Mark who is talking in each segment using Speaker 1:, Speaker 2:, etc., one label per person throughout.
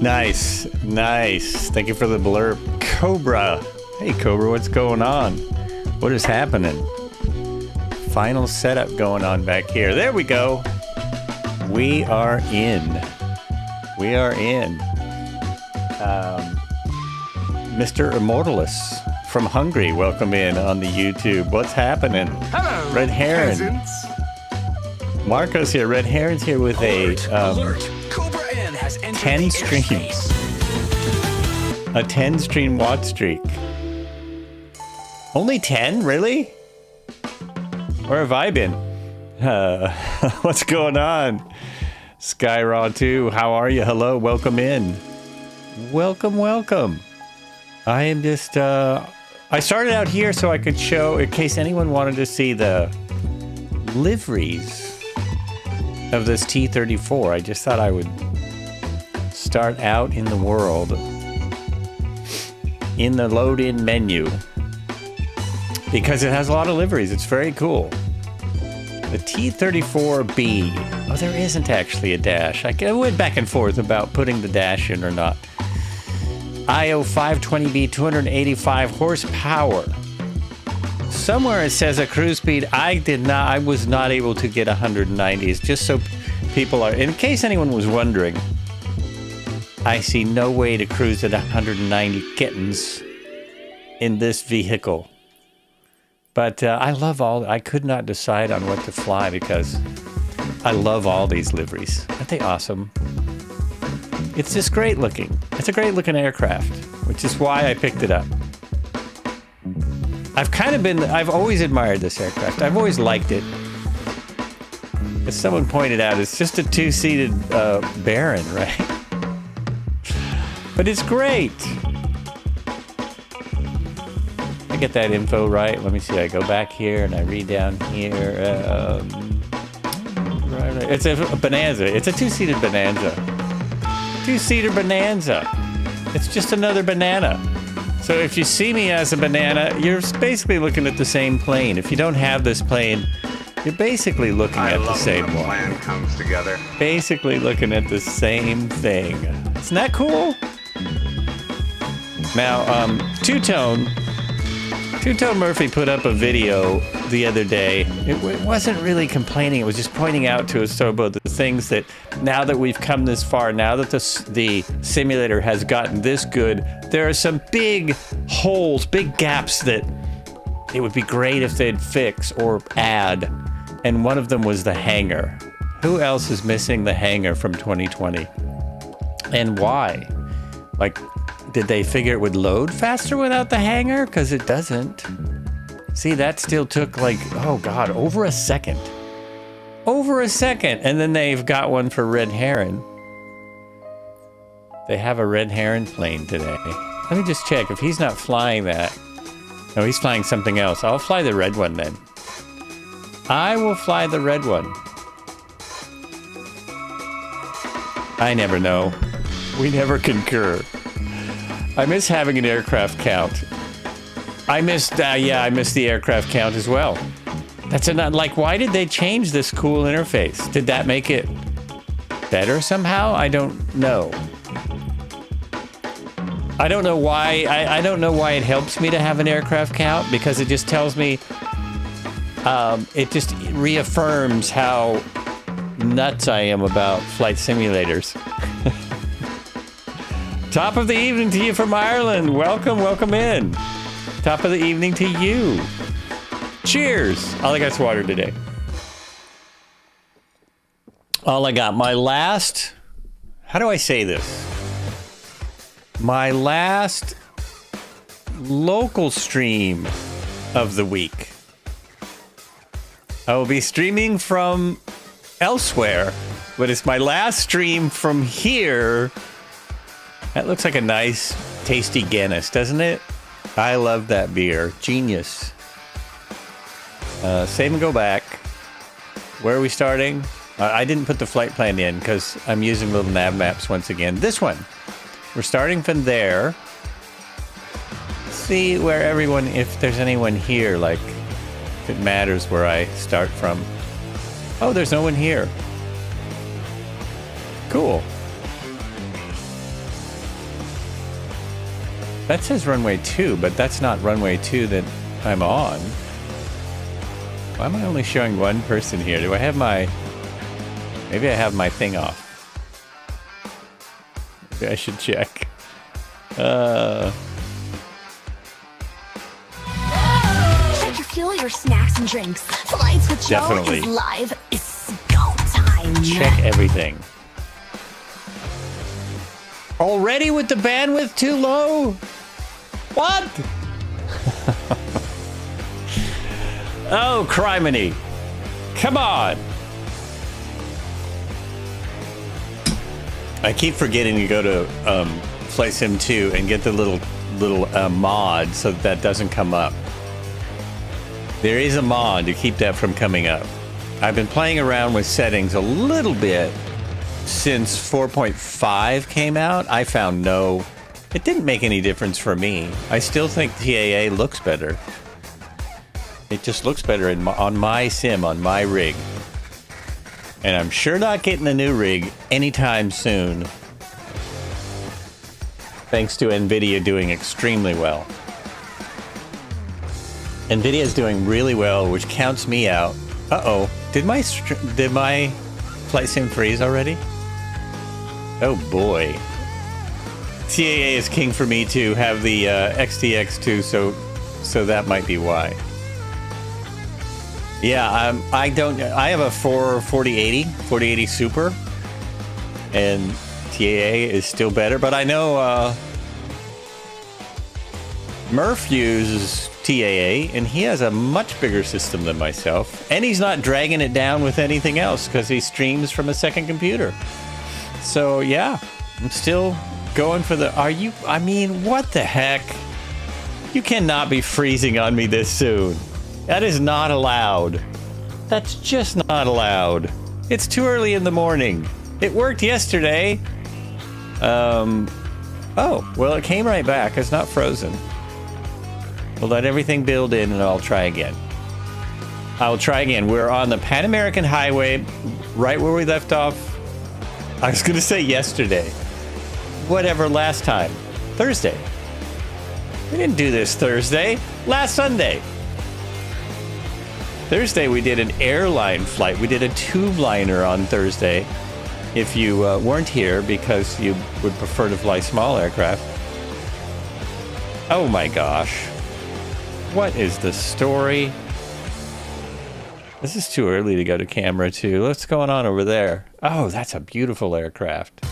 Speaker 1: Nice, nice. Thank you for the blurb. Cobra. Hey, Cobra, what's going on? What is happening? Final setup going on back here. There we go. We are in. We are in. Mr. Immortalus from Hungary, welcome in on the YouTube. What's happening?
Speaker 2: Hello,
Speaker 1: Red Heron.
Speaker 2: peasants.
Speaker 1: Marco's here. Red Heron's here with
Speaker 2: Alert. Cobra N has entered
Speaker 1: 10
Speaker 2: the
Speaker 1: streams.
Speaker 2: airspace.
Speaker 1: A 10 stream watch streak. Only 10? Really? Where have I been? What's going on? Skyraw 2, how are you? Hello, welcome in. Welcome, welcome. I am just, I started out here so I could show, in case anyone wanted to see the liveries of this T-34. I just thought I would start out in the world in the load-in menu because it has a lot of liveries. It's very cool. The T-34B. Oh, there isn't actually a dash. I went back and forth about putting the dash in or not. IO 520B, 285 horsepower. Somewhere it says a cruise speed. I was not able to get 190s, just so people are, in case anyone was wondering, I see no way to cruise at 190 kittens in this vehicle. But I could not decide on what to fly because I love all these liveries. Aren't they awesome? It's just great looking. It's a great looking aircraft, which is why I picked it up. I've always admired this aircraft. I've always liked it. As someone pointed out, it's just a two-seated Baron, right? But it's great. I get that info right. Let me see. I go back here and I read down here. It's a Bonanza. It's a two-seated Bonanza. Two-seater Bonanza. It's just another banana. So if you see me as a banana, you're basically looking at the same plane. If you don't have this plane, you're basically looking at the same one.
Speaker 3: Plan comes together.
Speaker 1: Basically looking at the same thing. Isn't that cool? Now, Two-Tone Murphy put up a video the other day. It wasn't really complaining. It was just pointing out to us about the things that now that we've come this far, now that the simulator has gotten this good, there are some big holes, big gaps that it would be great if they'd fix or add. And one of them was the hangar. Who else is missing the hangar from 2020? And why? Like, did they figure it would load faster without the hangar? Because it doesn't. See, that still took like, oh God, over a second. Over a second. And then they've got one for Red Heron. They have a Red Heron plane today. Let me just check if he's not flying that. No, he's flying something else. I'll fly the red one then. I will fly the red one. I never know. We never concur. I miss having an aircraft count. I missed the aircraft count as well. That's like, why did they change this cool interface? Did that make it better somehow? I don't know. I don't know why. I don't know why it helps me to have an aircraft count, because it just tells me, it just reaffirms how nuts I am about flight simulators. Top of the evening to you from Ireland. Welcome, welcome in. Top of the evening to you. Cheers. All I got's water today. All I got. My last, how do I say this? My last local stream of the week. I will be streaming from elsewhere, but it's my last stream from here. That looks like a nice, tasty Guinness, doesn't it? I love that beer. Genius. Save and go back. Where are we starting? I didn't put the flight plan in because I'm using little nav maps once again. This one. We're starting from there. See where everyone, if there's anyone here, like, if it matters where I start from. Oh, there's no one here. Cool. That says runway 2, but that's not runway 2 that I'm on. Why am I only showing one person here? Do I have my... Maybe I have my thing off. Maybe I should check.
Speaker 3: Check your fuel, your snacks and drinks. Flights with Joe
Speaker 1: Definitely.
Speaker 3: is live. It's go time.
Speaker 1: Check everything. Already with the bandwidth too low? What? Oh, criminy. Come on. I keep forgetting to go to Flight Sim 2 and get the little mod so that doesn't come up. There is a mod to keep that from coming up. I've been playing around with settings a little bit since 4.5 came out. I found it didn't make any difference for me. I still think TAA looks better. It just looks better on my sim, on my rig. And I'm sure not getting a new rig anytime soon. Thanks to NVIDIA doing extremely well. NVIDIA's doing really well, which counts me out. Uh-oh. Did my Flight Sim freeze already? Oh boy. TAA is king for me to have the XTX2, so that might be why. Yeah, I have a 4080 Super, and TAA is still better, but I know Murph uses TAA, and he has a much bigger system than myself, and he's not dragging it down with anything else because he streams from a second computer. So yeah, I'm still going for the... I mean, what the heck? You cannot be freezing on me this soon. That is not allowed. That's just not allowed. It's too early in the morning. It worked yesterday. Oh, well, it came right back. It's not frozen. We'll let everything build in and I'll try again. I'll try again. We're on the Pan American Highway, right where we left off. I was going to say yesterday. Whatever, last time. Thursday. We didn't do this Thursday. Last Sunday. Thursday we did an airline flight. We did a tube liner on Thursday. If you weren't here because you would prefer to fly small aircraft. Oh my gosh. What is the story? This is too early to go to camera 2. What's going on over there? Oh, that's a beautiful aircraft.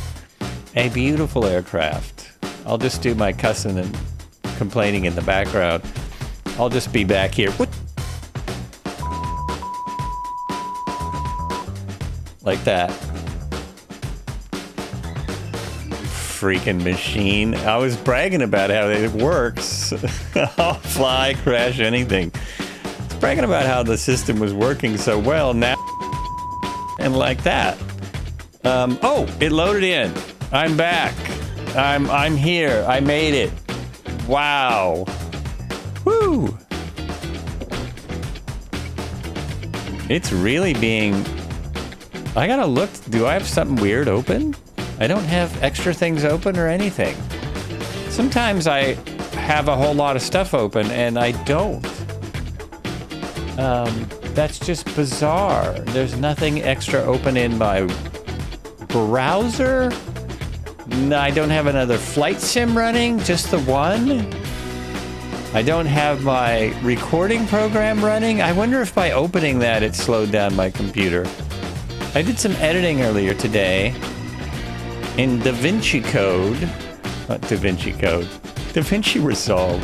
Speaker 1: A beautiful aircraft. I'll just do my cussing and complaining in the background. I'll just be back here. What? Like that. Freaking machine. I was bragging about how it works. I'll fly, crash, anything. I was bragging about how the system was working so well now. And like that. Oh, it loaded in. I'm back. I'm here. I made it. Wow. Woo. It's really being... I gotta look. Do I have something weird open? I don't have extra things open or anything. Sometimes I have a whole lot of stuff open and I don't. That's just bizarre. There's nothing extra open in my browser. No, I don't have another flight sim running, just the one. I don't have my recording program running. I wonder if by opening that it slowed down my computer. I did some editing earlier today in DaVinci Code. Not DaVinci Code. DaVinci Resolve.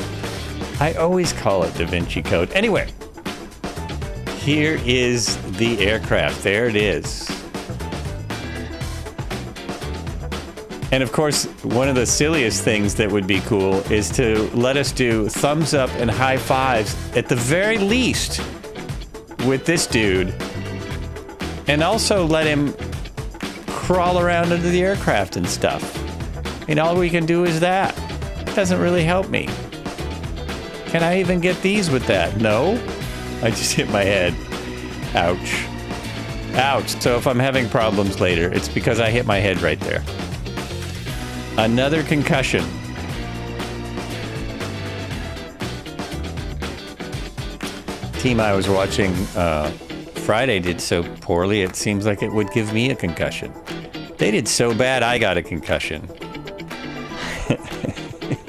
Speaker 1: I always call it DaVinci Code. Anyway, here is the aircraft. There it is. And of course, one of the silliest things that would be cool is to let us do thumbs up and high fives at the very least with this dude. And also let him crawl around under the aircraft and stuff. And all we can do is that. It doesn't really help me. Can I even get these with that? No. I just hit my head. Ouch. Ouch. So if I'm having problems later, it's because I hit my head right there. Another concussion. team I was watching Friday did so poorly, it seems like it would give me a concussion. They did so bad, I got a concussion.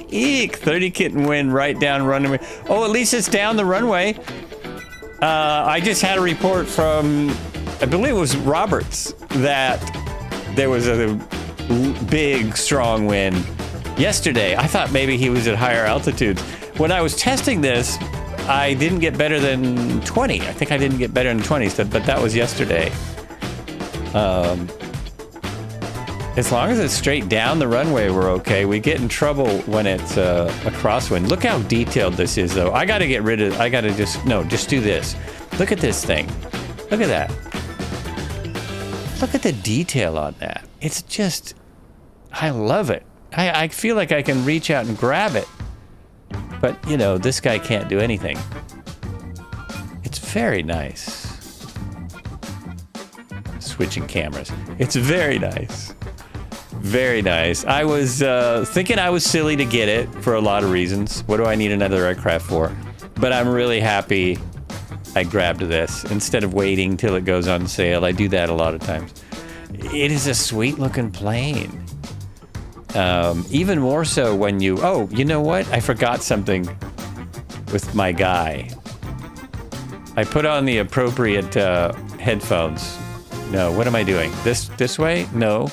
Speaker 1: Eek! 30 kitten win right down runway. Oh, at least it's down the runway. I just had a report from, I believe it was Roberts, that there was a big, strong wind yesterday. I thought maybe he was at higher altitudes. When I was testing this, I didn't get better than 20. I think I didn't get better than 20, but that was yesterday. As long as it's straight down the runway, we're okay. We get in trouble when it's a crosswind. Look how detailed this is, though. I got to get rid of, just do this. Look at this thing. Look at that. Look at the detail on that. It's just, I love it. I feel like I can reach out and grab it. But, you know, this guy can't do anything. It's very nice. Switching cameras. It's very nice. Very nice. I was thinking I was silly to get it for a lot of reasons. What do I need another aircraft for? But I'm really happy I grabbed this instead of waiting till it goes on sale. I do that a lot of times. It is a sweet looking plane. Even more so when you... Oh, you know what? I forgot something with my guy. I put on the appropriate headphones. No, what am I doing? This way? No.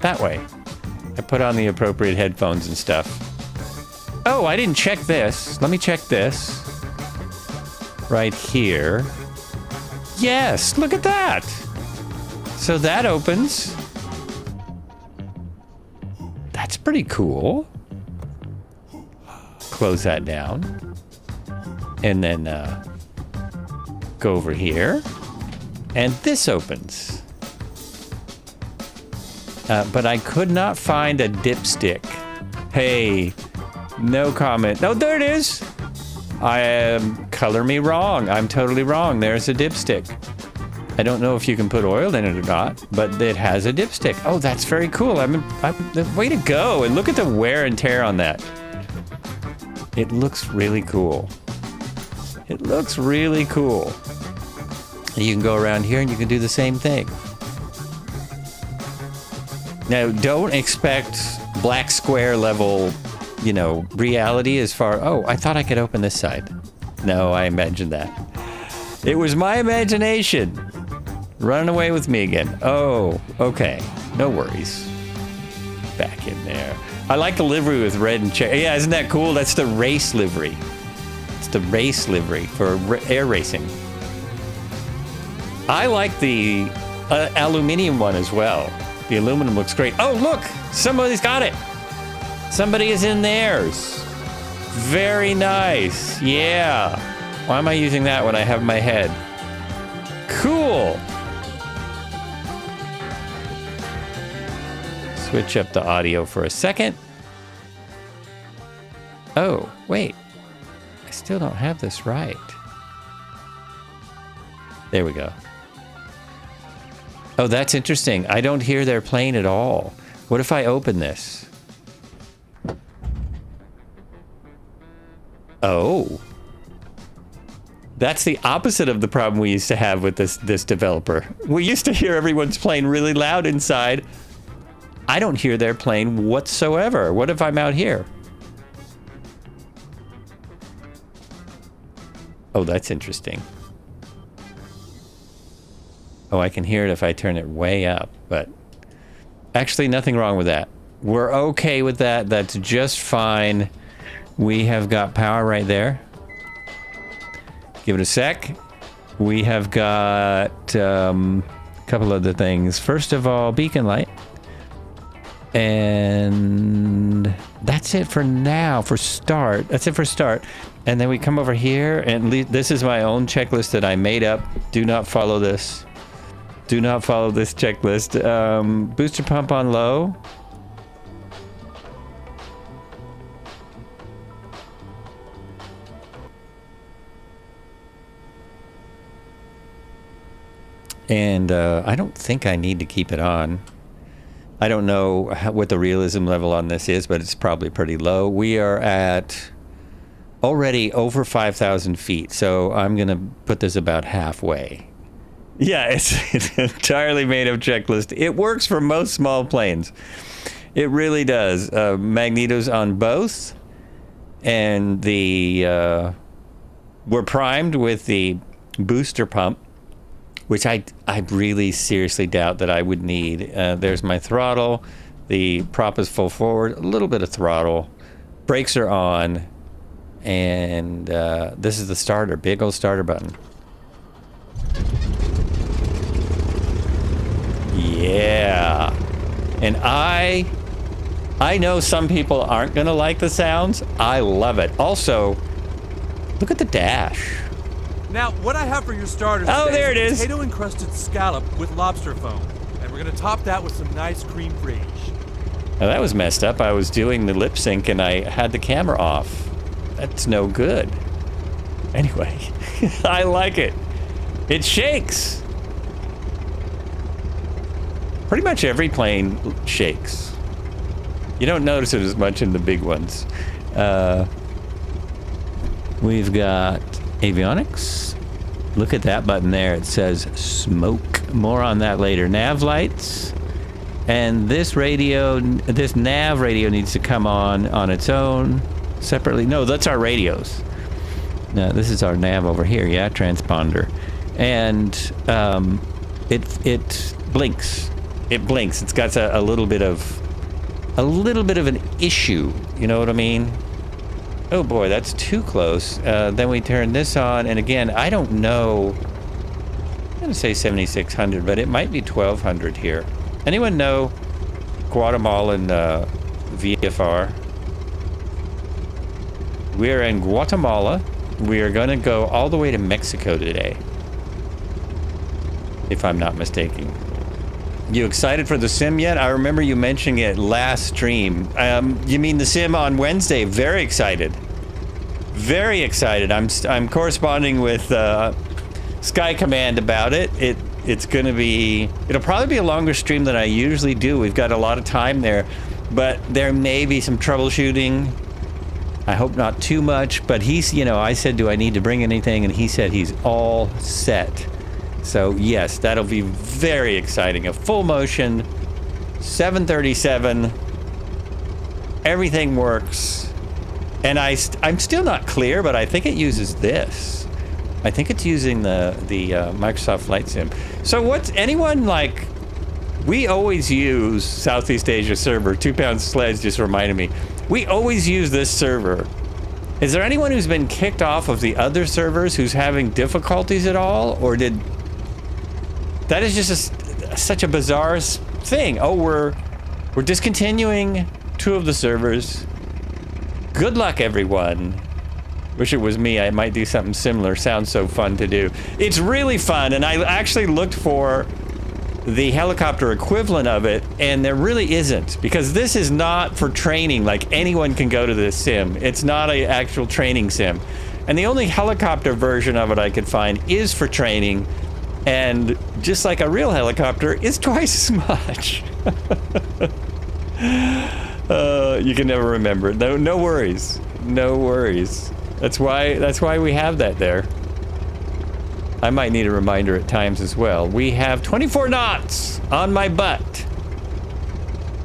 Speaker 1: That way. I put on the appropriate headphones and stuff. Oh, I didn't check this. Let me check this. Right here. Yes, look at that. So that opens. That's pretty cool. Close that down. And then go over here. And this opens. But I could not find a dipstick. Hey, no comment. Oh, there it is. Color me wrong. I'm totally wrong. There's a dipstick. I don't know if you can put oil in it or not, but it has a dipstick. Oh, that's very cool. Way to go. And look at the wear and tear on that. It looks really cool. It looks really cool. And you can go around here and you can do the same thing. Now, don't expect black square level, you know, reality as far... Oh, I thought I could open this side. No, I imagined that. It was my imagination. Running away with me again. Oh, okay. No worries. Back in there. I like the livery with red and check. Yeah, isn't that cool? That's the race livery. It's the race livery for air racing. I like the aluminum one as well. The aluminum looks great. Oh, look! Somebody's got it! Somebody is in theirs. Very nice. Yeah. Why am I using that when I have my head? Cool! Switch up the audio for a second. Oh, wait. I still don't have this right. There we go. Oh, that's interesting. I don't hear their plane at all. What if I open this? Oh. That's the opposite of the problem we used to have with this developer. We used to hear everyone's plane really loud inside. I don't hear their plane whatsoever. What if I'm out here? Oh, that's interesting. Oh, I can hear it if I turn it way up, but actually nothing wrong with that. We're okay with that. That's just fine. We have got power right there. Give it a sec. We have got a couple other things. First of all, beacon light. And that's it for now, for start. That's it for start. And then we come over here, and this is my own checklist that I made up. Do not follow this. Do not follow this checklist. Booster pump on low. And I don't think I need to keep it on. I don't know what the realism level on this is, but it's probably pretty low. We are at already over 5,000 feet. So I'm going to put this about halfway. Yeah, it's entirely made up checklist. It works for most small planes. It really does. Magnetos on both. And we're primed with the booster pump, which I really seriously doubt that I would need. There's my throttle. The prop is full forward, a little bit of throttle. Brakes are on. And this is the starter, big old starter button. Yeah. And I know some people aren't going to like the sounds. I love it. Also, look at the dash.
Speaker 4: Now, what I have for your starters
Speaker 1: there it
Speaker 4: is
Speaker 1: is.
Speaker 4: potato-encrusted scallop with lobster foam. And we're going to top that with some nice cream fraiche.
Speaker 1: Now, that was messed up. I was doing the lip sync and I had the camera off. That's no good. Anyway, I like it. It shakes. Pretty much every plane shakes. You don't notice it as much in the big ones. We've got avionics. Look at that button there. It says smoke. More on that later. Nav lights. And this nav radio needs to come on its own separately. No, that's our radios. No, this is our nav over here. Yeah, transponder. And it blinks. It blinks. It's got a little bit of an issue. You know what I mean? Oh boy, that's too close. Then we turn this on, and again, I don't know. I'm gonna say 7,600, but it might be 1,200 here. Anyone know Guatemalan VFR? We're in Guatemala. We are gonna go all the way to Mexico today, if I'm not mistaken. You excited for the sim yet? I remember you mentioning it last stream. You mean the sim on Wednesday? Very excited. Very excited. I'm corresponding with Sky Command about it. It'll probably be a longer stream than I usually do. We've got a lot of time there, but there may be some troubleshooting. I hope not too much, but I said, do I need to bring anything? And he said he's all set. So yes, that'll be very exciting. A full motion 737. Everything works. And I'm still not clear, but I think it uses this. I think it's using the Microsoft Flight Sim. So we always use Southeast Asia server. 2 Pound Sleds just reminded me. We always use this server. Is there anyone who's been kicked off of the other servers who's having difficulties at all? Or that is just such a bizarre thing. Oh, we're discontinuing 2 of the servers. Good luck, everyone. Wish it was me. I might do something similar. Sounds so fun to do. It's really fun, and I actually looked for the helicopter equivalent of it, and there really isn't, because this is not for training. Like, anyone can go to this sim. It's not an actual training sim. And the only helicopter version of it I could find is for training, and just like a real helicopter, is twice as much. You can never remember. No worries. No worries. That's why we have that there. I might need a reminder at times as well. We have 24 knots on my butt.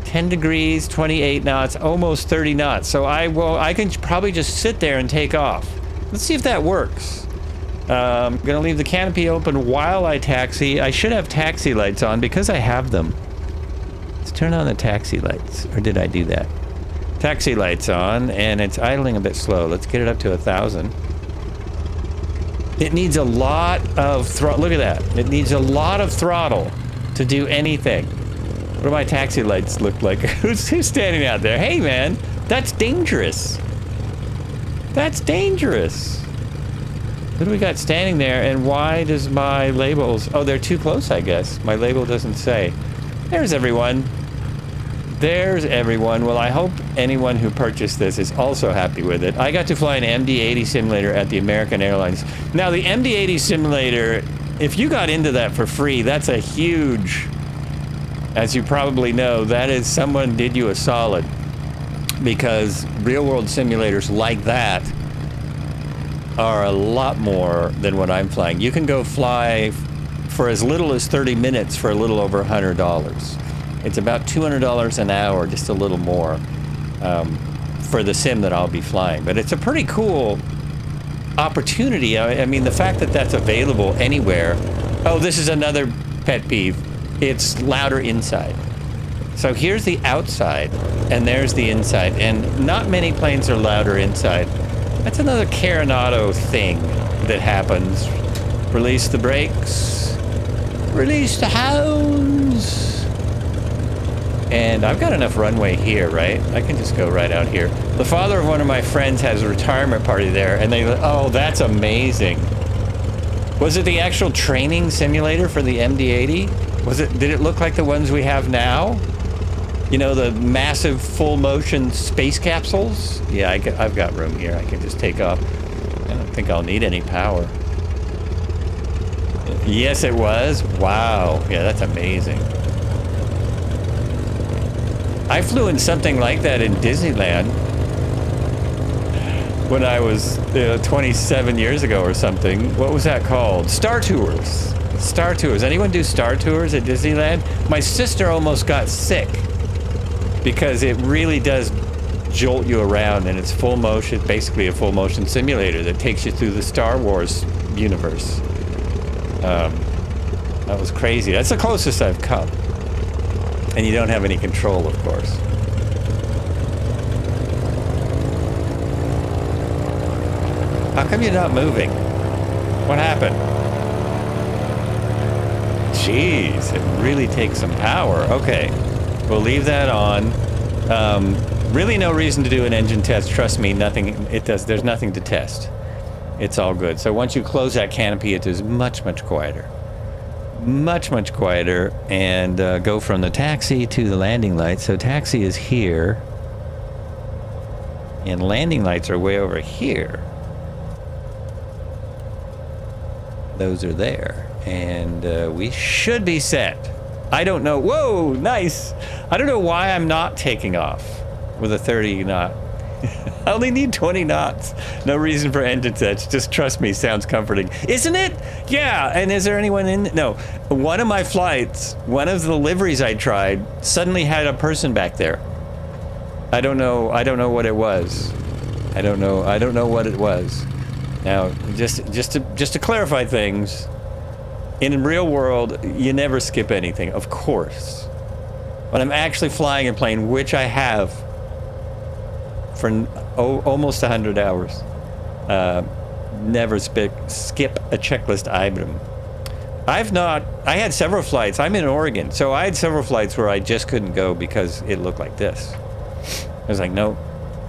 Speaker 1: 10 degrees, 28 knots, almost 30 knots. So I can probably just sit there and take off. Let's see if that works. I'm gonna leave the canopy open while I taxi. I should have taxi lights on because I have them. Let's turn on the taxi lights. Or did I do that? Taxi lights on, and it's idling a bit slow. Let's get it up to 1,000. It needs a lot of throttle. Look at that. It needs a lot of throttle to do anything. What do my taxi lights look like? Who's standing out there? Hey, man, that's dangerous. That's dangerous. What do we got standing there, and why does my labels... Oh, they're too close, I guess. My label doesn't say. There's everyone. There's everyone. Well, I hope anyone who purchased this is also happy with it. I got to fly an MD-80 simulator at the American Airlines. Now, the MD-80 simulator, if you got into that for free, that's a huge... As you probably know, that is someone did you a solid. Because real-world simulators like that are a lot more than what I'm flying. You can go fly for as little as 30 minutes for a little over $100. It's about $200 an hour, just a little more, for the sim that I'll be flying. But it's a pretty cool opportunity. I mean, the fact that that's available anywhere. Oh, this is another pet peeve. It's louder inside. So here's the outside, and there's the inside, and not many planes are louder inside. That's another Coronado thing that happens. Release the brakes. Release the hounds. And I've got enough runway here, right? I can just go right out here. The father of one of my friends has a retirement party there, and they, oh, that's amazing. Was it the actual training simulator for the MD-80? Did it look like the ones we have now? You know, the massive full motion space capsules? Yeah, I've got room here. I can just take off. I don't think I'll need any power. Yes, it was. Wow. Yeah, that's amazing. I flew in something like that in Disneyland when I was 27 years ago or something. What was that called? Star Tours. Star Tours. Anyone do Star Tours at Disneyland? My sister almost got sick because it really does jolt you around, and it's full motion, basically a full motion simulator that takes you through the Star Wars universe. That was crazy. That's the closest I've come. And you don't have any control, of course. How come you're not moving? What happened? Jeez, it really takes some power. Okay, we'll leave that on. Really no reason to do an engine test. Trust me, there's nothing to test. It's all good. So once you close that canopy, it is much, much quieter. Much, much quieter. And go from the taxi to the landing lights. So taxi is here. And landing lights are way over here. Those are there. And we should be set. I don't know. Whoa, nice. I don't know why I'm not taking off with a 30 knot. I only need 20 knots. No reason for engine sets. Just trust me, sounds comforting. Isn't it? Yeah, and is there anyone in? No. One of my flights, one of the liveries I tried, suddenly had a person back there. I don't know what it was. I don't know what it was. Now, just to clarify things, in real world, you never skip anything, of course. When I'm actually flying a plane, which I have for almost 100 hours, never skip a checklist item. I had several flights. I'm in Oregon, so I had several flights where I just couldn't go because it looked like this. I was like, nope,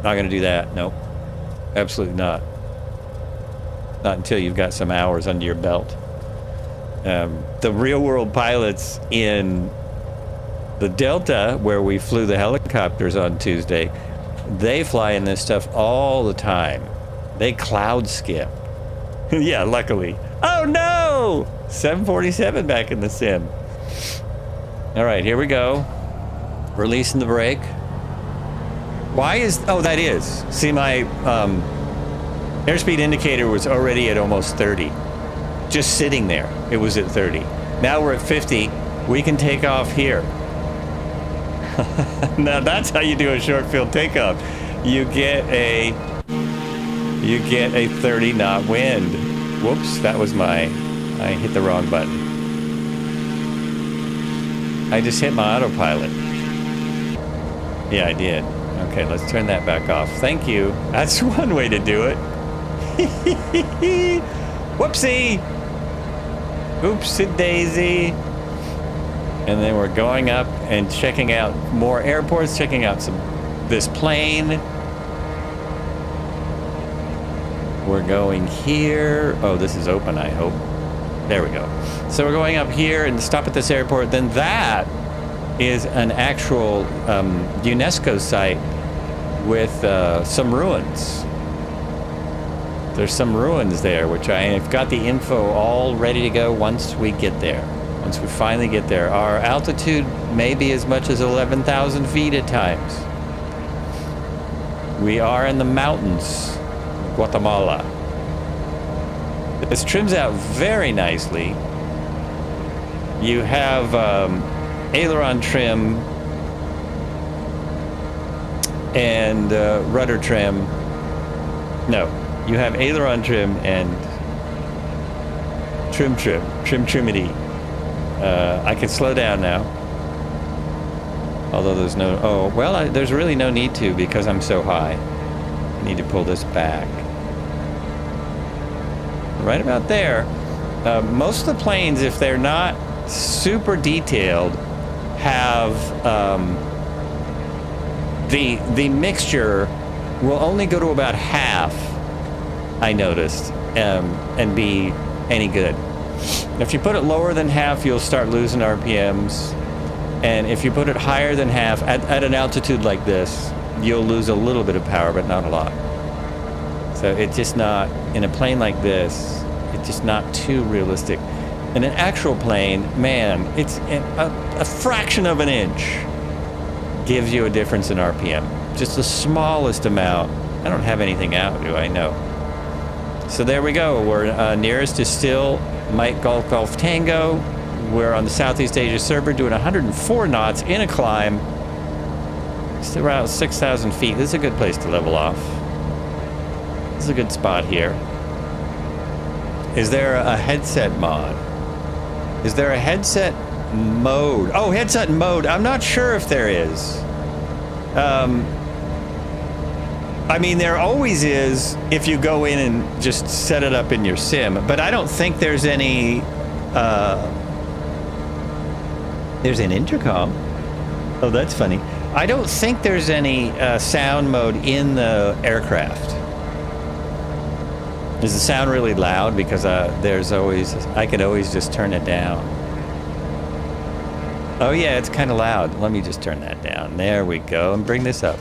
Speaker 1: not gonna do that. Nope, absolutely not. Not until you've got some hours under your belt. The real world pilots in the Delta, where we flew the helicopters on Tuesday, they fly in this stuff all the time. They cloud skip. Yeah, luckily. Oh no! 747 back in the sim. All right, here we go. Releasing the brake. Why is, oh, that is. See, my airspeed indicator was already at almost 30. Just sitting there, it was at 30. Now we're at 50. We can take off here. Now that's how you do a short field takeoff. You get a 30 knot wind. Whoops, that was I hit the wrong button. I just hit my autopilot. Yeah, I did. Okay, let's turn that back off. Thank you. That's one way to do it. Whoopsie! Oopsie daisy. And then we're going up and checking out more airports, checking out this plane. We're going here. Oh, this is open, I hope. There we go. So we're going up here and stop at this airport. Then that is an actual UNESCO site with some ruins. There's some ruins there, which I've got the info all ready to go once we get there. Once we finally get there. Our altitude may be as much as 11,000 feet at times. We are in the mountains, Guatemala. This trims out very nicely. You have aileron trim and rudder trim. No, you have aileron trim and trimity. I can slow down now. Although there's no, oh, well, there's really no need to because I'm so high. I need to pull this back. Right about there. Most of the planes, if they're not super detailed, have the mixture will only go to about half, I noticed, and be any good. If you put it lower than half, you'll start losing RPMs. And if you put it higher than half, at an altitude like this, you'll lose a little bit of power, but not a lot. So it's just not, in a plane like this, it's just not too realistic. In an actual plane, man, it's a fraction of an inch gives you a difference in RPM. Just the smallest amount. I don't have anything out, do I? No. So there we go. We're nearest is still Mike Golf Tango. We're on the Southeast Asia Server doing 104 knots in a climb. It's around 6,000 feet. This is a good place to level off. This is a good spot here. Is there a headset mod? Is there a headset mode? Oh, headset mode. I'm not sure if there is. I mean, there always is if you go in and just set it up in your sim, but I don't think there's any... there's an intercom. Oh, that's funny. I don't think there's any sound mode in the aircraft. Is the sound really loud? Because there's always... I could always just turn it down. Oh yeah, it's kind of loud. Let me just turn that down. There we go. And bring this up.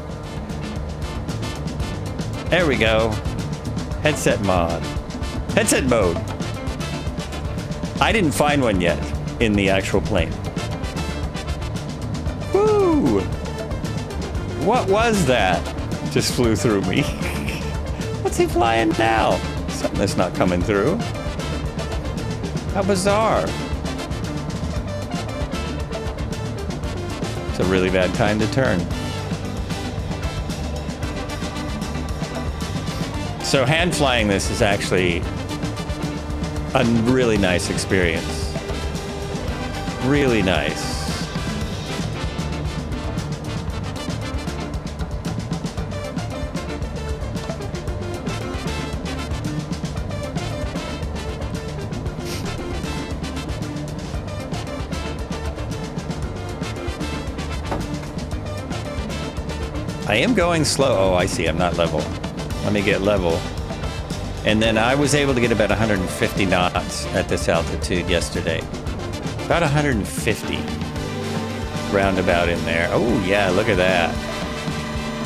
Speaker 1: There we go. Headset mod. Headset mode. I didn't find one yet in the actual plane. Woo! What was that? Just flew through me. What's he flying now? Something that's not coming through. How bizarre. It's a really bad time to turn. So hand flying this is actually a really nice experience. Really nice. I am going slow. Oh, I see. I'm not level. Let me get level. And then I was able to get about 150 knots at this altitude yesterday. About 150. Roundabout in there. Oh, yeah, look at that.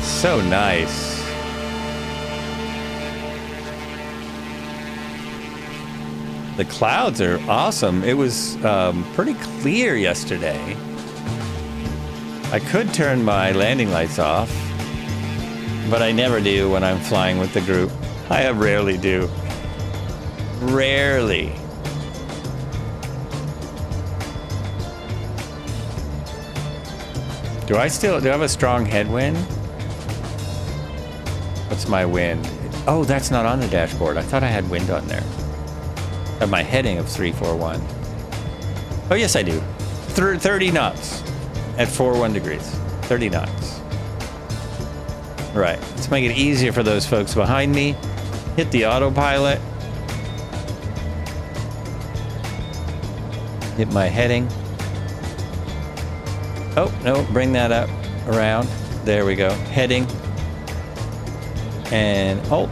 Speaker 1: So nice. The clouds are awesome. It was pretty clear yesterday. I could turn my landing lights off, but I never do when I'm flying with the group. I rarely do. Rarely. Do I have a strong headwind? What's my wind? Oh, that's not on the dashboard. I thought I had wind on there. I have my heading of 341. Oh, yes, I do. 30 knots at 41 degrees. 30 knots. Right. Let's make it easier for those folks behind me. Hit the autopilot. Hit my heading. Oh, no, bring that up around. There we go. Heading. And Alt.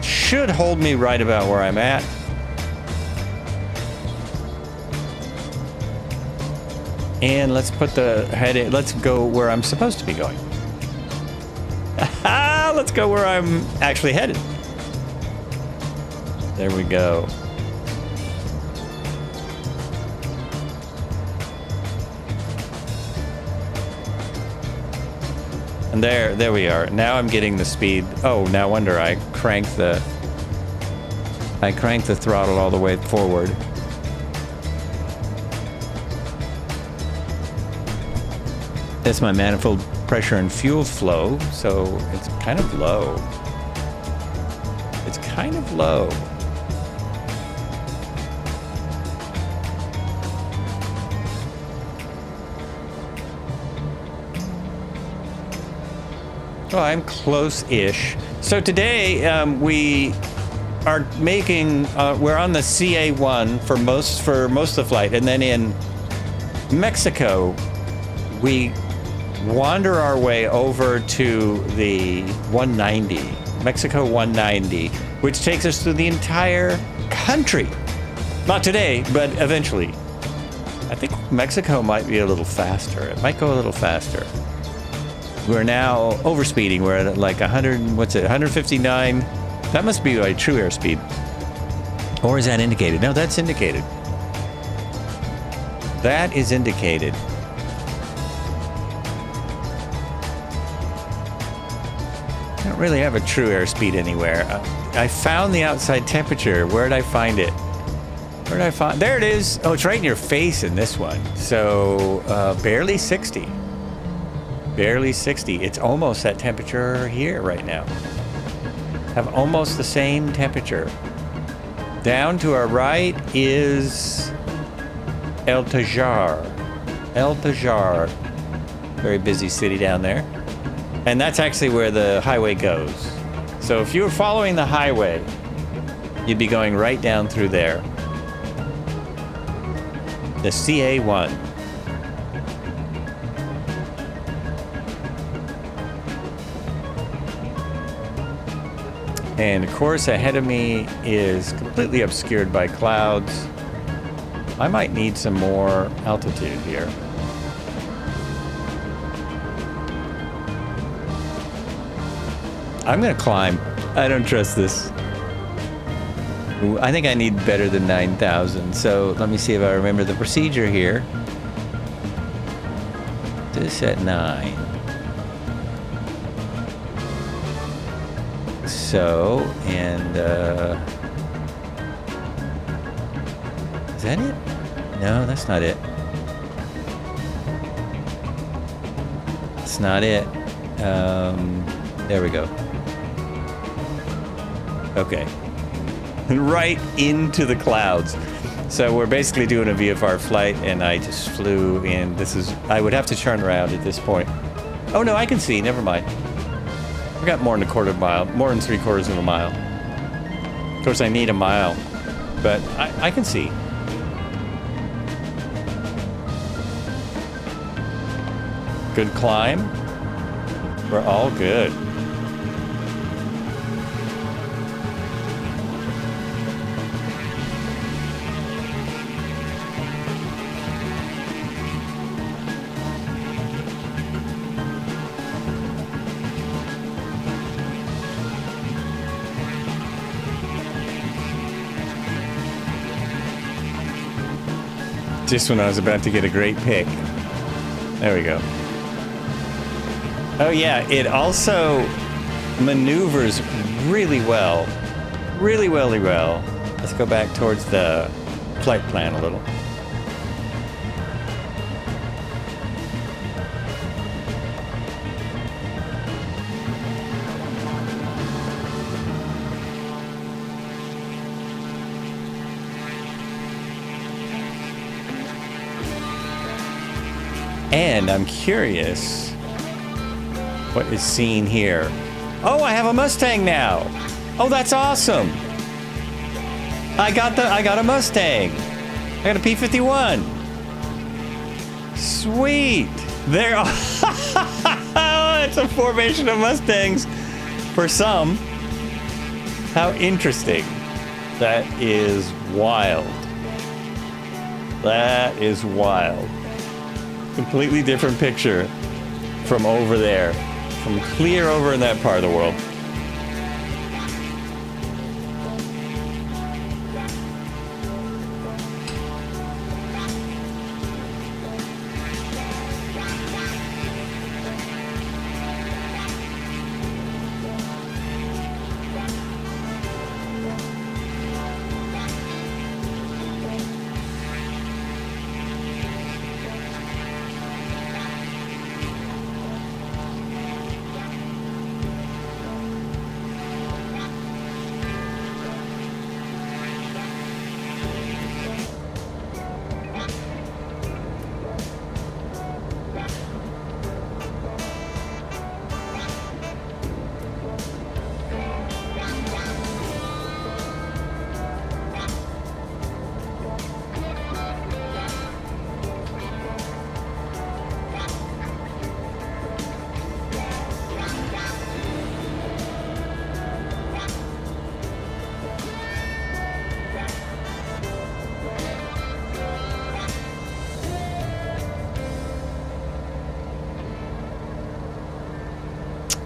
Speaker 1: Should hold me right about where I'm at. And let's put the heading, let's go where I'm supposed to be going. Let's go where I'm actually headed. There we go. And there we are. Now I'm getting the speed. Oh, no wonder I cranked the... I crank the throttle all the way forward. That's my manifold pressure and fuel flow, so it's kind of low. It's kind of low. Oh, I'm close-ish. So today we are making. We're on the CA1 for most of the flight, and then in Mexico, we wander our way over to the 190, Mexico 190, which takes us through the entire country. Not today, but eventually. I think Mexico might be a little faster. It might go a little faster. We're now overspeeding. We're at like 159. That must be like true airspeed. Or is that indicated? No, that's indicated. That is indicated. I don't really have a true airspeed anywhere. I found the outside temperature. Where did I find it? Where did I find? There it is. Oh, it's right in your face in this one. So barely 60. Barely 60. It's almost that temperature here right now. Have almost the same temperature. Down to our right is El Tajar. El Tajar. Very busy city down there. And that's actually where the highway goes. So if you were following the highway, you'd be going right down through there. The CA1. And of course, ahead of me is completely obscured by clouds. I might need some more altitude here. I'm gonna climb. I don't trust this. Ooh, I think I need better than 9,000. So let me see if I remember the procedure here. This at 9. So, and is that it? No, that's not it. It's not it. There we go. Okay. Right into the clouds. So we're basically doing a VFR flight, and I just flew in. I would have to turn around at this point. Oh no, I can see. Never mind. I got more than a quarter mile, more than 3/4 of a mile. Of course, I need a mile, but I can see. Good climb. We're all good. Just when I was about to get a great pick. There we go. Oh yeah, it also maneuvers really well. Really well. Let's go back towards the flight plan a little. And I'm curious what is seen here. Oh, I have a Mustang now. Oh, that's awesome. I got a Mustang. I got a P-51. Sweet. There. Oh, it's a formation of Mustangs for some. How interesting. That is wild. That is wild. Completely different picture from over there, from clear over in that part of the world.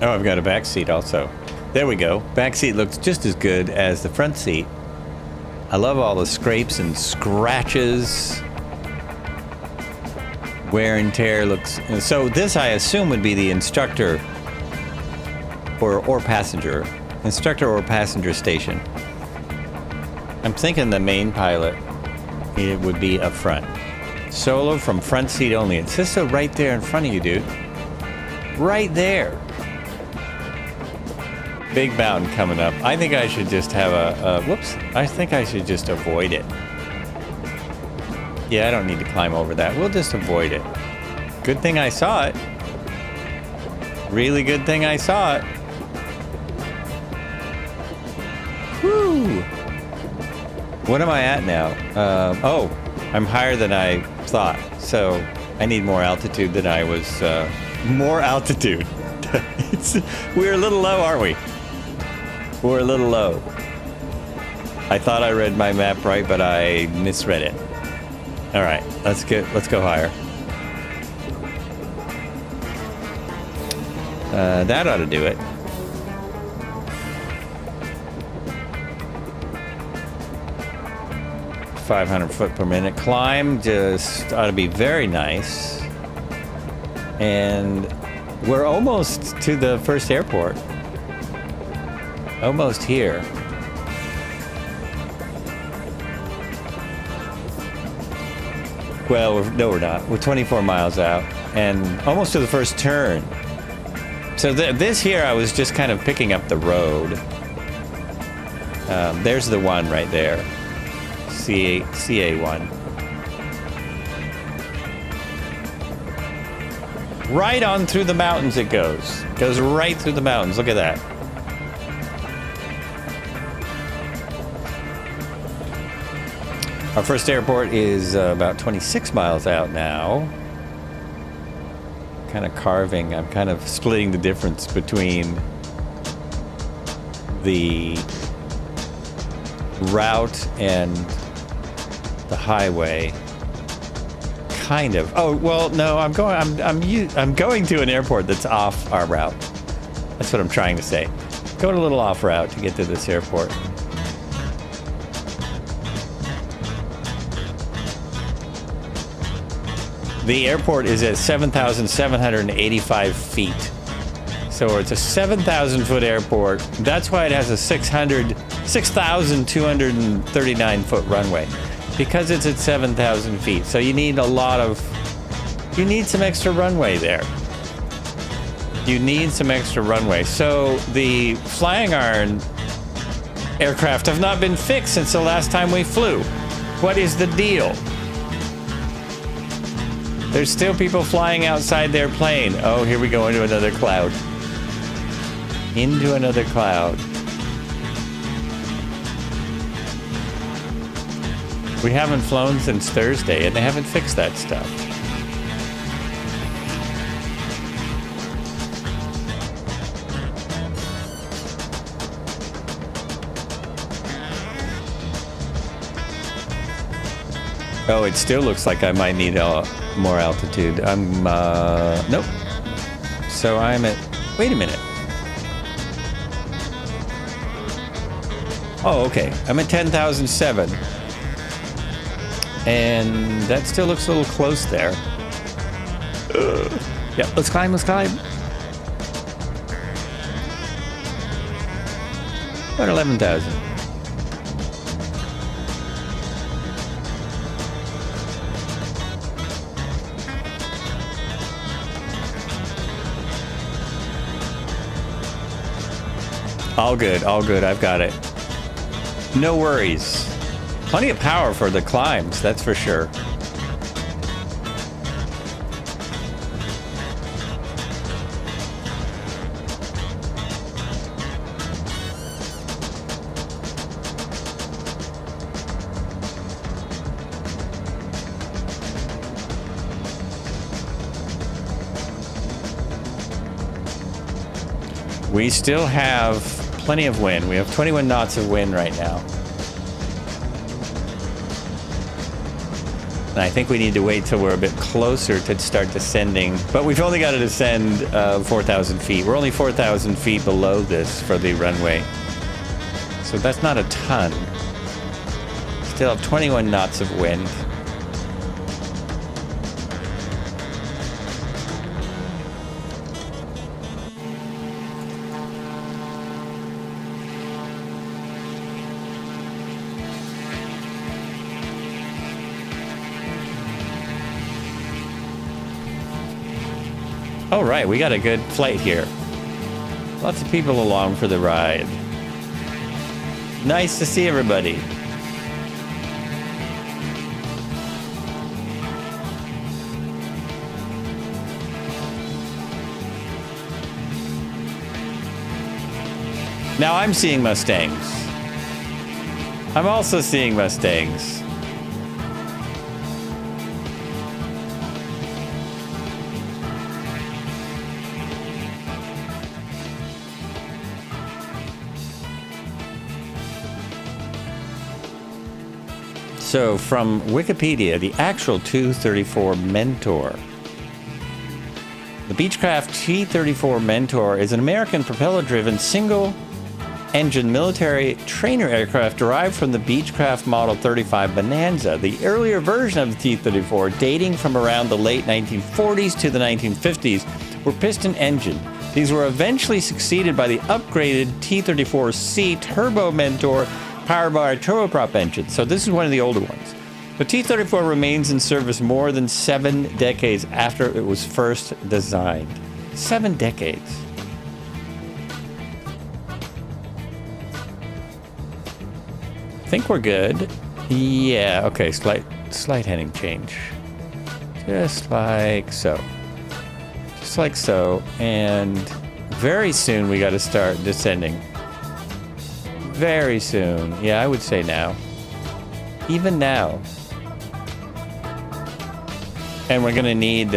Speaker 1: Oh, I've got a back seat also. There we go. Back seat looks just as good as the front seat. I love all the scrapes and scratches. Wear and tear looks... So this, I assume, would be the instructor or passenger. Instructor or passenger station. I'm thinking the main pilot, it would be up front. Solo from front seat only. It says so right there in front of you, dude. Right there. Big mountain coming up. I think I should just have whoops. I think I should just avoid it. Yeah, I don't need to climb over that. We'll just avoid it. Good thing I saw it. Really good thing I saw it. Woo! What am I at now? Oh, I'm higher than I thought. So I need more altitude than I was. More altitude. We're a little low, aren't we? We're a little low. I thought I read my map right, but I misread it. All right, let's go higher. That ought to do it. .500 foot per minute climb just ought to be very nice. And we're almost to the first airport. Almost here. Well, no, we're not. We're 24 miles out and almost to the first turn. So this here, I was just kind of picking up the road. There's the one right there. CA1. Right on through the mountains it goes. Goes right through the mountains. Look at that. Our first airport is about 26 miles out now. Kind of carving. I'm kind of splitting the difference between the route and the highway. Kind of. Oh well, no. I'm going to an airport that's off our route. That's what I'm trying to say. Going a little off route to get to this airport. The airport is at 7,785 feet. So it's a 7,000 foot airport. That's why it has a 6,239 foot runway. Because it's at 7,000 feet. So you need you need some extra runway there. You need some extra runway. So the flying iron aircraft have not been fixed since the last time we flew. What is the deal? There's still people flying outside their plane. Oh, here we go into another cloud. Into another cloud. We haven't flown since Thursday, and they haven't fixed that stuff. Oh, it still looks like I might need more altitude. Nope. So I'm at, wait a minute. Oh, okay. I'm at 10,007. And that still looks a little close there. Yeah, let's climb, About 11,000. All good, I've got it. No worries. Plenty of power for the climbs, that's for sure. We still have plenty of wind. We have 21 knots of wind right now. And I think we need to wait till we're a bit closer to start descending. But we've only got to descend 4,000 feet. We're only 4,000 feet below this for the runway. So that's not a ton. Still have 21 knots of wind. All right, we got a good flight here. Lots of people along for the ride. Nice to see everybody. Now I'm seeing Mustangs. I'm also seeing Mustangs. So from Wikipedia, the actual T-34 Mentor. The Beechcraft T-34 Mentor is an American propeller-driven single-engine military trainer aircraft derived from the Beechcraft Model 35 Bonanza, the earlier version of the T-34, dating from around the late 1940s to the 1950s, were piston engine. These were eventually succeeded by the upgraded T-34C Turbo Mentor, powered by a turboprop engine. So this is one of the older ones. The T-34 remains in service more than 7 decades after it was first designed. 7 decades. I think we're good. Yeah, okay, slight heading change. Just like so. Just like so. And very soon we got to start descending. Very soon. Yeah, I would say now. Even now. And we're going to need,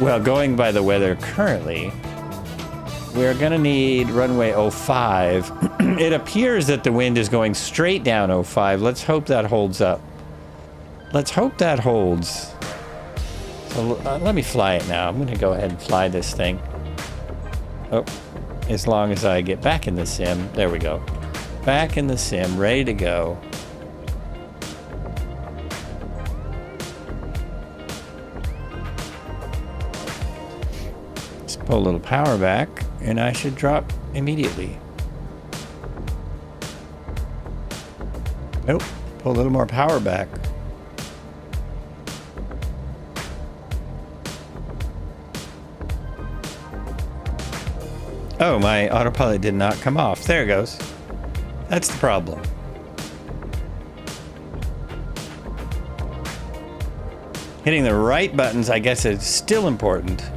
Speaker 1: well, going by the weather currently, we're going to need runway 05. It appears that the wind is going straight down 05. Let's hope that holds up. Let's hope that holds. So let me fly it now. I'm going to go ahead and fly this thing. Oh, as long as I get back in the sim. There we go. Back in the sim, ready to go. Let's pull a little power back, and I should drop immediately. Nope, pull a little more power back. Oh, my autopilot did not come off. There it goes. That's the problem. Hitting the right buttons, I guess, is still important.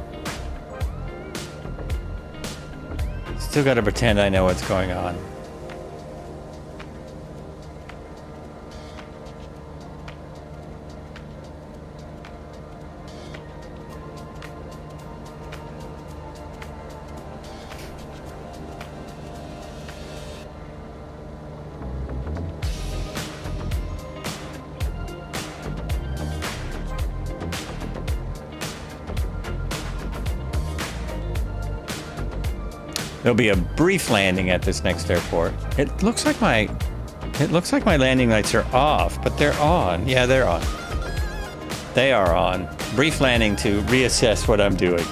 Speaker 1: Still got to pretend I know what's going on. There'll be a brief landing at this next airport. It looks like my landing lights are off, but they're on. Yeah, they're on. They are on. Brief landing to reassess what I'm doing.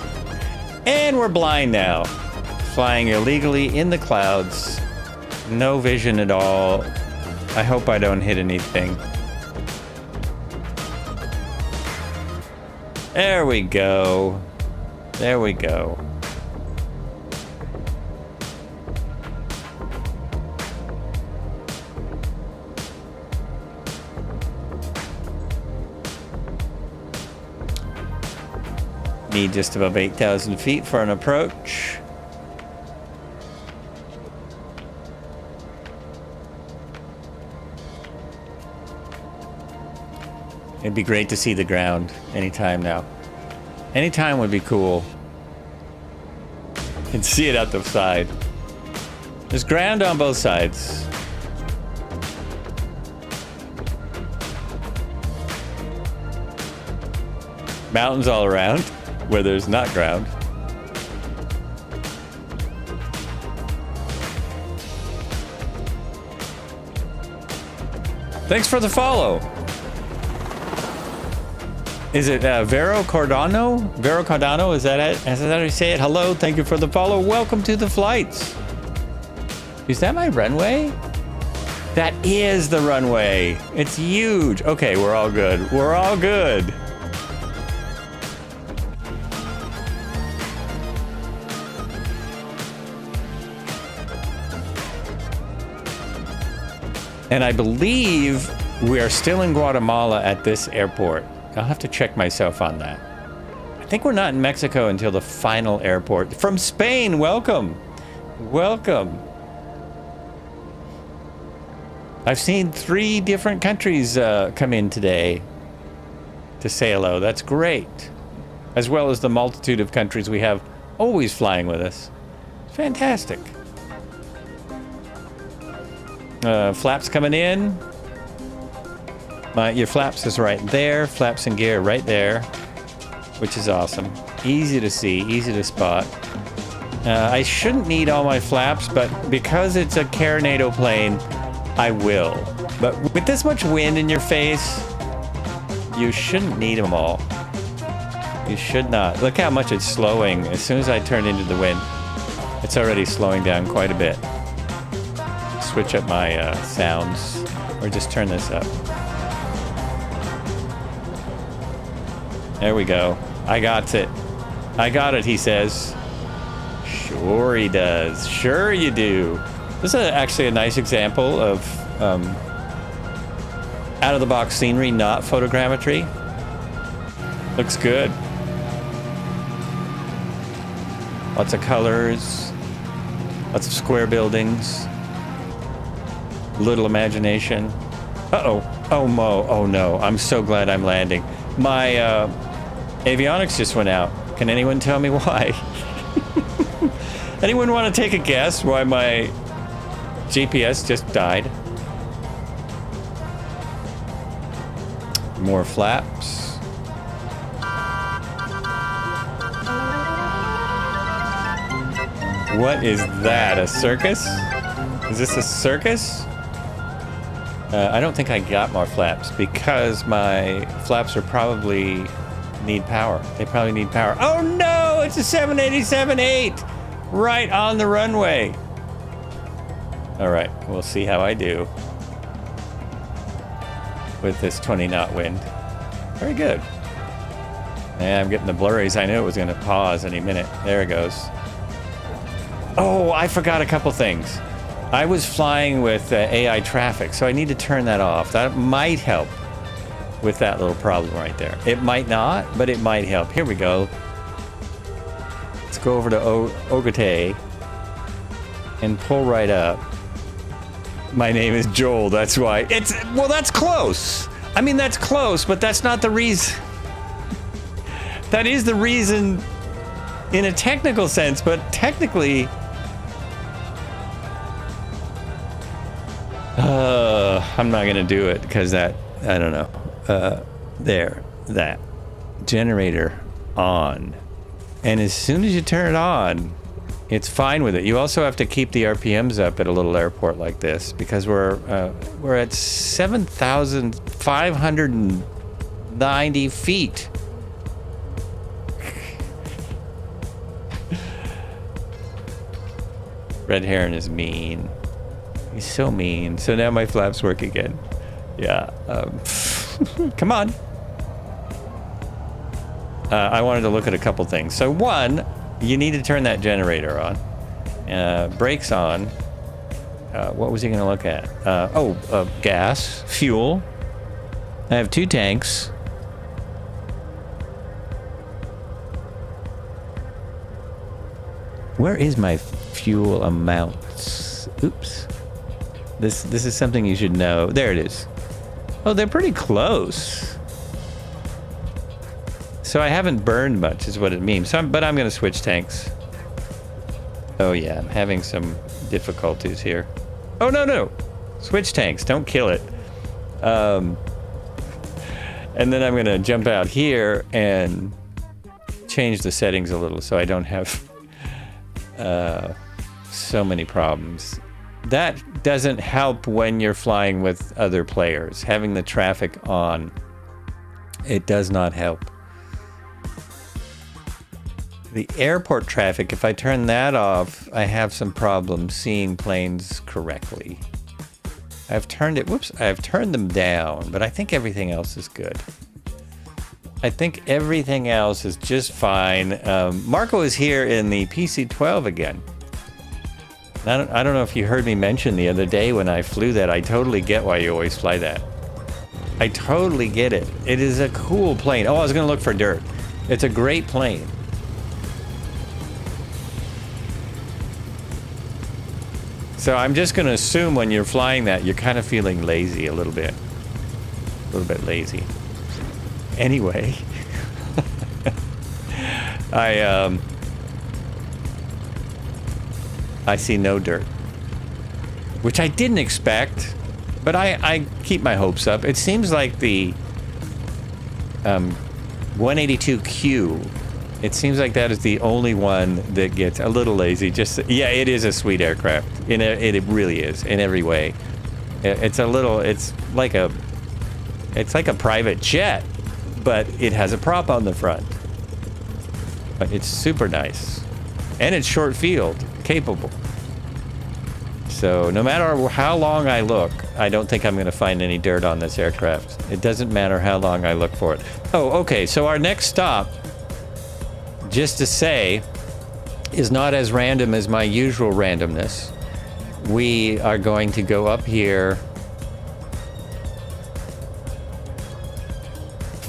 Speaker 1: And we're blind now. Flying illegally in the clouds. No vision at all. I hope I don't hit anything. There we go. There we go. Need just above 8,000 feet for an approach. It'd be great to see the ground anytime now. Anytime would be cool. You can see it out the side. There's ground on both sides. Mountains all around where there's not ground. Thanks for the follow. Is it Vero Cardano? Vero Cardano, is that it? Is that how you say it? Hello, thank you for the follow. Welcome to the flights. Is that my runway? That is the runway. It's huge. Okay, we're all good. We're all good. And I believe we are still in Guatemala at this airport. I'll have to check myself on that. I think we're not in Mexico until the final airport. From Spain, welcome. Welcome. I've seen 3 different countries come in today to say hello. That's great. As well as the multitude of countries we have always flying with us. Fantastic. Flaps coming in. Your flaps is right there. Flaps and gear right there, which is awesome. Easy to see, easy to spot. I shouldn't need all my flaps, but because it's a Carinado plane, I will. But with this much wind in your face, you shouldn't need them all. You should not. Look how much it's slowing. As soon as I turn into the wind, it's already slowing down quite a bit. Switch up my sounds, or just turn this up. There we go. I got it. I got it, he says. Sure he does. Sure you do. This is actually a nice example of out-of-the-box scenery, not photogrammetry. Looks good. Lots of colors. Lots of square buildings. Little imagination. Uh-oh. Oh, Mo. Oh, no. I'm so glad I'm landing. My avionics just went out. Can anyone tell me why? Anyone want to take a guess why my GPS just died? More flaps. What is that? A circus? Is this a circus? I don't think I got more flaps because my flaps are probably need power. They probably need power. Oh no! It's a 787-8 right on the runway. All right, we'll see how I do with this 20-knot wind. Very good. Yeah, I'm getting the blurries. I knew it was going to pause any minute. There it goes. Oh, I forgot a couple things. I was flying with AI traffic, so I need to turn that off. That might help with that little problem right there. It might not, but it might help. Here we go. Let's go over to Ogate and pull right up. My name is Joel, that's why. Well, that's close. I mean, that's close, but that's not the reason. That is the reason in a technical sense, but technically... I'm not gonna do it because that, I don't know. That generator on, and as soon as you turn it on, it's fine with it. You also have to keep the RPMs up at a little airport like this because we're at 7,590 feet. Red Heron is mean. He's so mean. So now my flaps work again. Yeah. Come on. I wanted to look at a couple things. So one, you need to turn that generator on. Brakes on. What was he going to look at? Gas, fuel. I have 2 tanks. Where is my fuel amounts? Oops. This is something you should know. There it is. Oh, they're pretty close. So I haven't burned much is what it means. But I'm going to switch tanks. Oh yeah, I'm having some difficulties here. Oh no. Switch tanks, don't kill it. And then I'm gonna jump out here and change the settings a little so I don't have so many problems. That doesn't help when you're flying with other players. Having the traffic on, it does not help. The airport traffic, if I turn that off, I have some problems seeing planes correctly. I've turned it, whoops, I've turned them down, but I think everything else is good. I think everything else is just fine. Marco is here in the PC-12 again. I don't know if you heard me mention the other day when I flew that. I totally get why you always fly that. I totally get it. It is a cool plane. Oh, I was going to look for dirt. It's a great plane. So I'm just going to assume when you're flying that, you're kind of feeling lazy a little bit. A little bit lazy. Anyway. I see no dirt, which I didn't expect, but I keep my hopes up. It seems like the 182Q, it seems like that is the only one that gets a little lazy. Just, yeah, it is a sweet aircraft. It really is in every way. It's like a private jet, but it has a prop on the front. But it's super nice, and it's short field capable. So no matter how long I look, I don't think I'm going to find any dirt on this aircraft. It doesn't matter how long I look for it. Oh, okay. So our next stop, just to say, is not as random as my usual randomness. We are going to go up here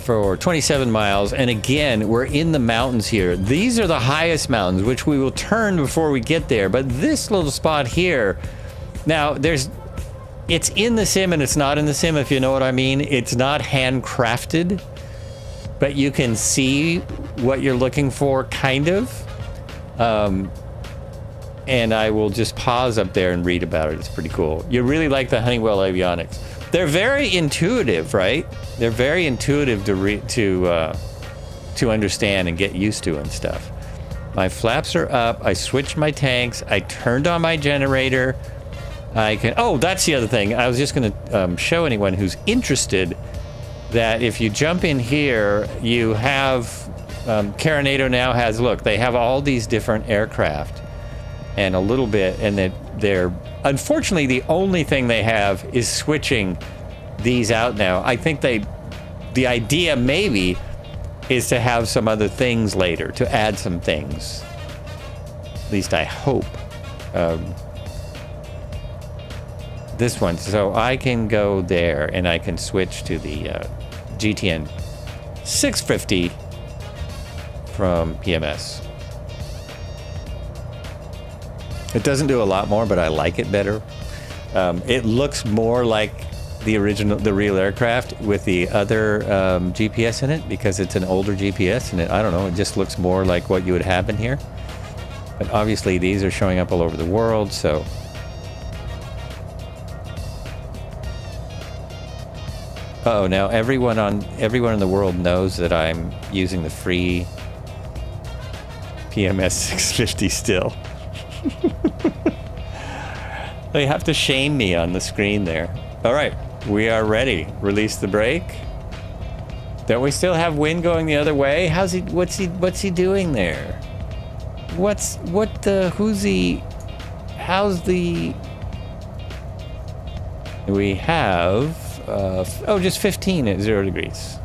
Speaker 1: for 27 miles, and again, we're in the mountains here. These are the highest mountains, which we will turn before we get there, but this little spot here, now it's in the sim and it's not in the sim, if you know what I mean. It's not handcrafted, but you can see what you're looking for, kind of. And I will just pause up there and read about it. It's pretty cool. You really like the Honeywell avionics. They're very intuitive, right? They're very intuitive to understand and get used to and stuff. My flaps are up. I switched my tanks. I turned on my generator. Oh, that's the other thing. I was just going to show anyone who's interested that if you jump in here, you have Carinado now has, look, they have all these different aircraft and a little bit, and that they're unfortunately the only thing they have is switching these out now. I think the idea maybe is to have some other things later, to add some things. At least I hope. This one, so I can go there and I can switch to the GTN 650 from PMS. It doesn't do a lot more, but I like it better. It looks more like the real aircraft with the other GPS in it, because it's an older GPS, and I don't know, it just looks more like what you would have in here. But obviously these are showing up all over the world, so. Uh-oh, now everyone in the world knows that I'm using the free PMS 650 still. They have to shame me on the screen there. All right, we are ready. Release the brake. Don't we still have wind going the other way? What's he doing there? We have, just 15 at 0 degrees.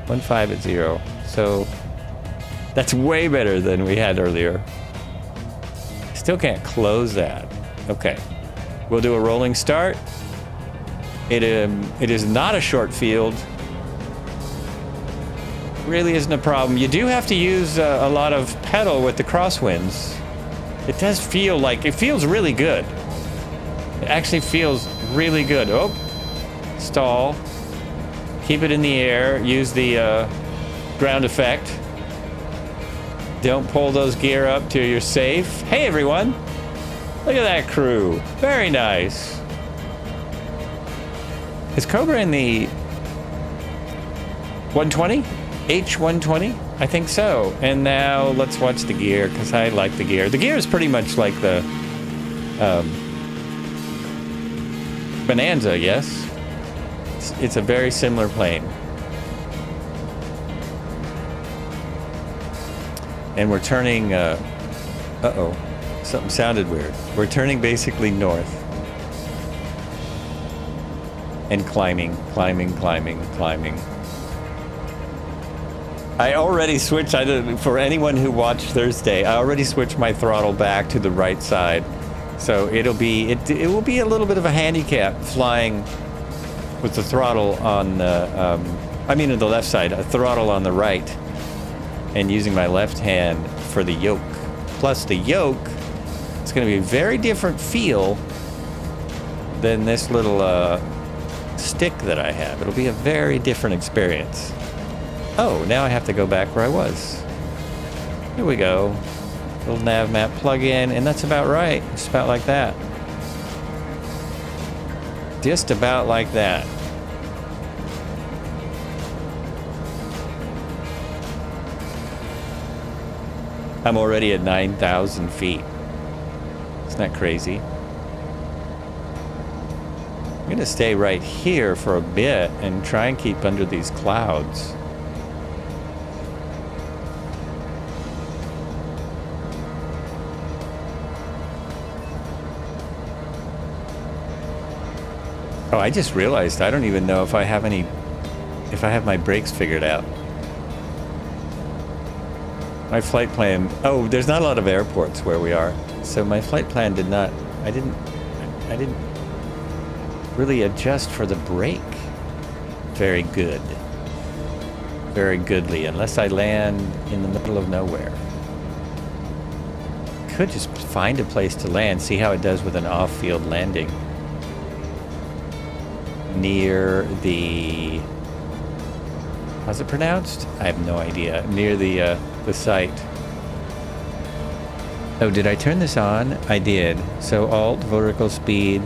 Speaker 1: 15 at 0. So that's way better than we had earlier. Still can't close that. Okay. We'll do a rolling start. It is not a short field. Really isn't a problem. You do have to use a lot of pedal with the crosswinds. It does feel like, it feels really good. It actually feels really good. Oh, stall. Keep it in the air. Use the ground effect. Don't pull those gear up till you're safe. Hey everyone! Look at that crew. Very nice. Is Cobra in the 120? H120? I think so. And now let's watch the gear, because I like the gear. The gear is pretty much like the Bonanza, yes? It's a very similar plane. And we're turning, uh-oh, something sounded weird. We're turning basically north. And climbing. I already switched, for anyone who watched Thursday, I already switched my throttle back to the right side. So it will be a little bit of a handicap flying with the throttle on the, the left side, a throttle on the right, and using my left hand for the yoke. Plus the yoke, it's going to be a very different feel than this little stick that I have. It'll be a very different experience. Oh, now I have to go back where I was. Here we go. Little nav map plug in, and that's about right. Just about like that. Just about like that. I'm already at 9,000 feet. Isn't that crazy? I'm gonna stay right here for a bit and try and keep under these clouds. Oh, I just realized I don't even know if I have my brakes figured out. My flight plan, there's not a lot of airports where we are. So my flight plan I didn't really adjust for the brake very good. Very goodly, unless I land in the middle of nowhere. Could just find a place to land, see how it does with an off-field landing. Near the, how's it pronounced? I have no idea. Near the site. Oh, did I turn this on? I did. So Alt, vertical speed.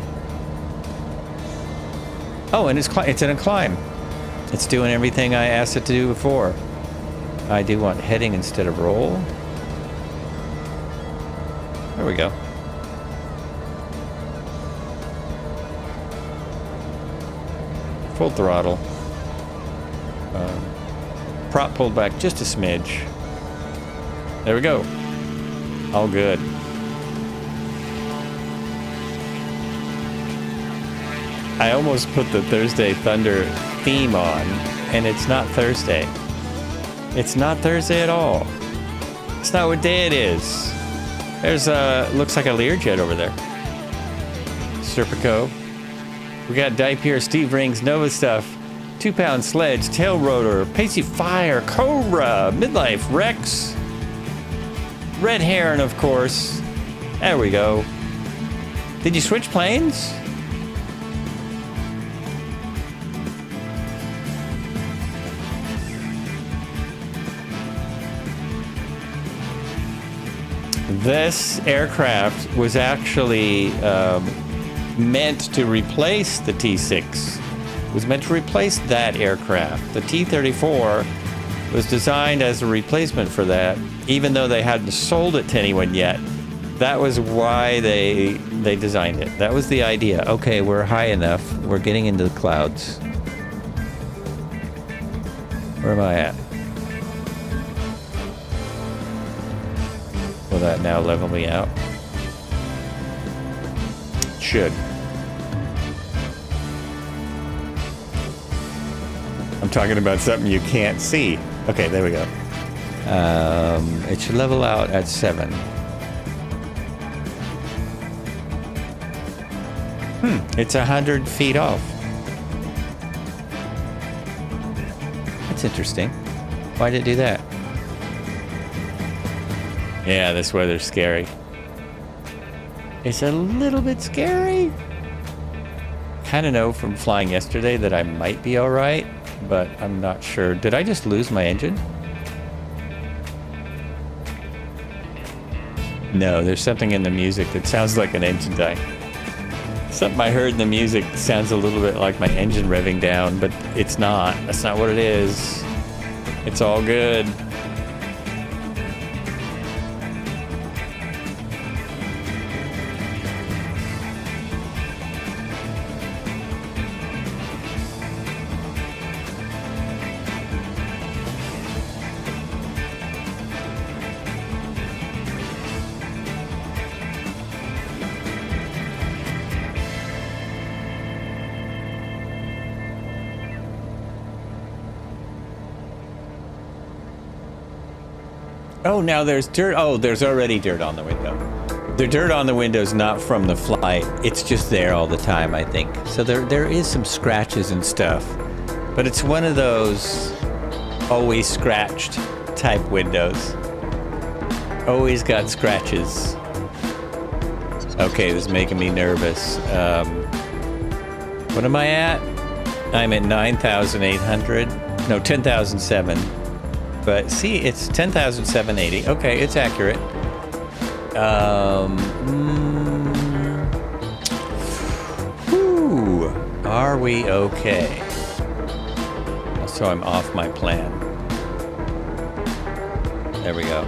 Speaker 1: Oh, and it's in a climb. It's doing everything I asked it to do before. I do want heading instead of roll. There we go. Full throttle. Prop pulled back just a smidge. There we go. All good. I almost put the Thursday Thunder theme on, and it's not Thursday. It's not Thursday at all. It's not what day it is. There's looks like a Learjet over there. Serpico. We got Dipier, Steve Rings, Nova Stuff, 2-pound sledge, tail rotor, Pacey Fire, Cobra, Midlife, Rex, Red Heron, of course. There we go. Did you switch planes? This aircraft was actually meant to replace the T6. It was meant to replace that aircraft. The T-34 was designed as a replacement for that, even though they hadn't sold it to anyone yet. That was why they designed it. That was the idea. Okay, we're high enough. We're getting into the clouds. Where am I at? Will that now level me out? Should. I'm talking about something you can't see. Okay, there we go. It should level out at 7. It's 100 feet off. That's interesting. Why did it do that? Yeah, this weather's scary. It's a little bit scary. Kind of know from flying yesterday that I might be all right, but I'm not sure. Did I just lose my engine? No, there's something in the music that sounds like an engine dying. Something I heard in the music sounds a little bit like my engine revving down, but it's not. That's not what it is. It's all good. Oh, now there's dirt. Oh, there's already dirt on the window. The dirt on the window is not from the flight. It's just there all the time, I think. So there is some scratches and stuff. But it's one of those always scratched type windows. Always got scratches. Okay, this is making me nervous. What am I at? I'm at 9,800. No, 10,007. But see, it's 10,780. Okay, it's accurate. Are we okay? Also, I'm off my plan. There we go.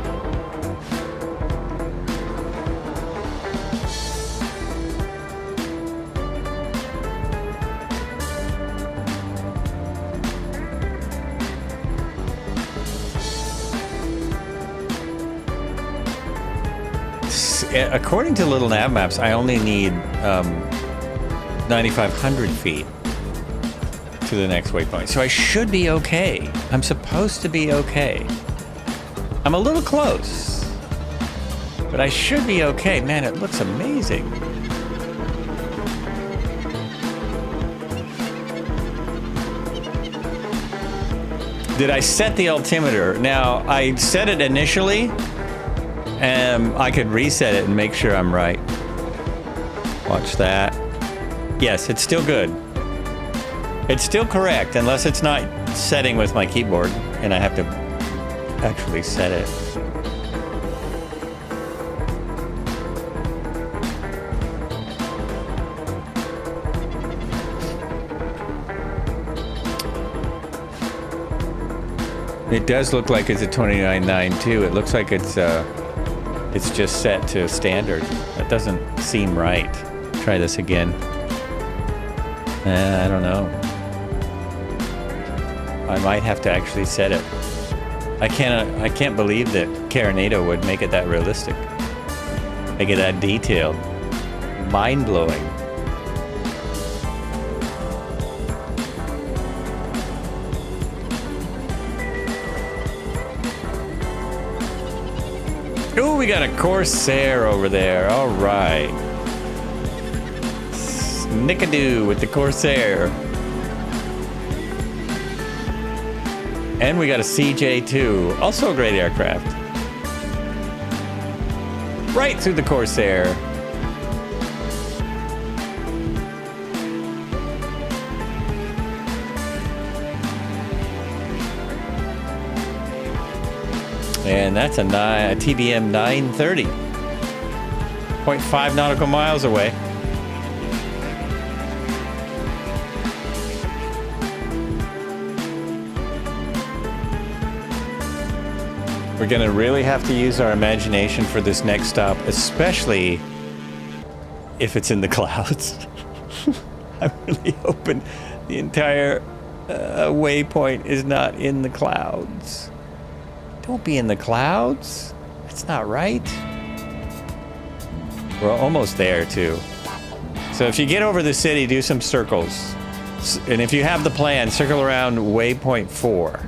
Speaker 1: According to Little Nav Maps, I only need 9,500 feet to the next waypoint. So I should be okay. I'm supposed to be okay. I'm a little close, but I should be okay. Man, it looks amazing. Did I set the altimeter? Now, I set it initially. I could reset it and make sure I'm right. Watch that. Yes, it's still good. It's still correct, unless it's not setting with my keyboard, and I have to actually set it. It does look like it's a 29.92. It looks like it's just set to standard. That doesn't seem right. Try this again. I don't know. I might have to actually set it. I can't believe that Carinado would make it that realistic. Make it that detailed. Mind-blowing. Ooh, we got a Corsair over there. All right. Snickadoo with the Corsair. And we got a CJ2, also a great aircraft. Right through the Corsair. And that's a TBM 930. 0.5 nautical miles away. We're going to really have to use our imagination for this next stop, especially if it's in the clouds. I'm really hoping the entire waypoint is not in the clouds. Don't be in the clouds. That's not right. We're almost there, too. So if you get over the city, do some circles. And if you have the plan, circle around waypoint 4.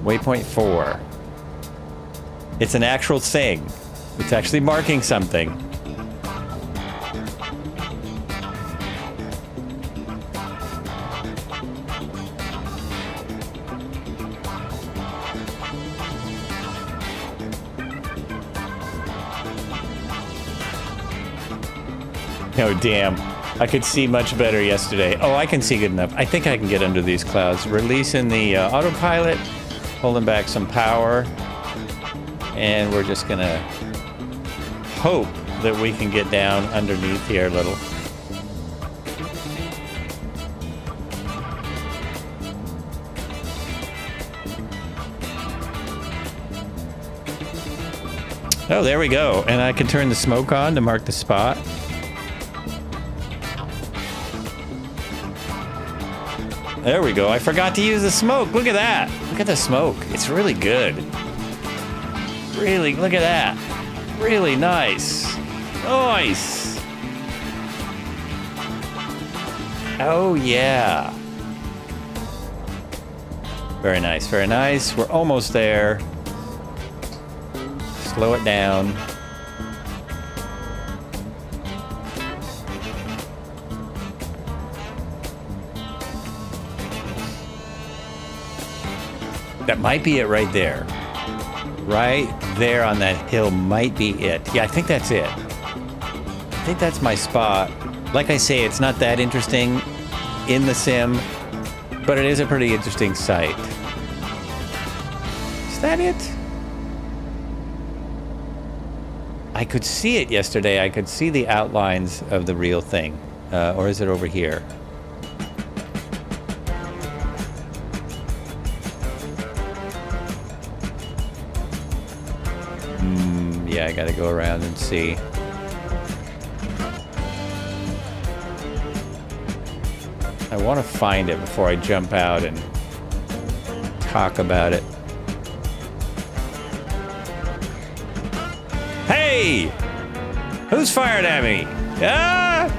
Speaker 1: Waypoint 4. It's an actual thing. It's actually marking something. Oh, damn. I could see much better yesterday. Oh, I can see good enough. I think I can get under these clouds. Releasing the autopilot, holding back some power. And we're just going to hope that we can get down underneath here a little. Oh, there we go. And I can turn the smoke on to mark the spot. There we go. I forgot to use the smoke. Look at that. Look at the smoke. It's really good. Really, look at that. Really nice. Nice. Oh, yeah. Very nice, very nice. We're almost there. Slow it down. That might be it right there. Right there on that hill might be it. Yeah, I think that's it. I think that's my spot. Like I say, it's not that interesting in the sim, but it is a pretty interesting site. Is that it? I could see it yesterday. I could see the outlines of the real thing. Or is it over here? Yeah, I gotta go around and see. I want to find it before I jump out and talk about it. Hey! Who's fired at me? Ah!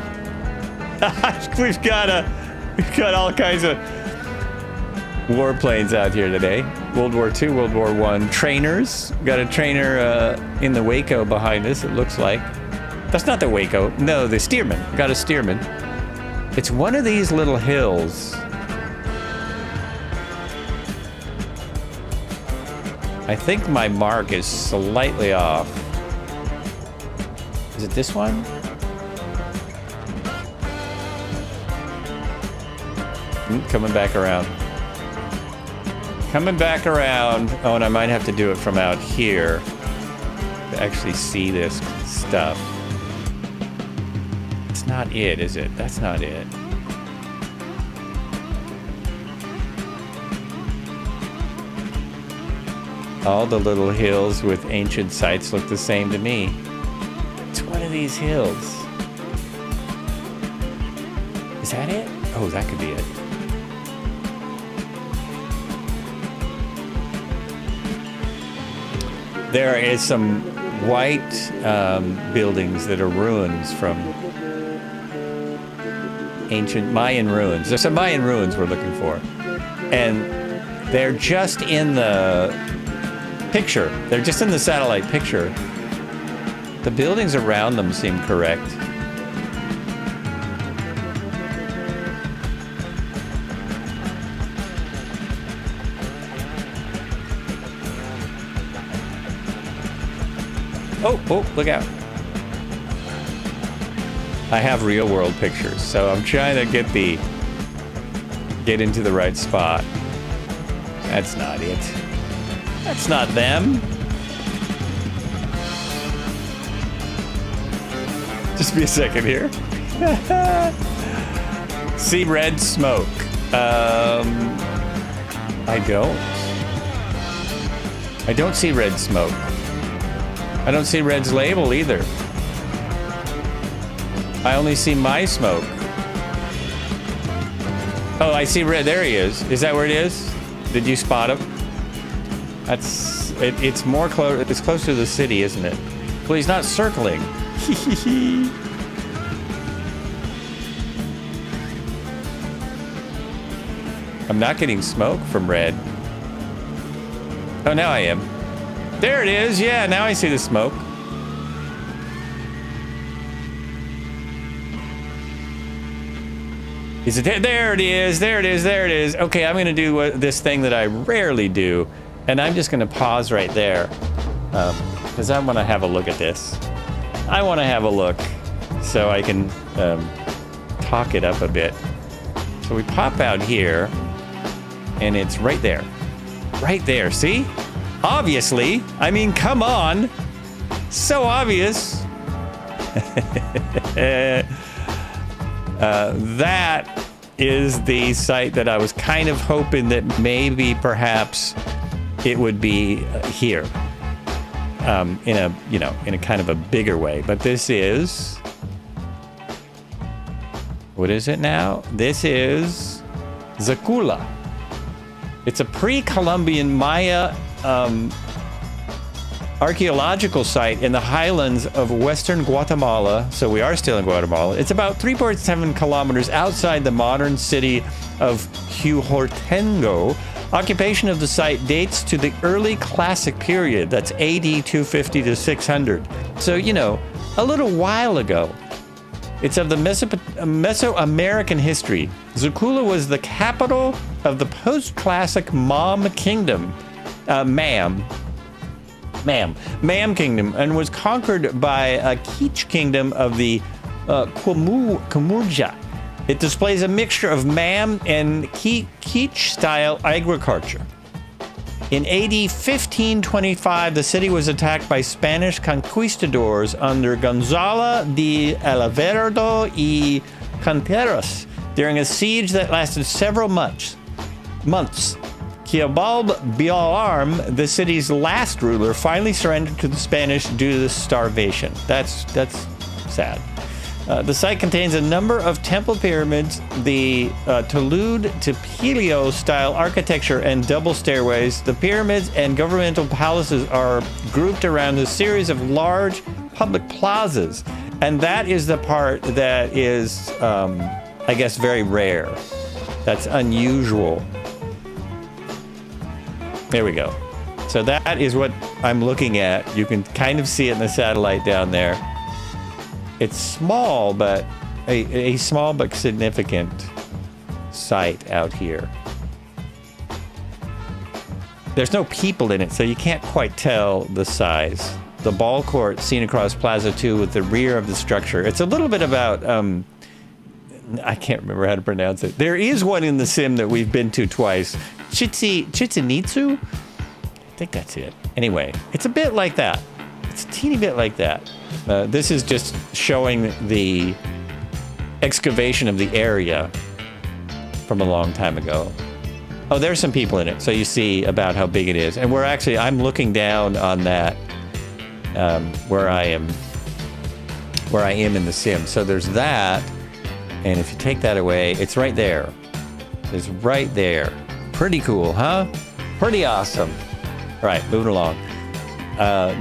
Speaker 1: We've got all kinds of warplanes out here today. World War II, World War I. Trainers. Got a trainer in the Waco behind us, it looks like. That's not the Waco. No, the Stearman. Got a Stearman. It's one of these little hills. I think my mark is slightly off. Is it this one? Coming back around. Coming back around. Oh, and I might have to do it from out here to actually see this stuff. It's not it, is it? That's not it. All the little hills with ancient sites look the same to me. It's one of these hills. Is that it? Oh, that could be it. There is some white buildings that are ruins from ancient Mayan ruins. There's some Mayan ruins we're looking for. And they're just in the picture. They're just in the satellite picture. The buildings around them seem correct. Oh, look out. I have real world pictures, so I'm trying to get into the right spot. That's not it. That's not them. Just be a second here. See red smoke. I don't see red smoke. I don't see red's label either. I only see my smoke. Oh, I see red. There he is. Is that where it is? Did you spot him? That's it. It's more close. It's closer to the city, isn't it? Well, he's not circling. I'm not getting smoke from red. Oh, now I am. There it is. Yeah, now I see the smoke. Is it there? There it is. There it is. There it is. Okay, I'm going to do this thing that I rarely do, and I'm just going to pause right there because I want to have a look at this. I want to have a look so I can talk it up a bit. So we pop out here, and it's right there. Right there. See? Obviously. I mean, come on. So obvious. That is the site that I was kind of hoping that maybe perhaps it would be here. in a, you know, in a kind of a bigger way. But this is, what is it now? This is Xela. It's a pre-Columbian Maya archaeological site in the highlands of western Guatemala. So we are still in Guatemala. It's about 3.7 kilometers outside the modern city of Huejotzingo. Occupation of the site dates to the early classic period. That's AD 250 to 600. So, you know, a little while ago. It's of the Mesoamerican history. Xela was the capital of the post-classic Mam Kingdom. Mam Kingdom, and was conquered by a Quiche kingdom of the Kumurja. It displays a mixture of Mam and Quiche-style agriculture. In AD 1525, the city was attacked by Spanish conquistadors under Gonzalo de Alaverdo y Canteras during a siege that lasted several months. Quiabal Bialarm, the city's last ruler, finally surrendered to the Spanish due to starvation. That's sad. The site contains a number of temple pyramids, the Tolud to Pelio style architecture, and double stairways. The pyramids and governmental palaces are grouped around a series of large public plazas. And that is the part that is, I guess, very rare. That's unusual. There we go. So that is what I'm looking at. You can kind of see it in the satellite down there. It's small, but a small but significant site out here. There's no people in it, so you can't quite tell the size. The ball court seen across Plaza 2 with the rear of the structure. It's a little bit about, I can't remember how to pronounce it. There is one in the sim that we've been to twice. Chitsinitsu? I think that's it. Anyway, it's a bit like that. It's a teeny bit like that. This is just showing the excavation of the area from a long time ago. Oh, there's some people in it, so you see about how big it is. And I'm looking down on that where I am in the sim. So there's that, and if you take that away, it's right there. It's right there. Pretty cool, huh? Pretty awesome. All right, moving along.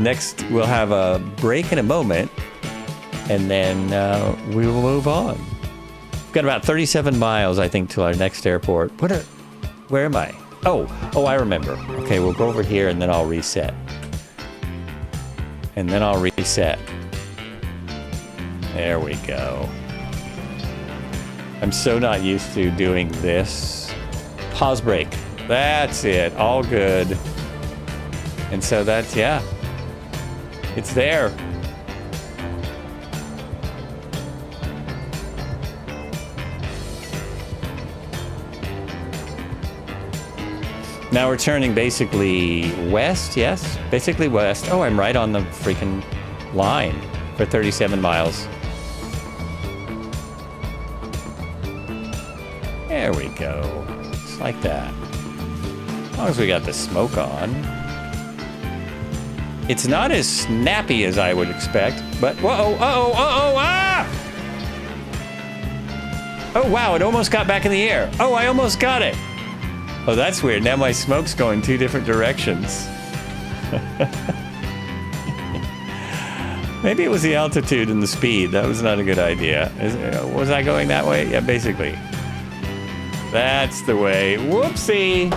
Speaker 1: Next, we'll have a break in a moment, and then we will move on. We've got about 37 miles, I think, to our next airport. Where am I? Oh, I remember. Okay, we'll go over here, and then I'll reset. There we go. I'm so not used to doing this. Pause break. That's it. All good. And so that's, yeah. It's there. Now we're turning basically west, yes? Basically west. Oh, I'm right on the freaking line for 37 miles. There we go. Just like that. As long as we got the smoke on. It's not as snappy as I would expect, but ah! Oh, wow, it almost got back in the air. Oh, I almost got it. Oh, that's weird. Now my smoke's going two different directions. Maybe it was the altitude and the speed. That was not a good idea. Was I going that way? Yeah, basically. That's the way. Whoopsie.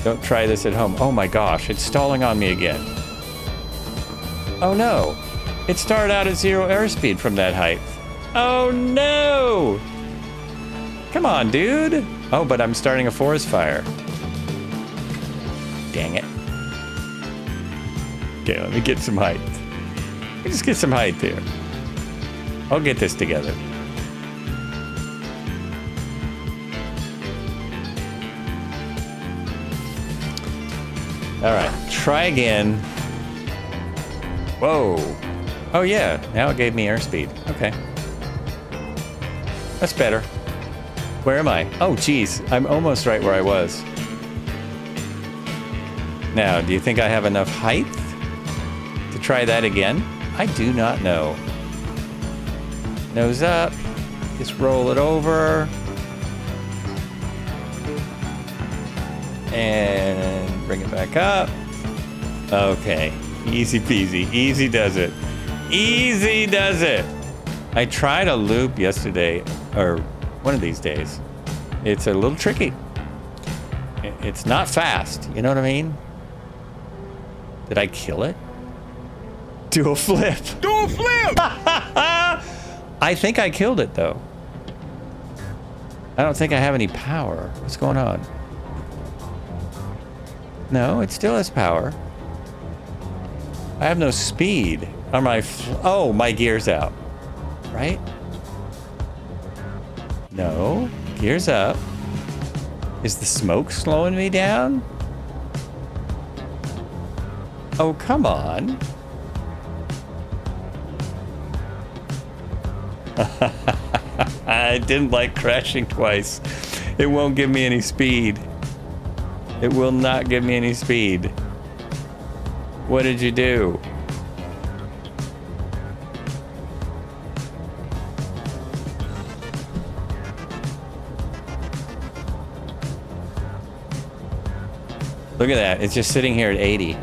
Speaker 1: Don't try this at home. Oh my gosh, it's stalling on me again. Oh no. It started out at 0 airspeed from that height. Oh no. Come on, dude. Oh, but I'm starting a forest fire. Dang it. Okay, let me get some height. Let me just get some height here. I'll get this together. All right, try again. Whoa. Oh yeah, now it gave me airspeed. Okay. That's better. Where am I? Oh geez, I'm almost right where I was. Now, do you think I have enough height to try that again? I do not know. Nose up. Just roll it over. And bring it back up. Okay. Easy peasy. Easy does it. Easy does it. I tried a loop yesterday, or one of these days. It's a little tricky. It's not fast. You know what I mean? Did I kill it? Do a flip.
Speaker 2: Do a flip!
Speaker 1: I think I killed it, though. I don't think I have any power. What's going on? No, it still has power. I have no speed. Are my oh, my gear's out. Right? No. Gear's up. Is the smoke slowing me down? Oh, come on. I didn't like crashing twice. It won't give me any speed. It will not give me any speed. What did you do? Look at that. It's just sitting here at 80.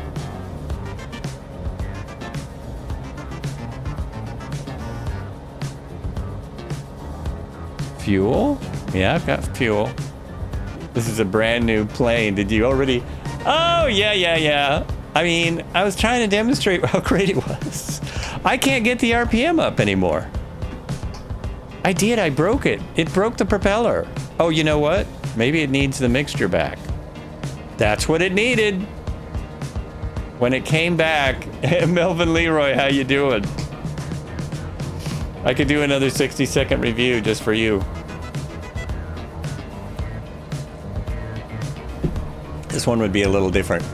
Speaker 1: Fuel? Yeah, I've got fuel. This is a brand new plane. Did you already? Oh, yeah. I mean, I was trying to demonstrate how great it was. I can't get the RPM up anymore. I did. I broke it. It broke the propeller. Oh, you know what? Maybe it needs the mixture back. That's what it needed. When it came back, Melvin Leroy, how you doing? I could do another 60-second review just for you. This one would be a little different.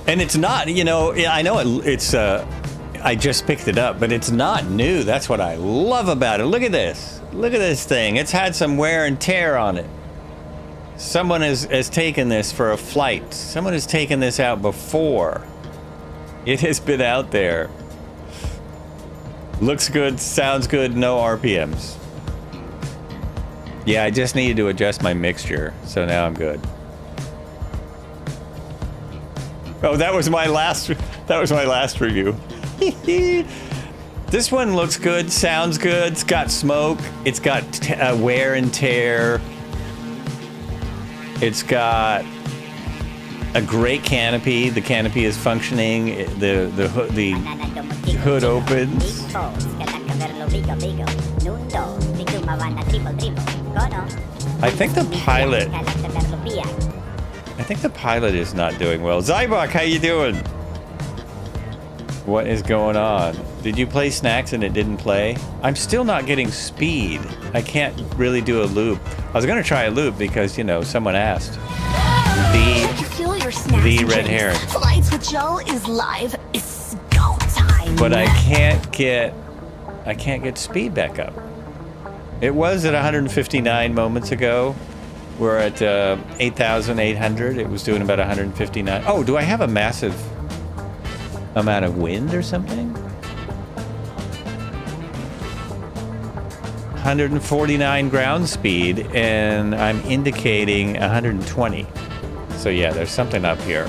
Speaker 1: And it's not, you know, I know it's I just picked it up, but it's not new. That's what I love about it. Look at this. Look at this thing. It's had some wear and tear on it. Someone has taken this for a flight. Someone has taken this out before. It has been out there. Looks good, sounds good, no RPMs. Yeah, I just needed to adjust my mixture, so now I'm good. Oh, that was my last review. This one looks good, sounds good, it's got smoke, it's got wear and tear. It's got a great canopy. The canopy is functioning. The hood opens. I think the pilot is not doing well. Zybok, how you doing? What is going on? Did you play Snacks and it didn't play? I'm still not getting speed. I can't really do a loop. I was gonna try a loop because, you know, someone asked. The red herring.
Speaker 3: Flights with Joe is live. It's go time.
Speaker 1: But I can't get speed back up. It was at 159 moments ago. We're at 8,800. It was doing about 159. Oh, do I have a massive amount of wind or something? 149 ground speed, and I'm indicating 120. So yeah, there's something up here.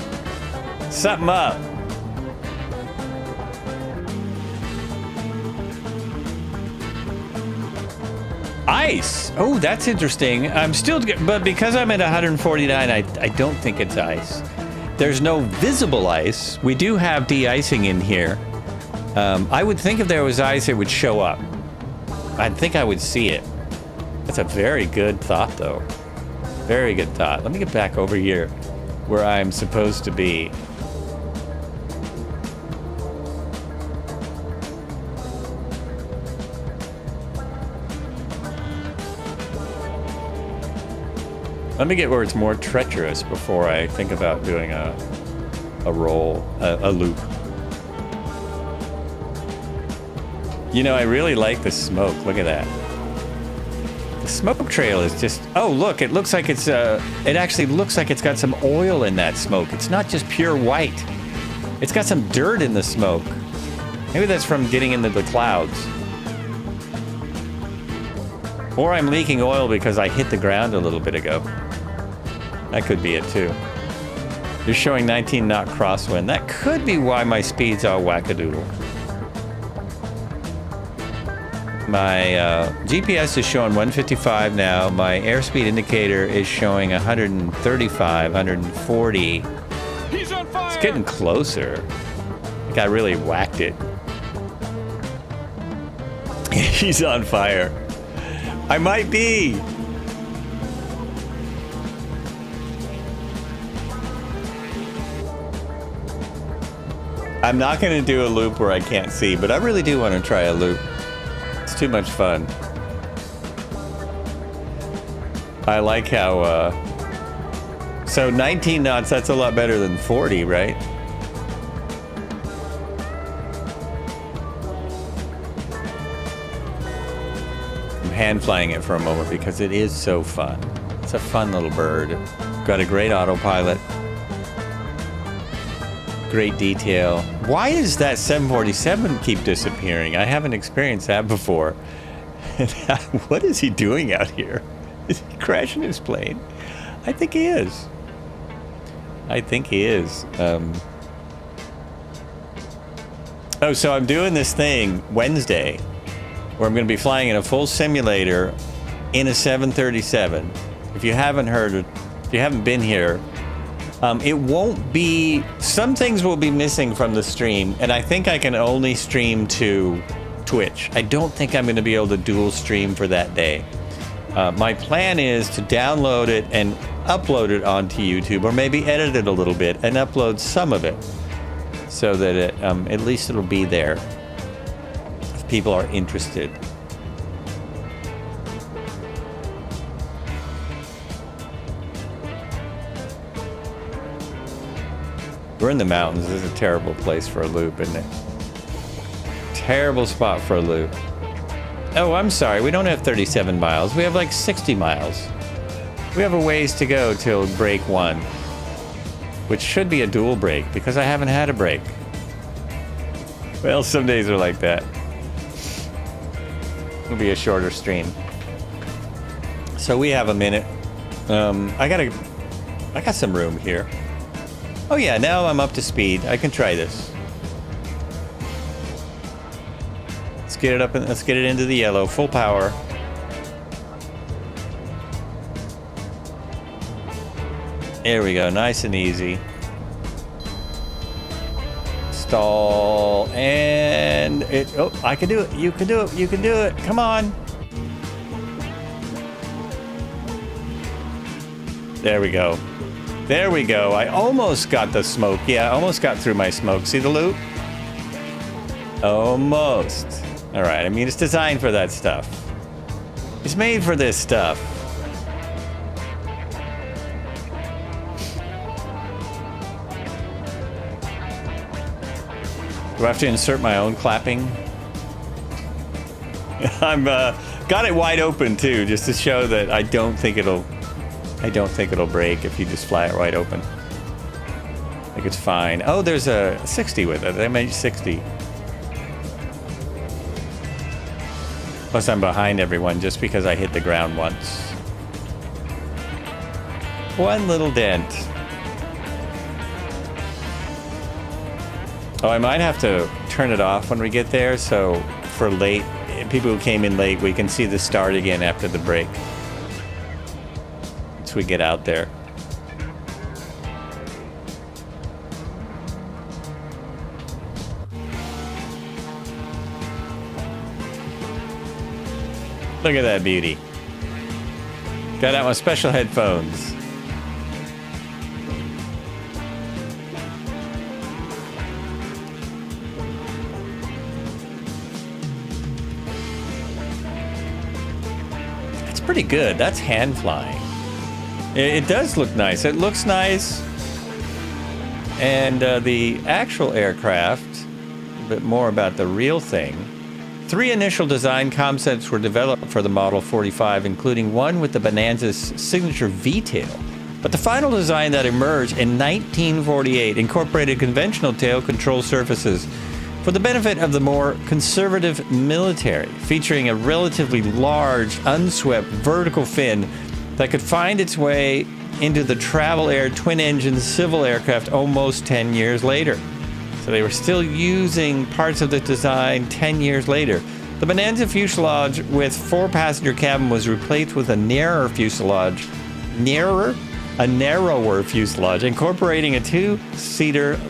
Speaker 1: Something up. Ice. Oh, that's interesting. I'm still, but because I'm at 149, I don't think it's ice. There's no visible ice. We do have de-icing in here. I would think if there was ice, it would show up. I think I would see it. That's a very good thought, though. Very good thought. Let me get back over here where I'm supposed to be. Let me get where it's more treacherous before I think about doing a roll, a loop. You know, I really like the smoke. Look at that. The smoke trail is just... Oh, look, it looks like it's... it actually looks like it's got some oil in that smoke. It's not just pure white. It's got some dirt in the smoke. Maybe that's from getting into the clouds. Or I'm leaking oil because I hit the ground a little bit ago. That could be it, too. You're showing 19 knot crosswind. That could be why my speed's all wackadoodle. My GPS is showing 155 now. My airspeed indicator is showing 135, 140.
Speaker 2: He's on fire!
Speaker 1: It's getting closer. I think I really whacked it. He's on fire. I might be. I'm not going to do a loop where I can't see, but I really do want to try a loop. It's too much fun. I like how, so 19 knots, that's a lot better than 40, right? I'm hand flying it for a moment because it is so fun. It's a fun little bird. Got a great autopilot. Great detail. Why does that 747 keep disappearing? I haven't experienced that before. What is he doing out here? Is he crashing his plane? I think he is. I think he is. Oh, so I'm doing this thing Wednesday where I'm going to be flying in a full simulator in a 737. If you haven't heard, if you haven't been here, it won't be... Some things will be missing from the stream, and I think I can only stream to Twitch. I don't think I'm going to be able to dual stream for that day. My plan is to download it and upload it onto YouTube, or maybe edit it a little bit and upload some of it, so that it, at least it'll be there if people are interested. We're in the mountains. This is a terrible place for a loop, isn't it? Terrible spot for a loop. Oh, I'm sorry. We don't have 37 miles. We have like 60 miles. We have a ways to go till break 1, which should be a dual break because I haven't had a break. Well, some days are like that. It'll be a shorter stream. So we have a minute. I got some room here. Oh yeah, now I'm up to speed. I can try this. Let's get it up and let's get it into the yellow, full power. There we go, nice and easy. Stall and it. Oh, I can do it. You can do it. You can do it. Come on. There we go. There we go. I almost got the smoke. Yeah, I almost got through my smoke. See the loop? Almost. All right. I mean, it's designed for that stuff. It's made for this stuff. Do I have to insert my own clapping? I'm got it wide open too, just to show that I don't think it'll break if you just fly it wide open. I think it's fine. Oh, there's a 60 with it. They made 60. Plus I'm behind everyone just because I hit the ground once. One little dent. Oh, I might have to turn it off when we get there, so for late, people who came in late, we can see the start again after the break. Once we get out there. Look at that beauty. Got out my special headphones. Pretty good. That's hand flying. It does look nice. It looks nice. And the actual aircraft, a bit more about the real thing. 3 initial design concepts were developed for the Model 45, including one with the Bonanza's signature V-tail. But the final design that emerged in 1948 incorporated conventional tail control surfaces for the benefit of the more conservative military, featuring a relatively large, unswept vertical fin that could find its way into the Travel Air twin-engine civil aircraft almost 10 years later. So they were still using parts of the design 10 years later. The Bonanza fuselage with 4-passenger cabin was replaced with a narrower fuselage, incorporating a 2-seater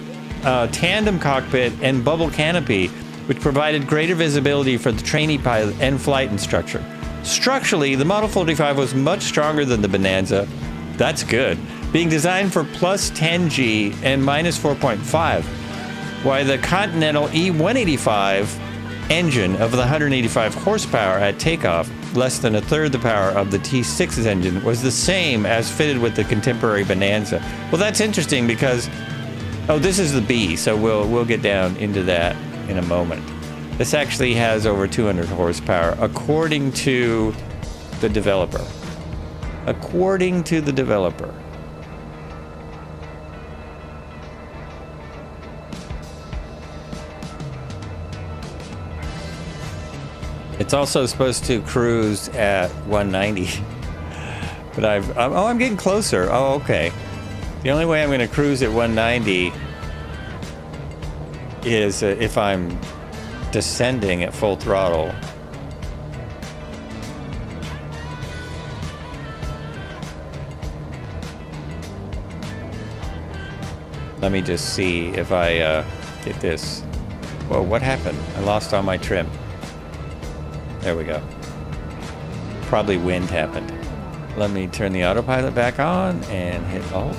Speaker 1: tandem cockpit and bubble canopy, which provided greater visibility for the trainee pilot and flight instructor. Structurally, the Model 45 was much stronger than the Bonanza. That's good. Being designed for plus 10G and minus 4.5, while the Continental E185 engine of the 185 horsepower at takeoff, less than a third the power of the T6's engine, was the same as fitted with the contemporary Bonanza. Well, that's interesting because, oh, this is the B, so we'll get down into that in a moment. This actually has over 200 horsepower, according to the developer. According to the developer. It's also supposed to cruise at 190. But I'm getting closer. Oh, okay. The only way I'm going to cruise at 190 is if I'm descending at full throttle. Let me just see if I get this. Whoa, what happened? I lost all my trim. There we go. Probably wind happened. Let me turn the autopilot back on and hit Alt.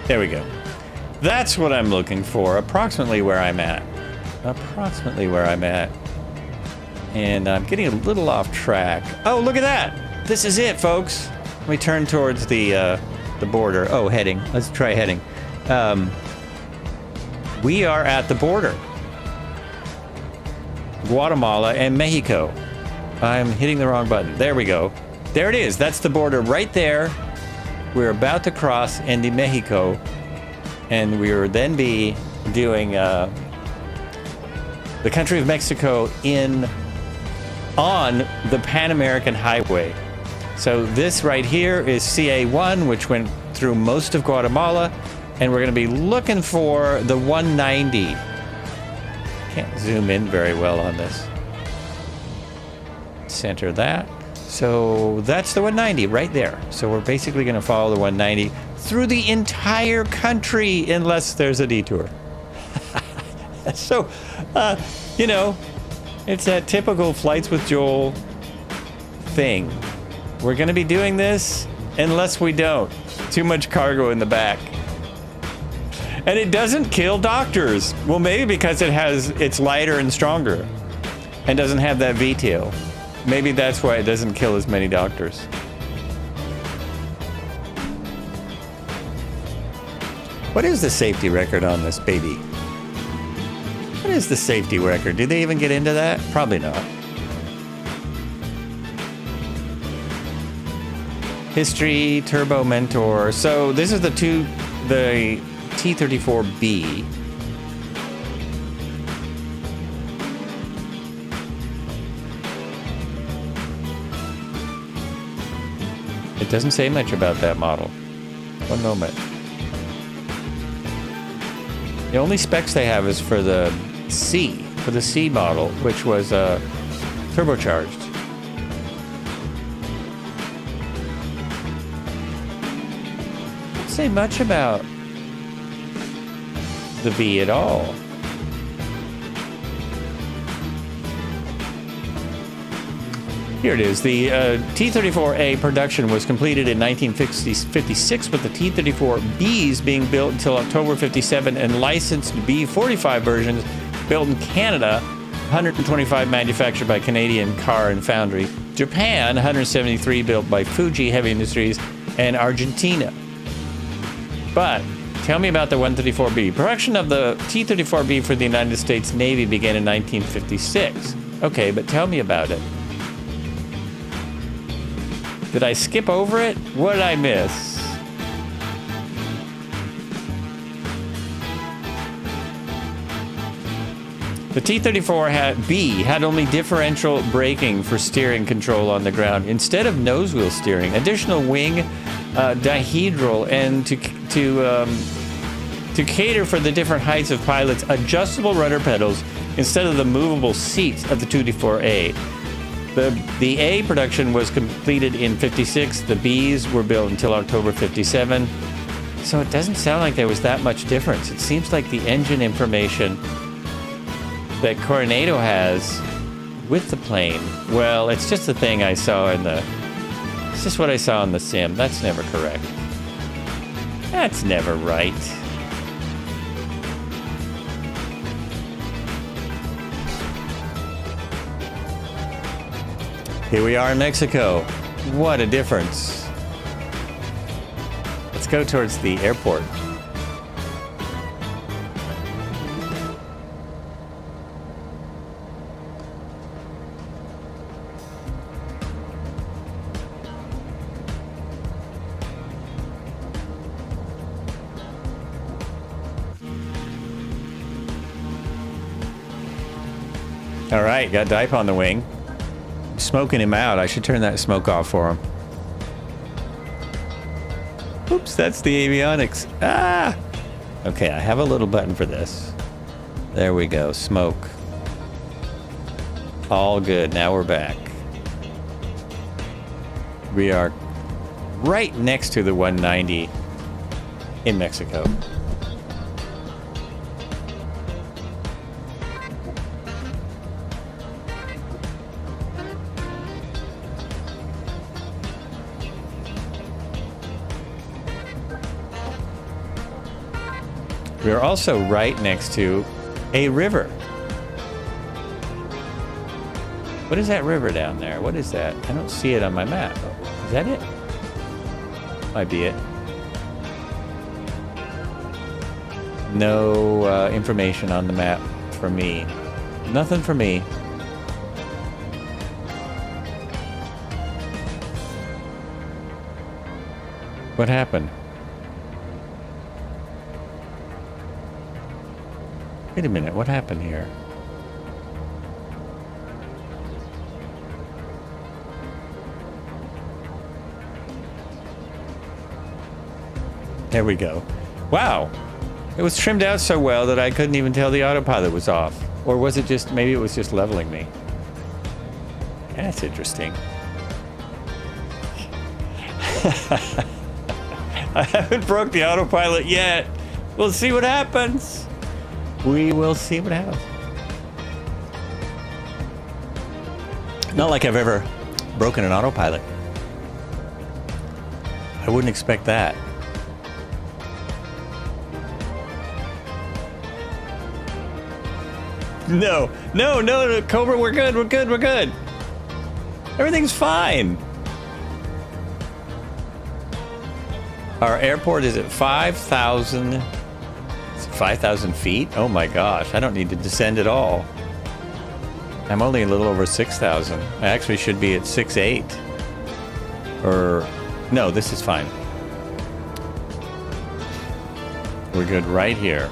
Speaker 1: There we go. That's what I'm looking for. Approximately where I'm at. And I'm getting a little off track. Oh, look at that! This is it, folks. Let me turn towards the border. Oh, heading. Let's try heading. We are at the border. Guatemala and Mexico. I'm hitting the wrong button. There we go. There it is. That's the border right there. We're about to cross into Mexico, and we will then be doing the country of Mexico on the Pan American Highway. So this right here is CA1, which went through most of Guatemala, and we're going to be looking for the 190. Can't zoom in very well on this. Center that. So that's the 190 right there. So we're basically going to follow the 190 through the entire country unless there's a detour. So, you know, it's that typical Flights with Joel thing. We're going to be doing this unless we don't. Too much cargo in the back. And it doesn't kill doctors. Well, maybe because it's lighter and stronger and doesn't have that V-tail. Maybe that's why it doesn't kill as many doctors. What is the safety record on this baby? What is the safety record? Do they even get into that? Probably not. History, Turbo Mentor. So this is the T-34B. It doesn't say much about that model. One moment. The only specs they have is for the C model, which was turbocharged. Doesn't say much about the V at all. Here it is. The T-34A production was completed in 1956, with the T-34Bs being built until October 57, and licensed B-45 versions built in Canada, 125 manufactured by Canadian Car and Foundry, Japan, 173 built by Fuji Heavy Industries, and Argentina. But tell me about the 134B. Production of the T-34B for the United States Navy began in 1956. Okay, but tell me about it. Did I skip over it? What did I miss? The T-34B had only differential braking for steering control on the ground instead of nose wheel steering. Additional wing dihedral, and to cater for the different heights of pilots, adjustable rudder pedals instead of the movable seats of the 224A. The A production was completed in 56. The Bs were built until October 57. So it doesn't sound like there was that much difference. It seems like the engine information that Coronado has with the plane, well, it's just the thing I saw in the... It's just what I saw in the sim. That's never correct. That's never right. Here we are in Mexico. What a difference. Let's go towards the airport. All right, got Dipe on the wing. Smoking him out. I should turn that smoke off for him. Oops, that's the avionics. Ah! Okay, I have a little button for this. There we go. Smoke. All good. Now we're back. We are right next to the 190 in Mexico. We are also right next to a river. What is that river down there? What is that? I don't see it on my map. Is that it? Might be it. No information on the map for me. Nothing for me. What happened? Wait a minute, what happened here? There we go. Wow! It was trimmed out so well that I couldn't even tell the autopilot was off. Or was it just, maybe it was just leveling me. That's interesting. I haven't broke the autopilot yet. We'll see what happens. We will see what happens. Not like I've ever broken an autopilot. I wouldn't expect that. No, Cobra, we're good. Everything's fine. Our airport is at 5,000... 5,000 feet? Oh my gosh, I don't need to descend at all. I'm only a little over 6,000. I actually should be at 6,800. Or, no, this is fine. We're good right here.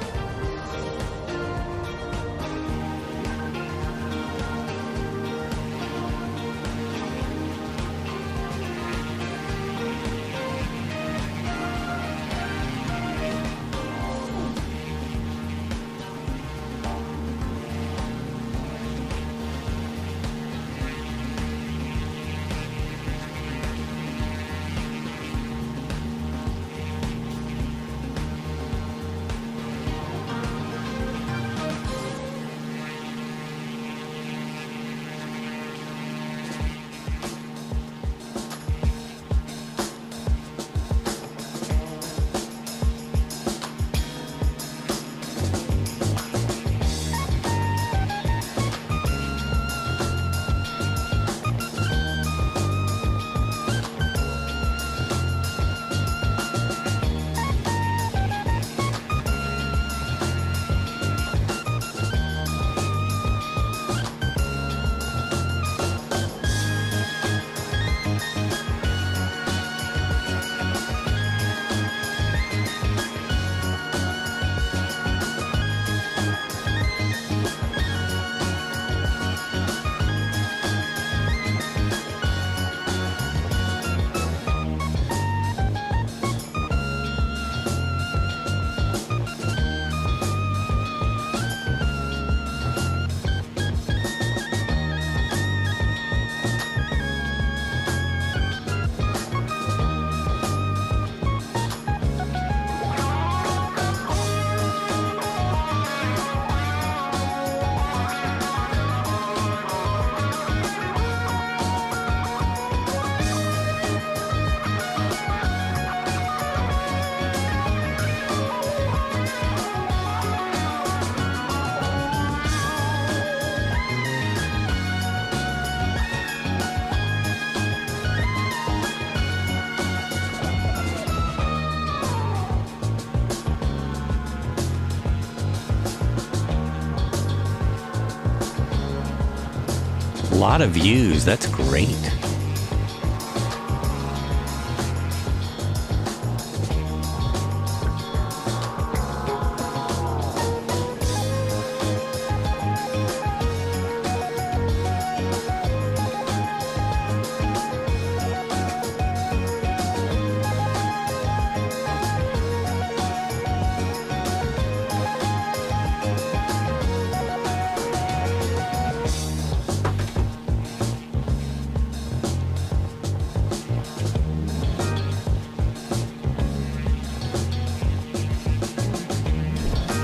Speaker 1: lot of views. That's great.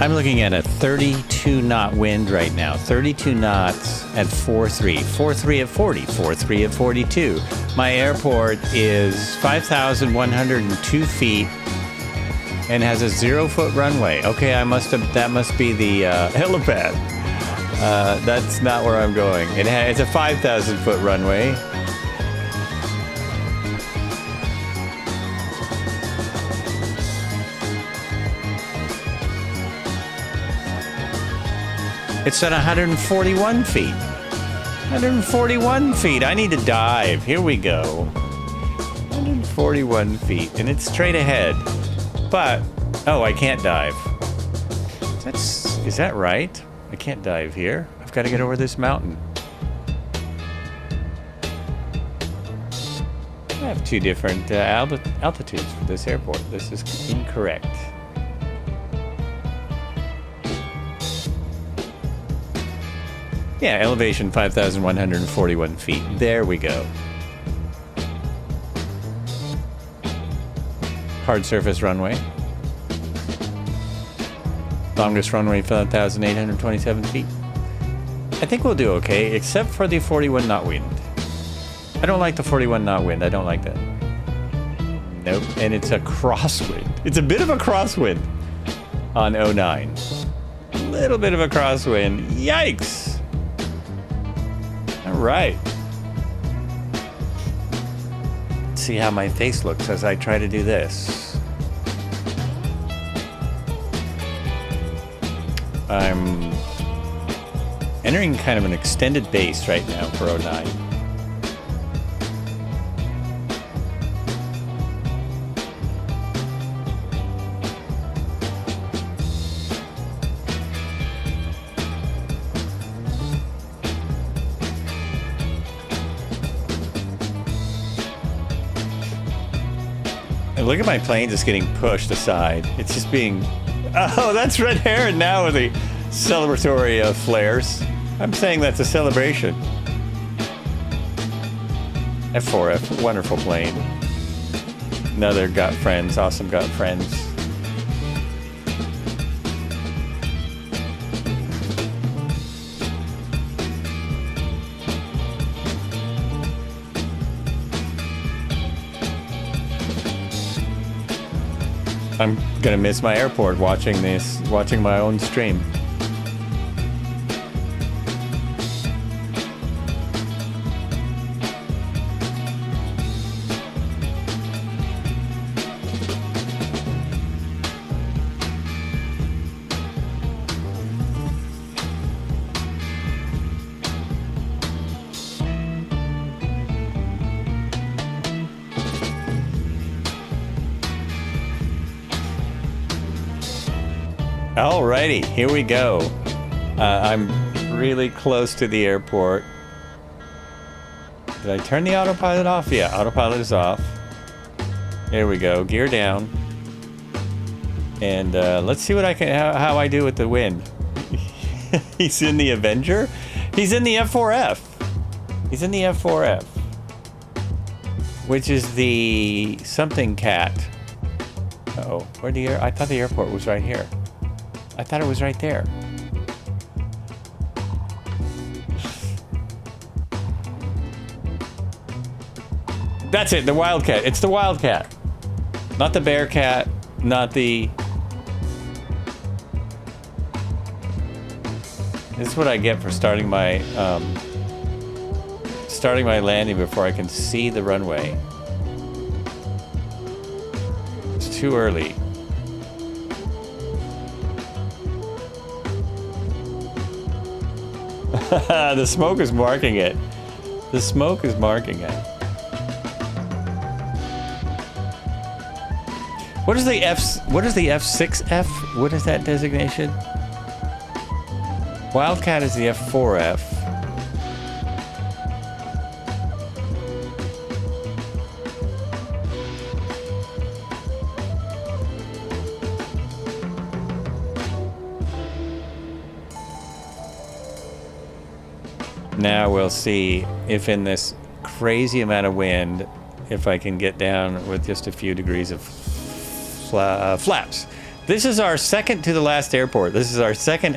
Speaker 1: I'm looking at a 32 knot wind right now. 32 knots at 4.3. 4.3 at 40. 4.3 at 42. My airport is 5,102 feet and has a 0-foot runway. Okay, that must be the helipad. That's not where I'm going. It's a 5,000 foot runway. It's at 141 feet. 141 feet. I need to dive. Here we go. 141 feet. And it's straight ahead. But, oh, I can't dive. Is that right? I can't dive here. I've got to get over this mountain. I have two different altitudes for this airport. This is incorrect. Yeah, elevation 5,141 feet. There we go. Hard surface runway. Longest runway, 5,827 feet. I think we'll do okay, except for the 41 knot wind. I don't like the 41 knot wind. I don't like that. Nope. And it's a crosswind. It's a bit of a crosswind on 09. A little bit of a crosswind. Yikes! All right. Let's see how my face looks as I try to do this. I'm entering kind of an extended base right now for 09. And look at my plane just getting pushed aside. It's just being... Oh, that's Red Heron now with the celebratory flares. I'm saying that's a celebration. F4F, wonderful plane. Another got friends, awesome got friends. I'm gonna miss my airport watching my own stream. Alrighty, here we go. I'm really close to the airport. Did I turn the autopilot off? Yeah, autopilot is off. There we go, gear down. And let's see what how I do with the wind. He's in the Avenger? He's in the F4F. He's in the F4F. Which is the something cat. Uh-oh, I thought the airport was right here. I thought it was right there. That's it, the Wildcat. It's the Wildcat. Not the Bearcat, not the... This is what I get for starting my landing before I can see the runway. It's too early. The smoke is marking it. The smoke is marking it. What is the F6F? What is that designation? Wildcat is the F4F. Now we'll see if in this crazy amount of wind, if I can get down with just a few degrees of flaps. This is our second to the last airport. This is our second,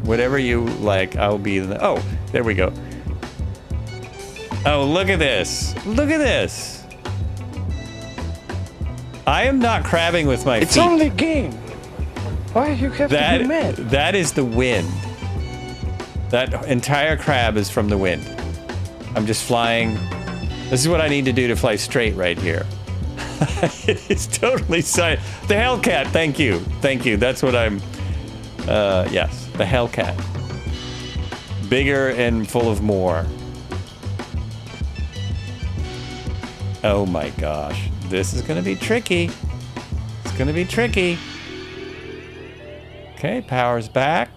Speaker 1: whatever you like, I'll be in the, oh, there we go. Oh, look at this. Look at this. I am not crabbing with my feet.
Speaker 5: It's only a game. Why you have to be mad?
Speaker 1: That is the wind. That entire crab is from the wind. I'm just flying. This is what I need to do to fly straight right here. It's totally silent. The Hellcat, thank you. Thank you. That's what I'm, yes, the Hellcat. Bigger and full of more. Oh my gosh. This is gonna be tricky. It's gonna be tricky. Okay, power's back.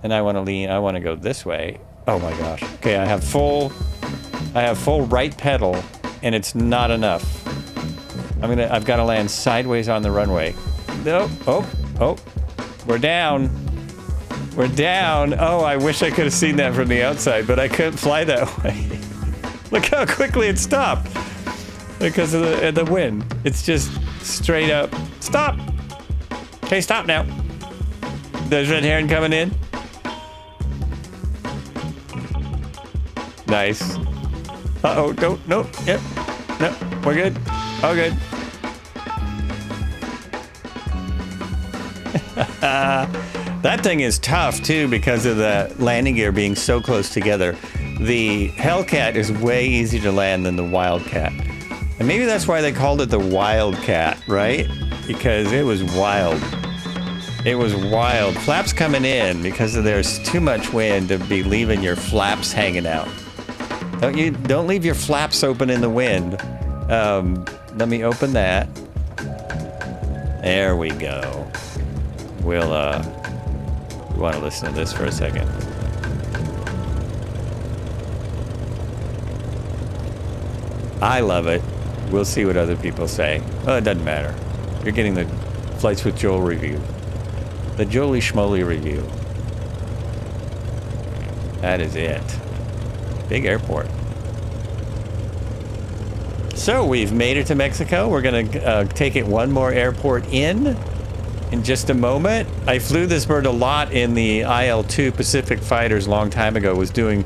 Speaker 1: And I want to lean, I want to go this way. Oh my gosh. Okay, I have full right pedal, and it's not enough. I've got to land sideways on the runway. No, oh, we're down. We're down. Oh, I wish I could have seen that from the outside, but I couldn't fly that way. Look how quickly it stopped because of the wind. It's just straight up. Stop. Okay, stop now. There's Red Heron coming in. Nice. Uh-oh, no, yep. No, we're good. All good. That thing is tough, too, because of the landing gear being so close together. The Hellcat is way easier to land than the Wildcat. And maybe that's why they called it the Wildcat, right? Because it was wild. It was wild. Flaps coming in because there's too much wind to be leaving your flaps hanging out. Don't leave your flaps open in the wind. Let me open that. There we go. We want to listen to this for a second. I love it. We'll see what other people say. Oh, it doesn't matter. You're getting the Flights with Joel review. The Jolie Schmoly review. That is it. Big airport. So we've made it to Mexico. We're gonna take it one more airport in just a moment. I flew this bird a lot in the IL-2 Pacific Fighters a long time ago. Was doing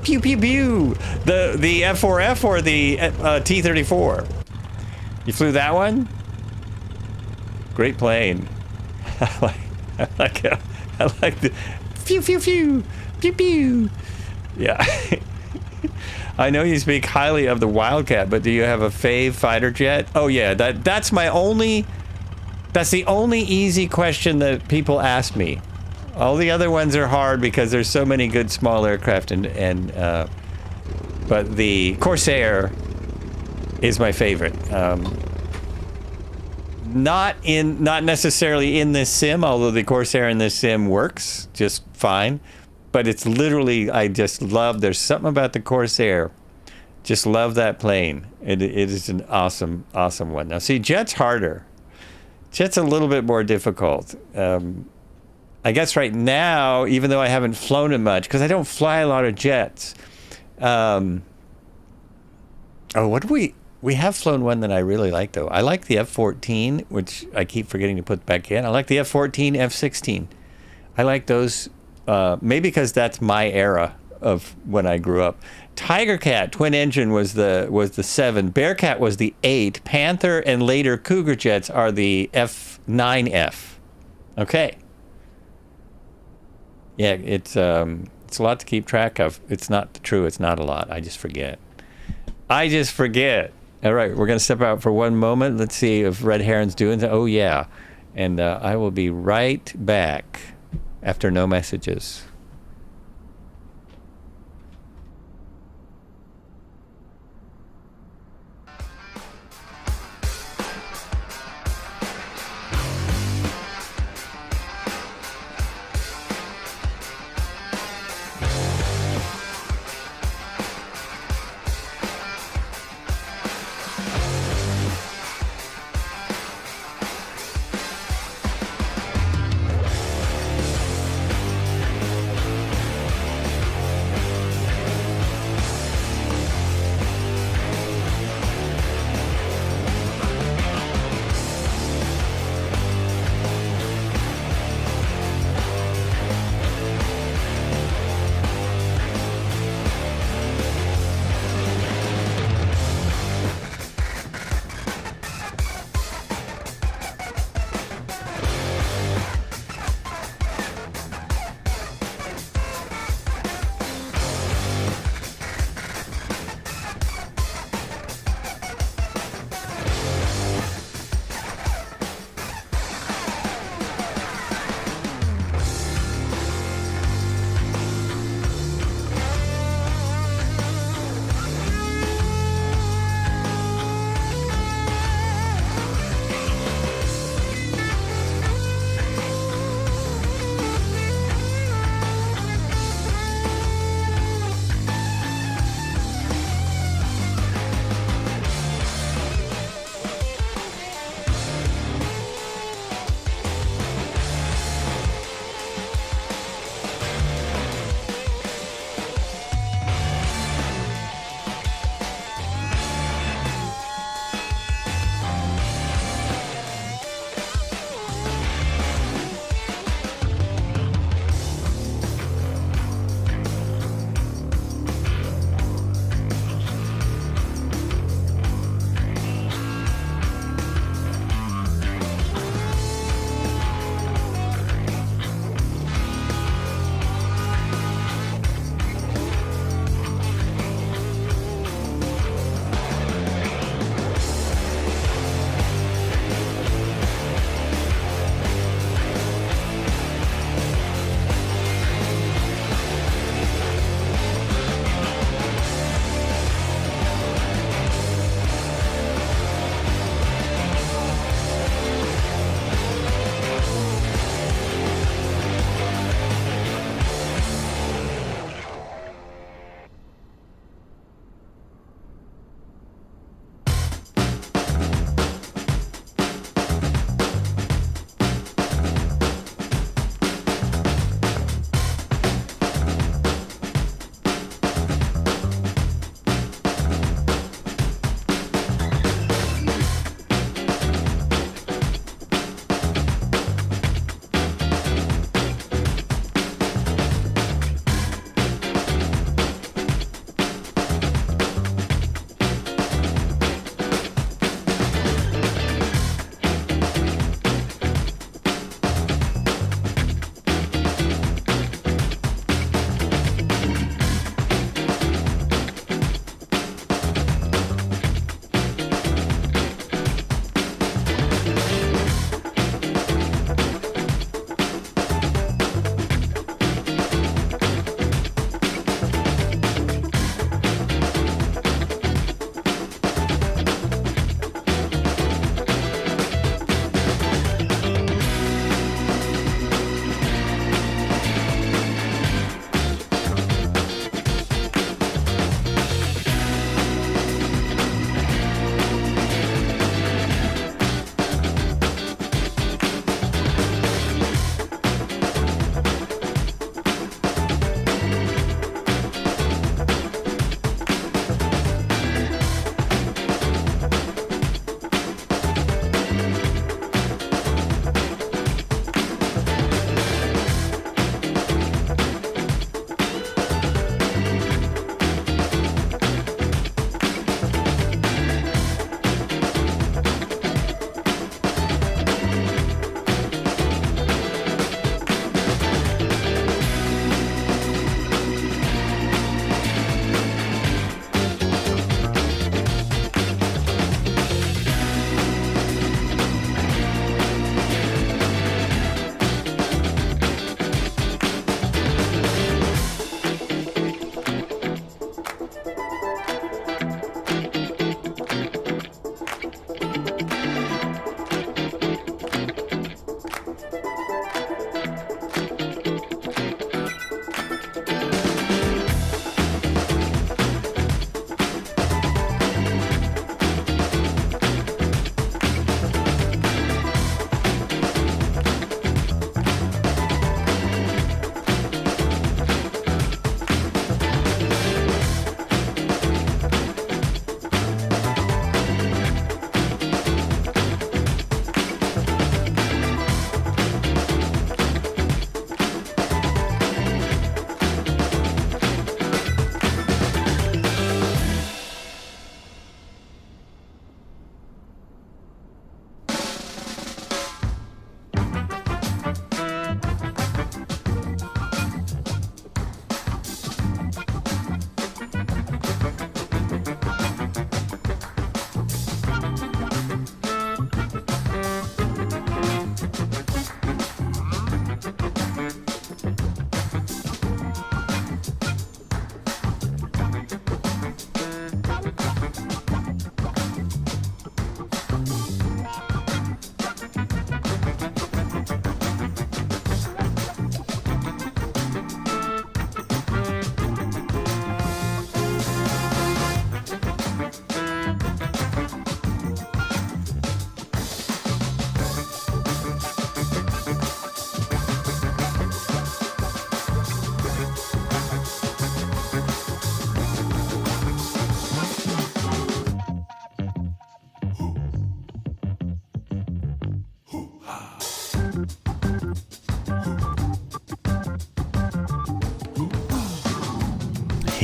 Speaker 1: pew pew pew. The F4F or the T-34. You flew that one? Great plane. I like the pew pew pew pew pew. Yeah. I know you speak highly of the Wildcat, but do you have a fave fighter jet? Oh yeah, that's the only easy question that people ask me. All the other ones are hard because there's so many good small aircraft but the Corsair is my favorite. Not necessarily in this sim, although the Corsair in this sim works just fine. But it's literally, I just love, there's something about the Corsair. Just love that plane. It is an awesome, awesome one. Now see, Jet's harder. Jet's a little bit more difficult. I guess right now, even though I haven't flown it much, because I don't fly a lot of jets. What do we have flown one that I really like though. I like the F-14, which I keep forgetting to put back in. I like the F-14, F-16. I like those. Maybe because that's my era of when I grew up. Tiger Cat twin engine was the 7. Bearcat was the 8. Panther and later Cougar jets are the F9F. Okay. Yeah, it's a lot to keep track of. It's not true. It's not a lot. I just forget. All right, we're gonna step out for one moment. Let's see if Red Heron's doing that. Oh yeah, and I will be right back. After no messages.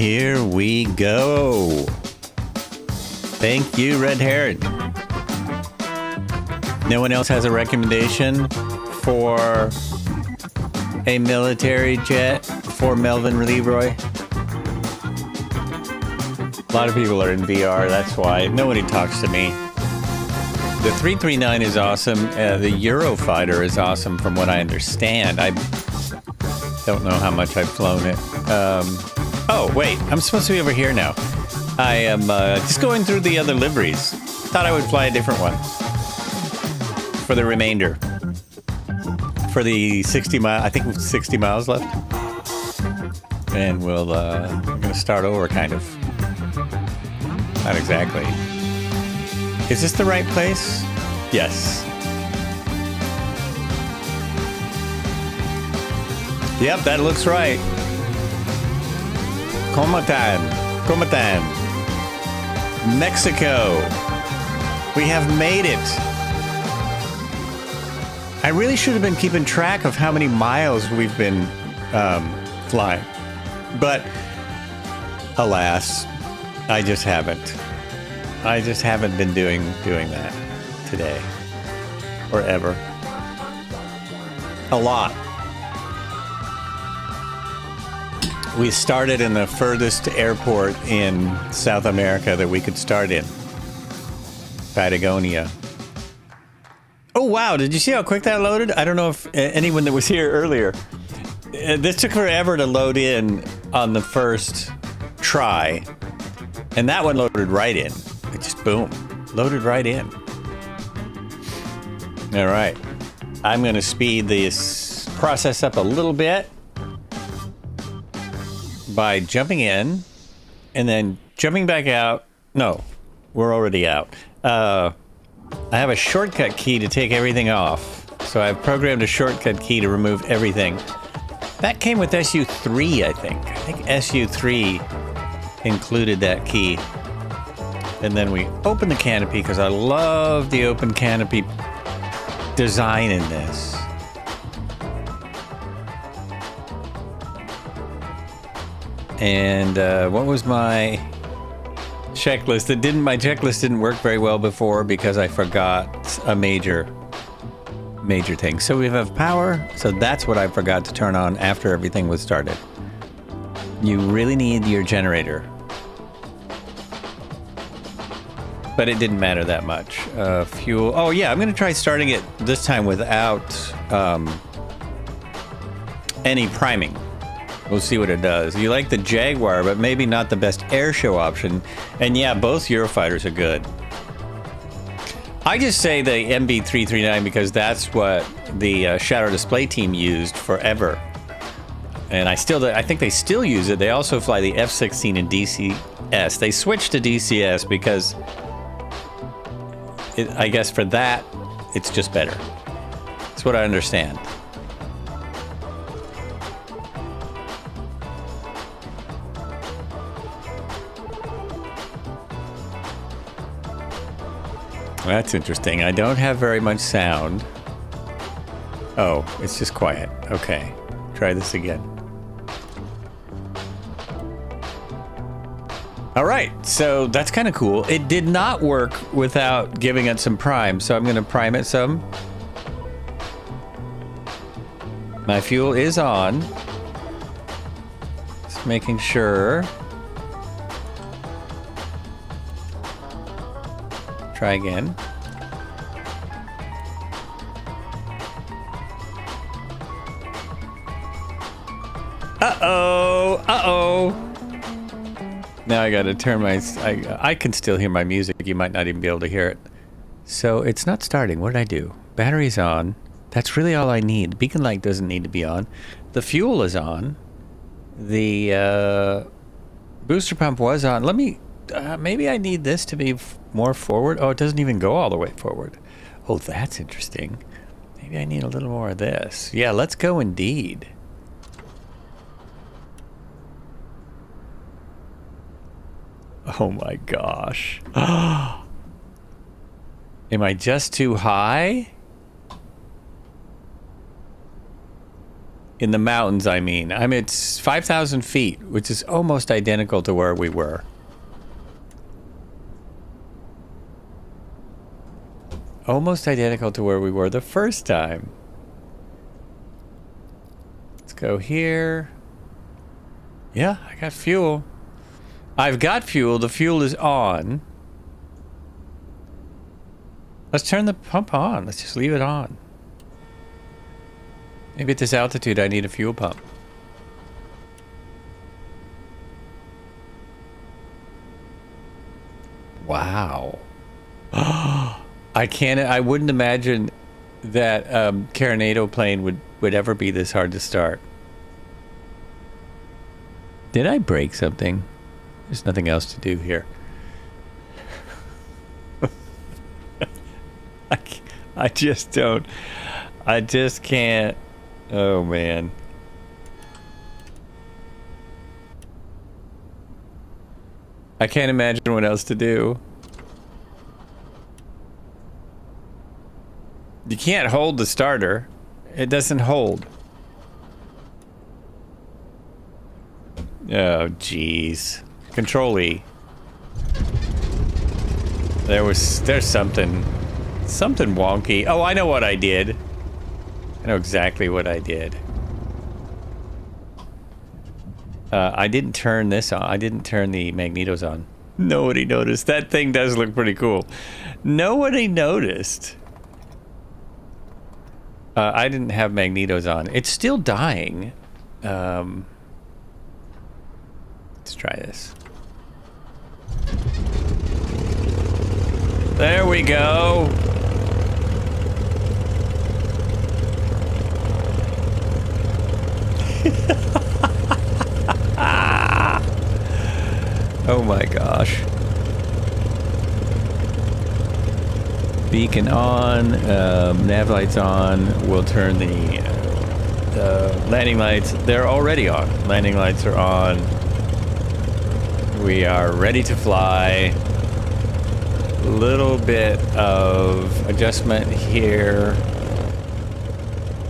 Speaker 1: Here we go. Thank you, Red Heron. No one else has a recommendation for a military jet for Melvin Leroy? A lot of people are in VR, that's why. Nobody talks to me. The 339 is awesome. The Eurofighter is awesome from what I understand. I don't know how much I've flown it. Oh, wait. I'm supposed to be over here now. I am just going through the other liveries. Thought I would fly a different one. For the remainder. For the 60 mile, I think 60 miles left. And we're going to start over, kind of. Not exactly. Is this the right place? Yes. Yep, that looks right. Comatan. Mexico. We have made it. I really should have been keeping track of how many miles we've been flying. But, alas, I just haven't. I just haven't been doing that today. Or ever. A lot. We started in the furthest airport in South America that we could start in. Patagonia. Oh, wow. Did you see how quick that loaded? I don't know if anyone that was here earlier. This took forever to load in on the first try. And that one loaded right in. It just, boom, loaded right in. All right. I'm going to speed this process up a little bit by jumping in and then jumping back out. No, we're already out. I have a shortcut key to take everything off. So I've programmed a shortcut key to remove everything. That came with SU3, I think. I think SU3 included that key. And then we open the canopy because I love the open canopy design in this. And what was my checklist? My checklist didn't work very well before because I forgot a major thing. So we have power. So that's what I forgot to turn on after everything was started. You really need your generator. But it didn't matter that much. Fuel. Oh yeah, I'm gonna try starting it this time without any priming. We'll see what it does. You like the Jaguar, but maybe not the best air show option. And yeah, both Eurofighters are good. I just say the MB339 because that's what the Shadow Display team used forever. And I think they still use it. They also fly the F-16 and DCS. They switched to DCS because I guess for that, it's just better. That's what I understand. That's interesting. I don't have very much sound. Oh, it's just quiet. Okay. Try this again. All right, so that's kind of cool. It did not work without giving it some prime, so I'm going to prime it some. My fuel is on. Just making sure. Try again. Uh-oh! Uh-oh! Now I gotta turn my... I can still hear my music. You might not even be able to hear it. So it's not starting. What did I do? Battery's on. That's really all I need. Beacon light doesn't need to be on. The fuel is on. The booster pump was on. Let me... maybe I need this to be more forward. Oh, it doesn't even go all the way forward. Oh, that's interesting. Maybe I need a little more of this. Yeah, let's go indeed. Oh my gosh. Am I just too high? In the mountains, I mean. It's 5,000 feet, which is almost identical to where we were. Almost identical to where we were the first time. Let's go here. Yeah, I got fuel. I've got fuel. The fuel is on. Let's turn the pump on. Let's just leave it on. Maybe at this altitude I need a fuel pump. Wow. I wouldn't imagine that Carinado plane would ever be this hard to start. Did I break something? There's nothing else to do here. I just don't. I just can't. Oh, man. I can't imagine what else to do. You can't hold the starter. It doesn't hold. Oh, jeez. Control E. There's something wonky. Oh, I know what I did. I know exactly what I did. I didn't turn this on. I didn't turn the magnetos on. Nobody noticed. That thing does look pretty cool. Nobody noticed. I didn't have magnetos on. It's still dying. Let's try this. There we go. Oh my gosh. Beacon on, nav lights on. We'll turn the landing lights. They're already on. Landing lights are on. We are ready to fly. Little bit of adjustment here.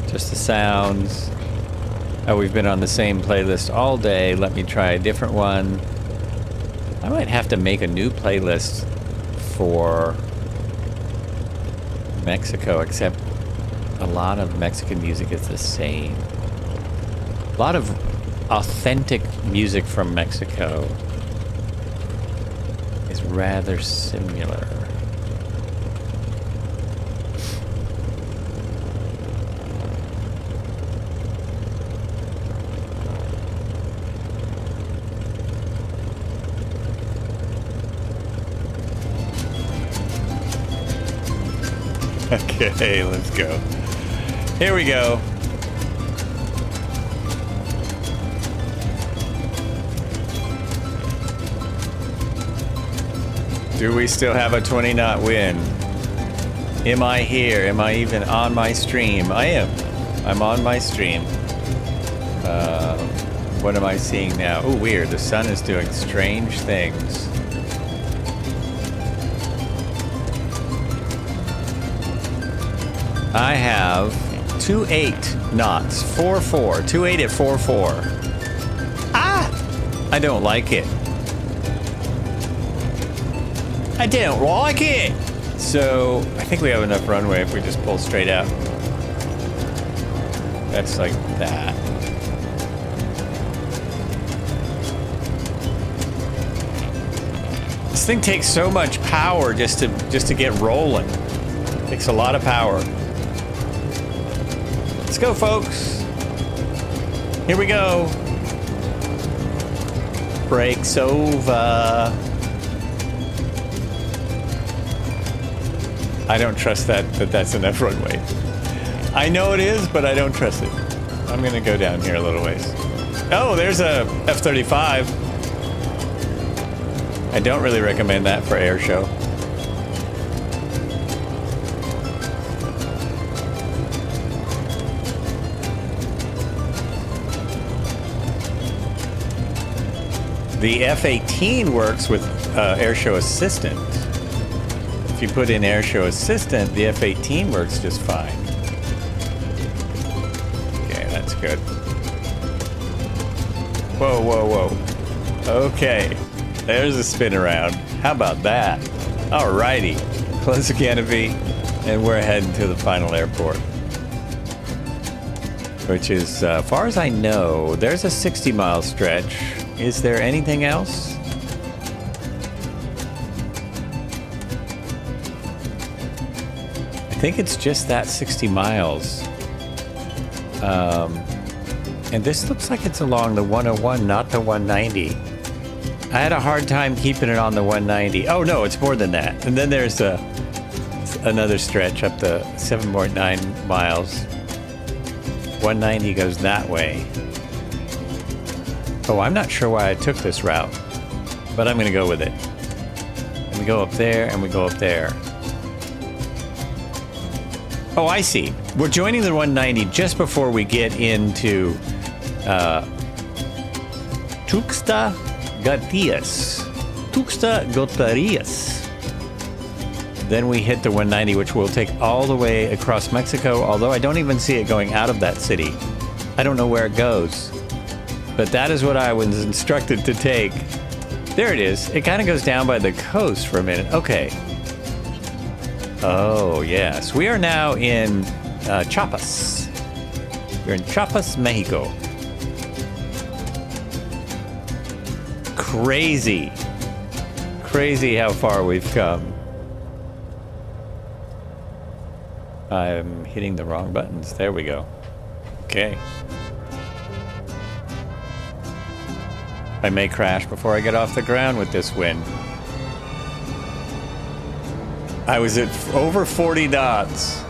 Speaker 1: Just the sounds. Oh, we've been on the same playlist all day. Let me try a different one. I might have to make a new playlist for Mexico, except a lot of Mexican music is the same. A lot of authentic music from Mexico is rather similar. Okay, let's go. Here we go. Do we still have a 20-knot wind? Am I here? Am I even on my stream? I am. I'm on my stream. What am I seeing now? Oh, weird. The sun is doing strange things. I have 2.8 knots, 4.4, 2.8 at 4.4. Ah! I don't like it. I don't like it! So, I think we have enough runway if we just pull straight out. That's like that. This thing takes so much power just to get rolling. It takes a lot of power. Let's go, folks. Here we go. Brakes over. I don't trust that's enough runway. I know it is, but I don't trust it. I'm gonna go down here a little ways. Oh, there's a F-35. I don't really recommend that for air show. The F-18 works with Airshow Assistant. If you put in Airshow Assistant, the F-18 works just fine. Okay, that's good. Whoa, whoa, whoa. Okay. There's a spin around. How about that? Alrighty. Close the canopy, and we're heading to the final airport. Which is, far as I know, there's a 60-mile stretch. Is there anything else? I think it's just that 60 miles. And this looks like it's along the 101, not the 190. I had a hard time keeping it on the 190. Oh no, it's more than that. And then there's another stretch up the 7.9 miles. 190 goes that way. Oh, I'm not sure why I took this route, but I'm gonna go with it. And we go up there, and we go up there. Oh, I see. We're joining the 190 just before we get into Tuxtla Gutiérrez. Tuxtla Gutiérrez. Then we hit the 190, which will take all the way across Mexico, although I don't even see it going out of that city. I don't know where it goes. But that is what I was instructed to take. There it is. It kind of goes down by the coast for a minute. Okay. Oh, yes. We are now in Chiapas. We're in Chiapas, Mexico. Crazy. Crazy how far we've come. I'm hitting the wrong buttons. There we go. Okay. I may crash before I get off the ground with this wind. I was at over 40 knots.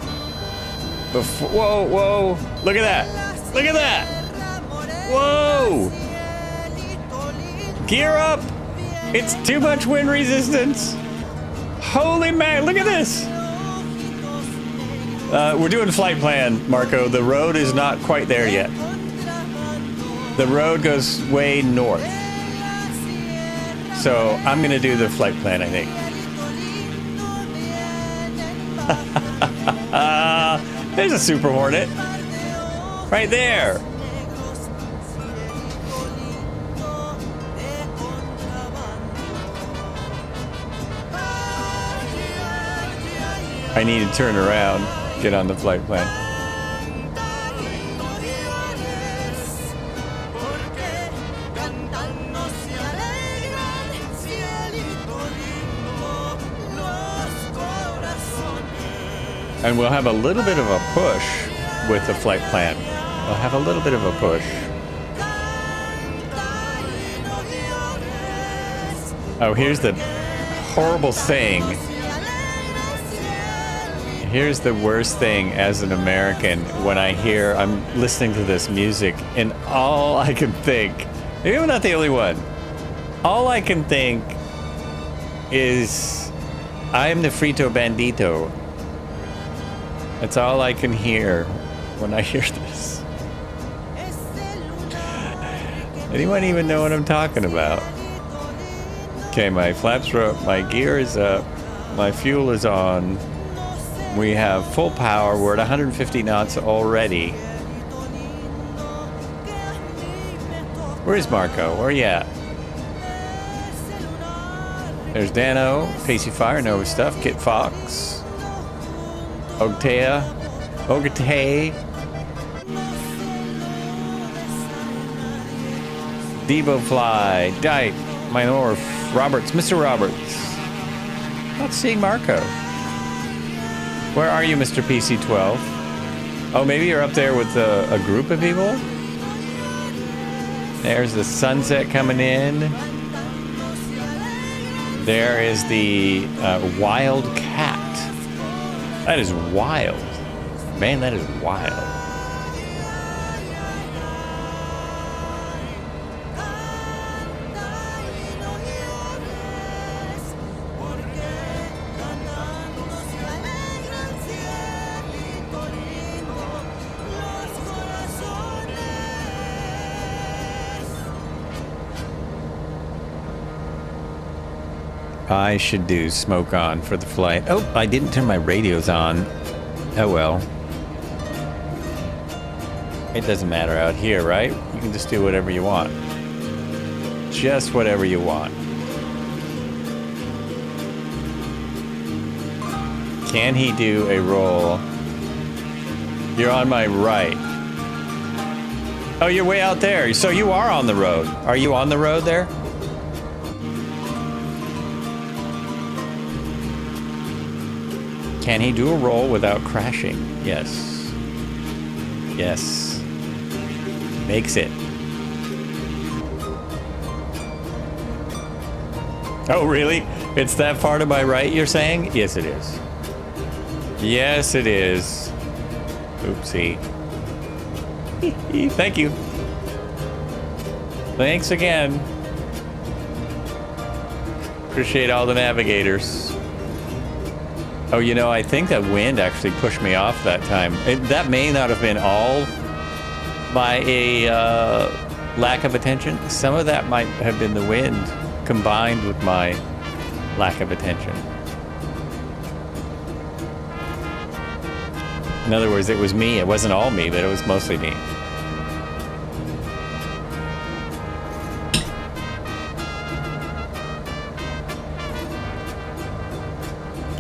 Speaker 1: Before, whoa, whoa. Look at that. Look at that. Whoa. Gear up. It's too much wind resistance. Holy man, look at this. We're doing flight plan, Marco. The road is not quite there yet. The road goes way north. So I'm going to do the flight plan, I think. There's a Super Hornet. Right there. I need to turn around, get on the flight plan. And we'll have a little bit of a push with the flight plan. We'll have a little bit of a push. Oh, here's the horrible thing. Here's the worst thing as an American when I'm listening to this music, and all I can think, maybe I'm not the only one, all I can think is, I am the frito bandito. That's all I can hear when I hear this. Anyone even know what I'm talking about? Okay, my flaps are up, my gear is up, my fuel is on. We have full power. We're at 150 knots already. Where is Marco? Where are you at? There's Dano, Pacey Fire, Nova Stuff, Kit Fox, Ogtea, Debo Fly, Dite, Minor, Roberts, Mr. Roberts. Not seeing Marco. Where are you, Mr. PC-12? Oh, maybe you're up there with a group of people? There's the sunset coming in. There is the wild cat. That is wild. Man, that is wild. I should do smoke on for the flight. Oh, I didn't turn my radios on. Oh well. It doesn't matter out here, right? You can just do whatever you want. Just whatever you want. Can he do a roll? You're on my right. Oh, you're way out there. So you are on the road. Are you on the road there? Can he do a roll without crashing? Yes. Yes. Makes it. Oh, really? It's that far to my right, you're saying? Yes, it is. Yes, it is. Oopsie. Thank you. Thanks again. Appreciate all the navigators. Oh, you know, I think that wind actually pushed me off that time. That may not have been all by a lack of attention. Some of that might have been the wind combined with my lack of attention. In other words, it was me. It wasn't all me, but it was mostly me.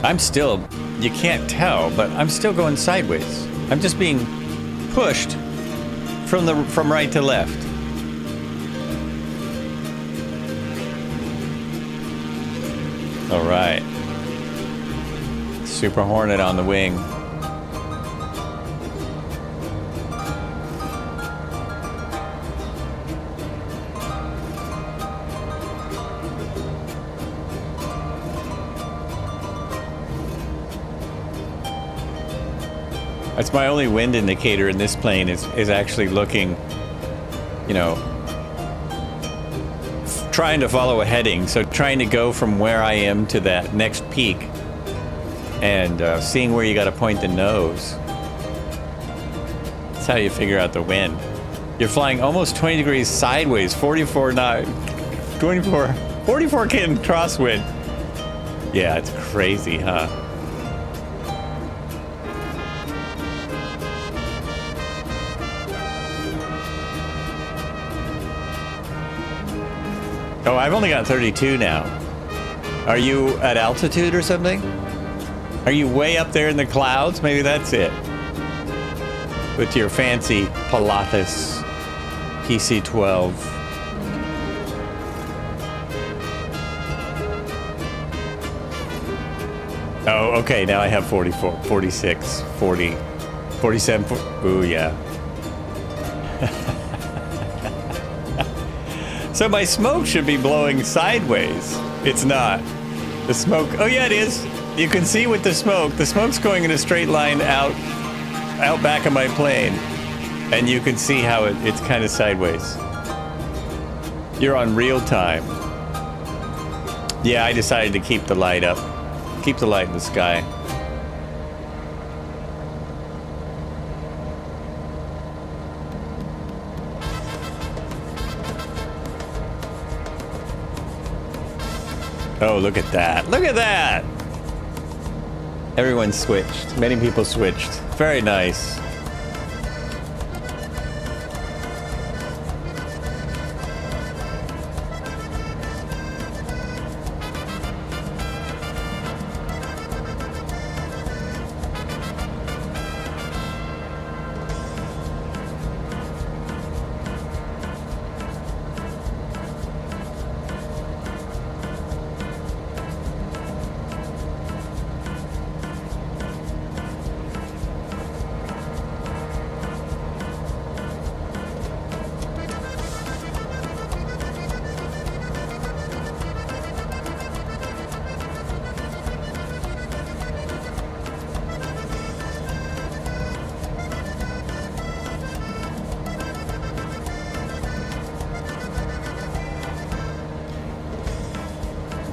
Speaker 1: I'm still, you can't tell, but I'm still going sideways. I'm just being pushed from right to left. All right. Super Hornet on the wing. That's my only wind indicator in this plane is actually looking, you know, trying to follow a heading. So trying to go from where I am to that next peak and seeing where you got to point the nose. That's how you figure out the wind. You're flying almost 20 degrees sideways, 44 kin crosswind. Yeah, it's crazy, huh? Oh, I've only got 32 now. Are you at altitude or something? Are you way up there in the clouds? Maybe that's it. With your fancy Pilatus PC-12. Oh, okay, now I have 44, 46, 40, 47, ooh, yeah. So my smoke should be blowing sideways. It's not. The smoke, oh yeah, it is. You can see with the smoke's going in a straight line out back of my plane. And you can see how it's kind of sideways. You're on real time. Yeah, I decided to keep the light up. Keep the light in the sky. Oh, look at that. Look at that! Everyone switched. Many people switched. Very nice.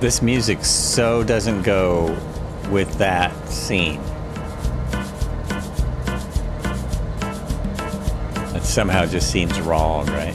Speaker 1: This music so doesn't go with that scene. It somehow just seems wrong, right?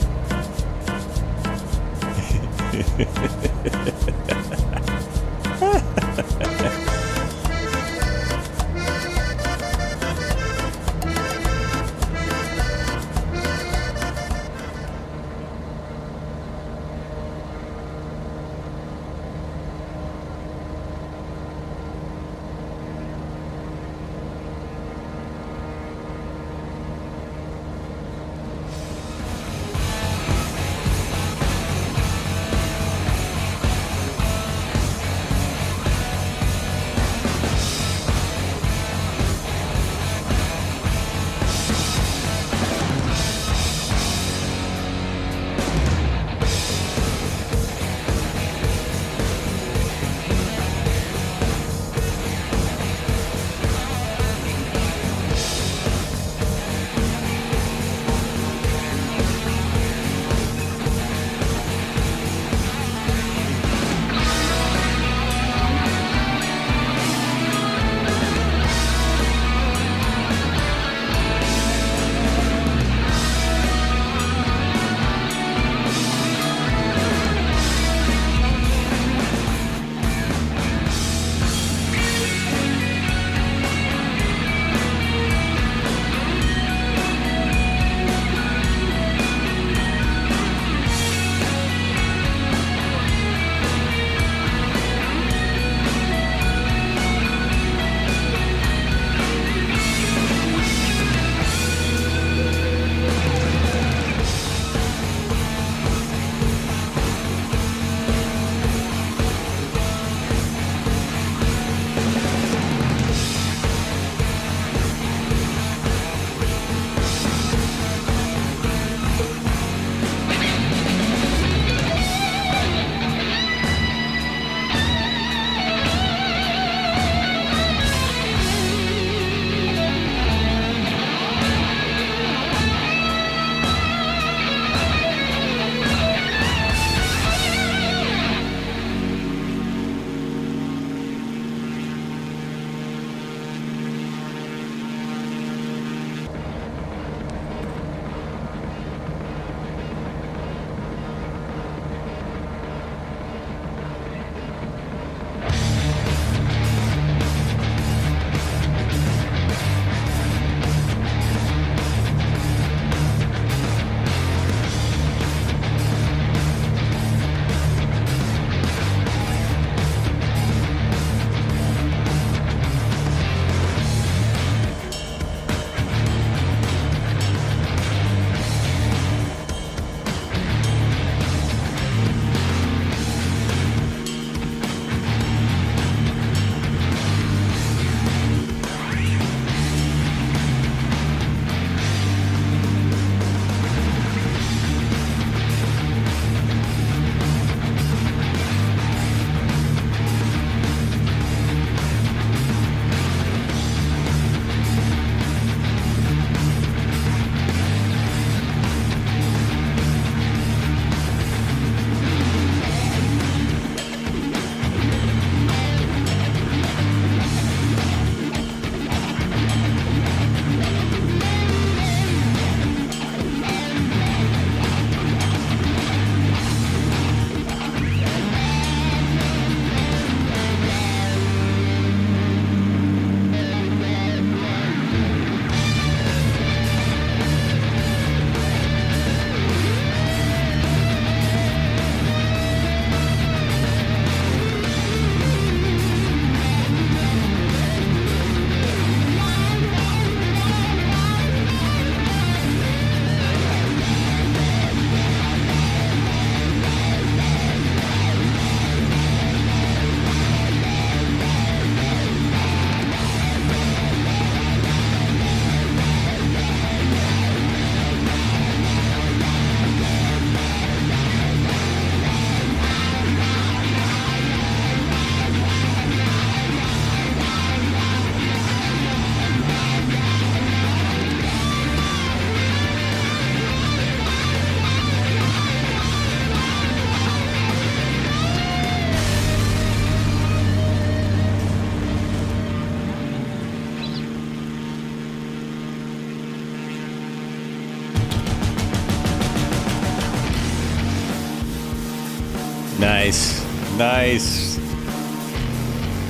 Speaker 1: Nice. Nice.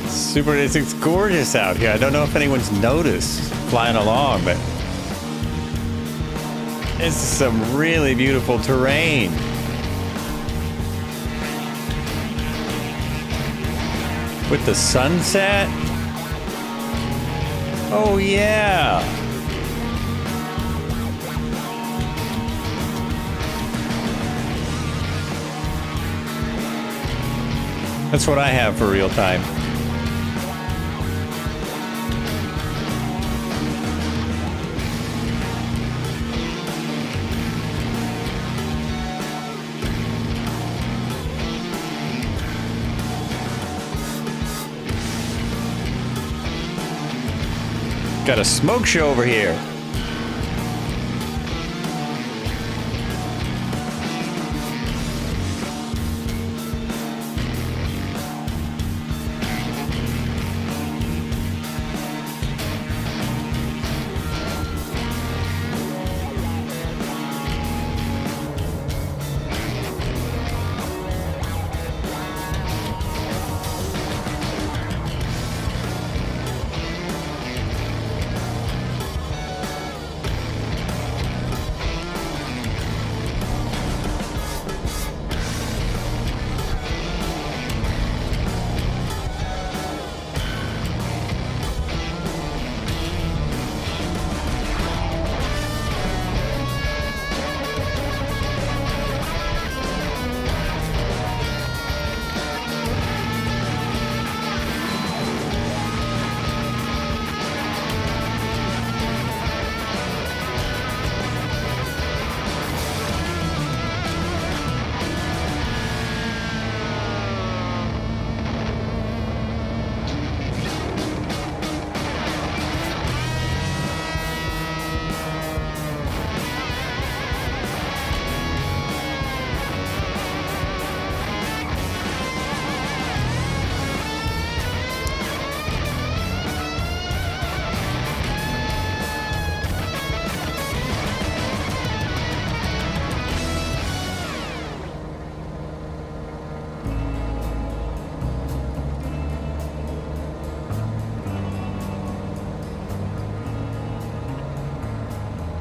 Speaker 1: Super, it's gorgeous out here. I don't know if anyone's noticed flying along, but this is some really beautiful terrain. With the sunset. Oh, yeah. That's what I have for real time. Got a smoke show over here.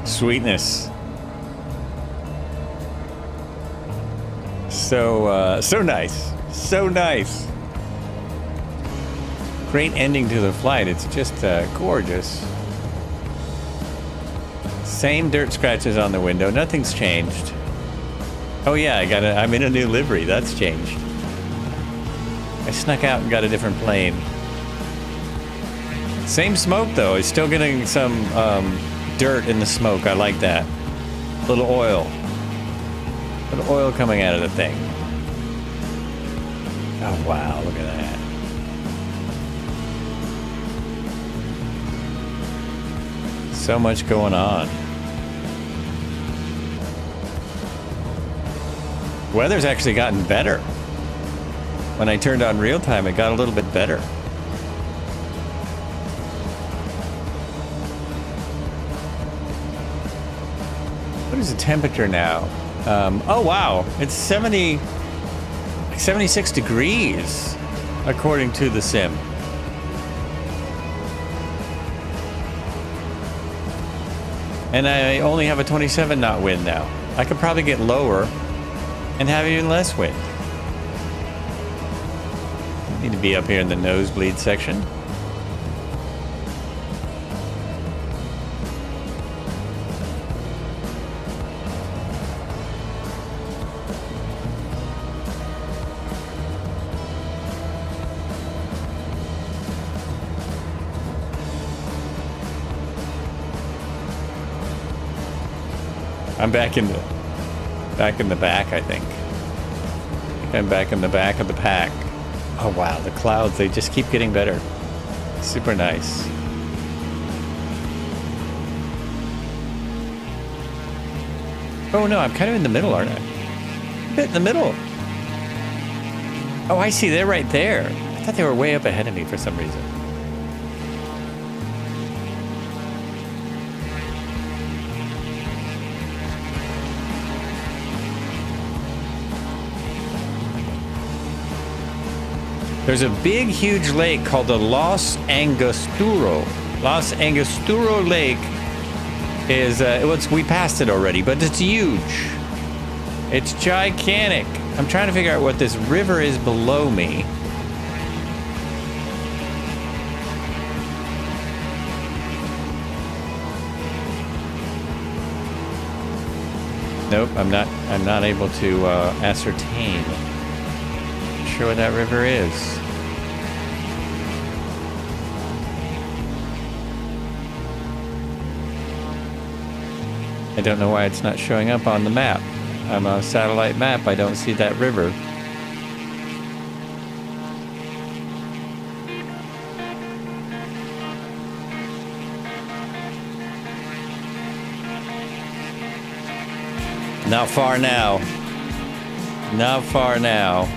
Speaker 1: Sweetness. So nice. So nice. Great ending to the flight. It's just gorgeous. Same dirt scratches on the window. Nothing's changed. Oh yeah, I'm in a new livery. That's changed. I snuck out and got a different plane. Same smoke though. It's still getting some dirt in the smoke. I like that. Little oil. Little oil coming out of the thing. Oh wow, look at that. So much going on. Weather's actually gotten better. When I turned on real time, it got a little bit better. What is the temperature now? Oh wow, it's 76 degrees, according to the sim. And I only have a 27 knot wind now. I could probably get lower and have even less wind. Need to be up here in the nosebleed section. I'm back in the back, I think. I'm back in the back of the pack. Oh wow, the clouds, they just keep getting better. Super nice. Oh no, I'm kind of in the middle, aren't I? A bit in the middle. Oh, I see, they're right there. I thought they were way up ahead of me for some reason. There's a big, huge lake called the Los Angostura. Los Angostura Lake is, we passed it already, but it's huge. It's gigantic. I'm trying to figure out what this river is below me. Nope, I'm not able to ascertain. Not sure what that river is. I don't know why it's not showing up on the map. On a satellite map, I don't see that river. Not far now. Not far now.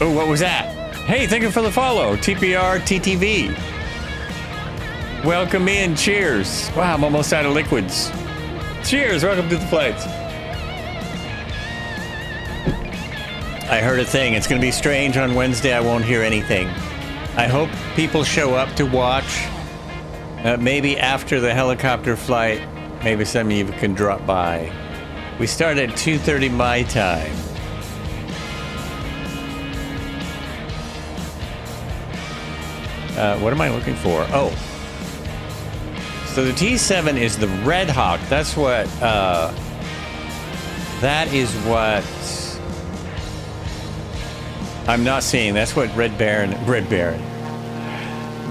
Speaker 1: Oh, what was that? Hey, thank you for the follow. TPR TTV. Welcome in. Cheers. Wow, I'm almost out of liquids. Cheers. Welcome to the flights. I heard a thing. It's going to be strange on Wednesday. I won't hear anything. I hope people show up to watch. Maybe after the helicopter flight, maybe some of you can drop by. We start at 2:30 my time. What am I looking for? Oh. So the T7 is the Red Hawk. That's what, that is what I'm not seeing. That's what Red Baron.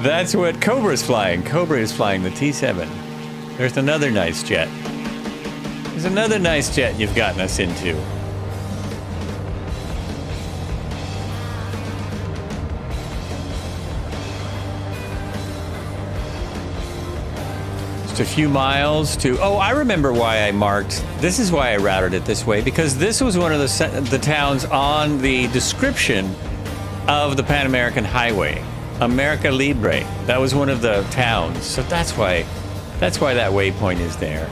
Speaker 1: That's what Cobra's flying. Cobra is flying the T7. There's another nice jet. There's another nice jet you've gotten us into. A few miles to... Oh, I remember why I marked... This is why I routed it this way, because this was one of the towns on the description of the Pan American Highway. America Libre. That was one of the towns. So that's why that waypoint is there.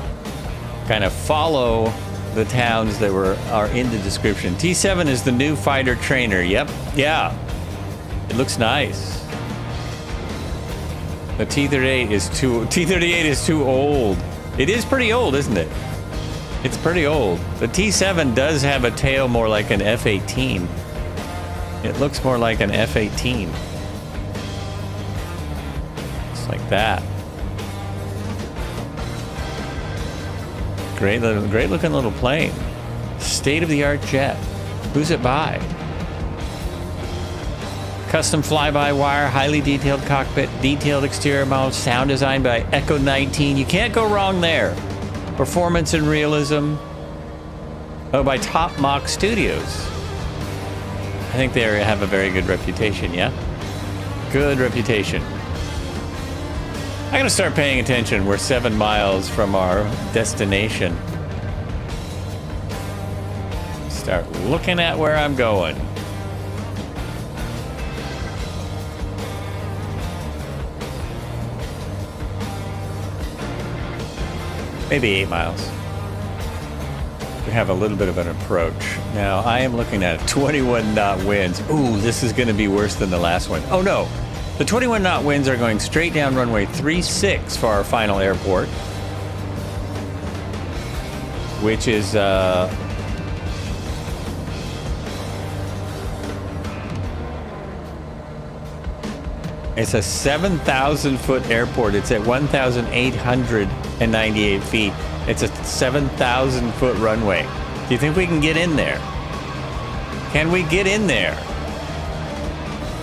Speaker 1: Kind of follow the towns that are in the description. T7 is the new fighter trainer. Yep. Yeah. It looks nice. The T-38 is too old. It is pretty old, isn't it? It's pretty old. The T-7 does have a tail more like an F-18. It looks more like an F-18. It's like that. Great looking little plane. State-of-the-art jet. Who's it by? Custom fly-by-wire, highly detailed cockpit, detailed exterior model, sound designed by Echo 19. You can't go wrong there. Performance and realism. Oh, by Top Mach Studios. I think they have a very good reputation, yeah? Good reputation. I gotta start paying attention. We're 7 miles from our destination. Start looking at where I'm going. Maybe 8 miles. We have a little bit of an approach. Now, I am looking at 21 knot winds. Ooh, this is going to be worse than the last one. Oh no, the 21 knot winds are going straight down runway 36 for our final airport, which is It's a 7,000-foot airport. It's at 1,898 feet. It's a 7,000-foot runway. Do you think we can get in there? Can we get in there?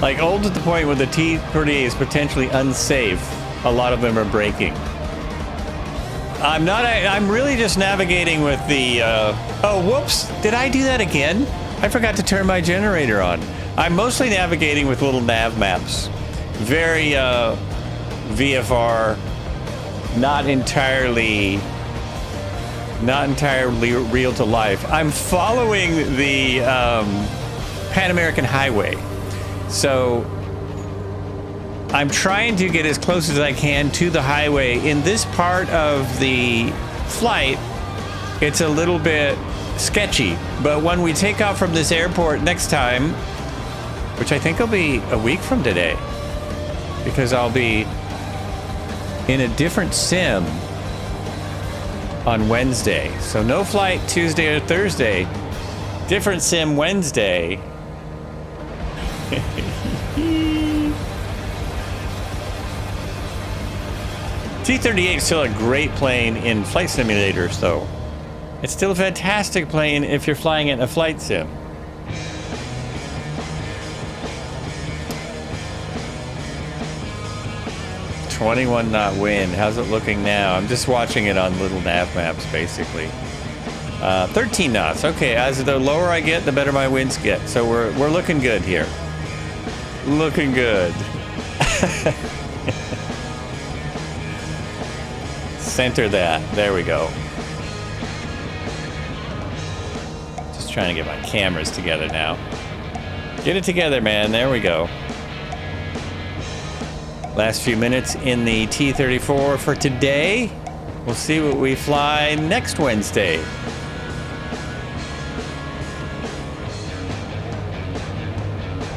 Speaker 1: Like, old to the point where the T-34B is potentially unsafe. A lot of them are breaking. I'm really just navigating with the, oh, whoops. Did I do that again? I forgot to turn my generator on. I'm mostly navigating with little nav maps. Very, VFR, not entirely real to life. I'm following the, Pan American Highway. So I'm trying to get as close as I can to the highway. In this part of the flight, it's a little bit sketchy. But when we take off from this airport next time, which I think will be a week from today, because I'll be in a different sim on Wednesday. So no flight Tuesday or Thursday, different sim Wednesday. T-38 is still a great plane in flight simulators, though. It's still a fantastic plane if you're flying it in a flight sim. .21 knot wind. How's it looking now? I'm just watching it on little nav maps, basically. 13 knots. Okay, as the lower I get, the better my winds get. So we're looking good here. Looking good. Center that. There we go. Just trying to get my cameras together now. Get it together, man. There we go. Last few minutes in the T-34 for today. We'll see what we fly next Wednesday.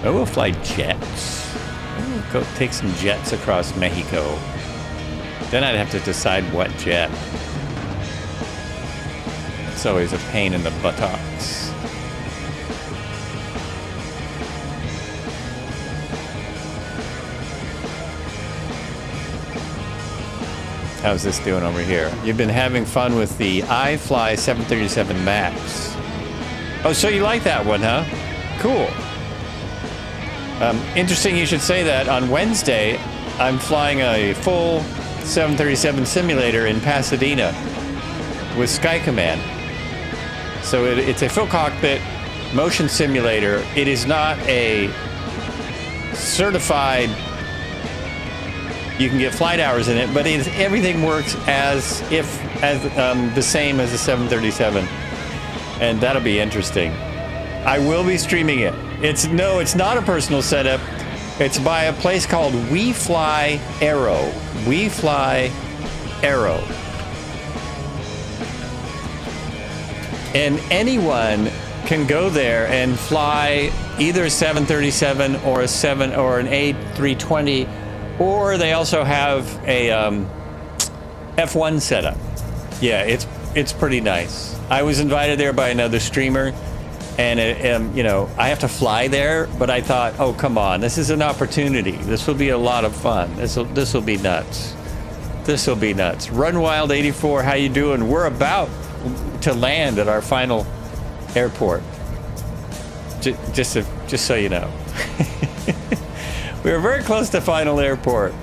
Speaker 1: Oh, we'll fly jets. We'll go take some jets across Mexico. Then I'd have to decide what jet. It's always a pain in the buttocks. How's this doing over here? You've been having fun with the iFly 737 MAX. Oh, so you like that one, huh? Cool. Interesting you should say that. On Wednesday, I'm flying a full 737 simulator in Pasadena with Sky Command. So it's a full cockpit motion simulator. It is not a certified, you can get flight hours in it, but everything works as the same as the 737. And that'll be interesting. I will be streaming it. It's not a personal setup. It's by a place called We Fly Aero. We Fly Aero. And anyone can go there and fly either a 737 or an A320, or they also have a F1 setup. Yeah, it's pretty nice. I was invited there by another streamer. And, I have to fly there, but I thought, oh, come on, this is an opportunity. This will be a lot of fun. This will be nuts. This will be nuts. Run Wild 84, how you doing? We're about to land at our final airport. Just so you know. We were very close to final airport.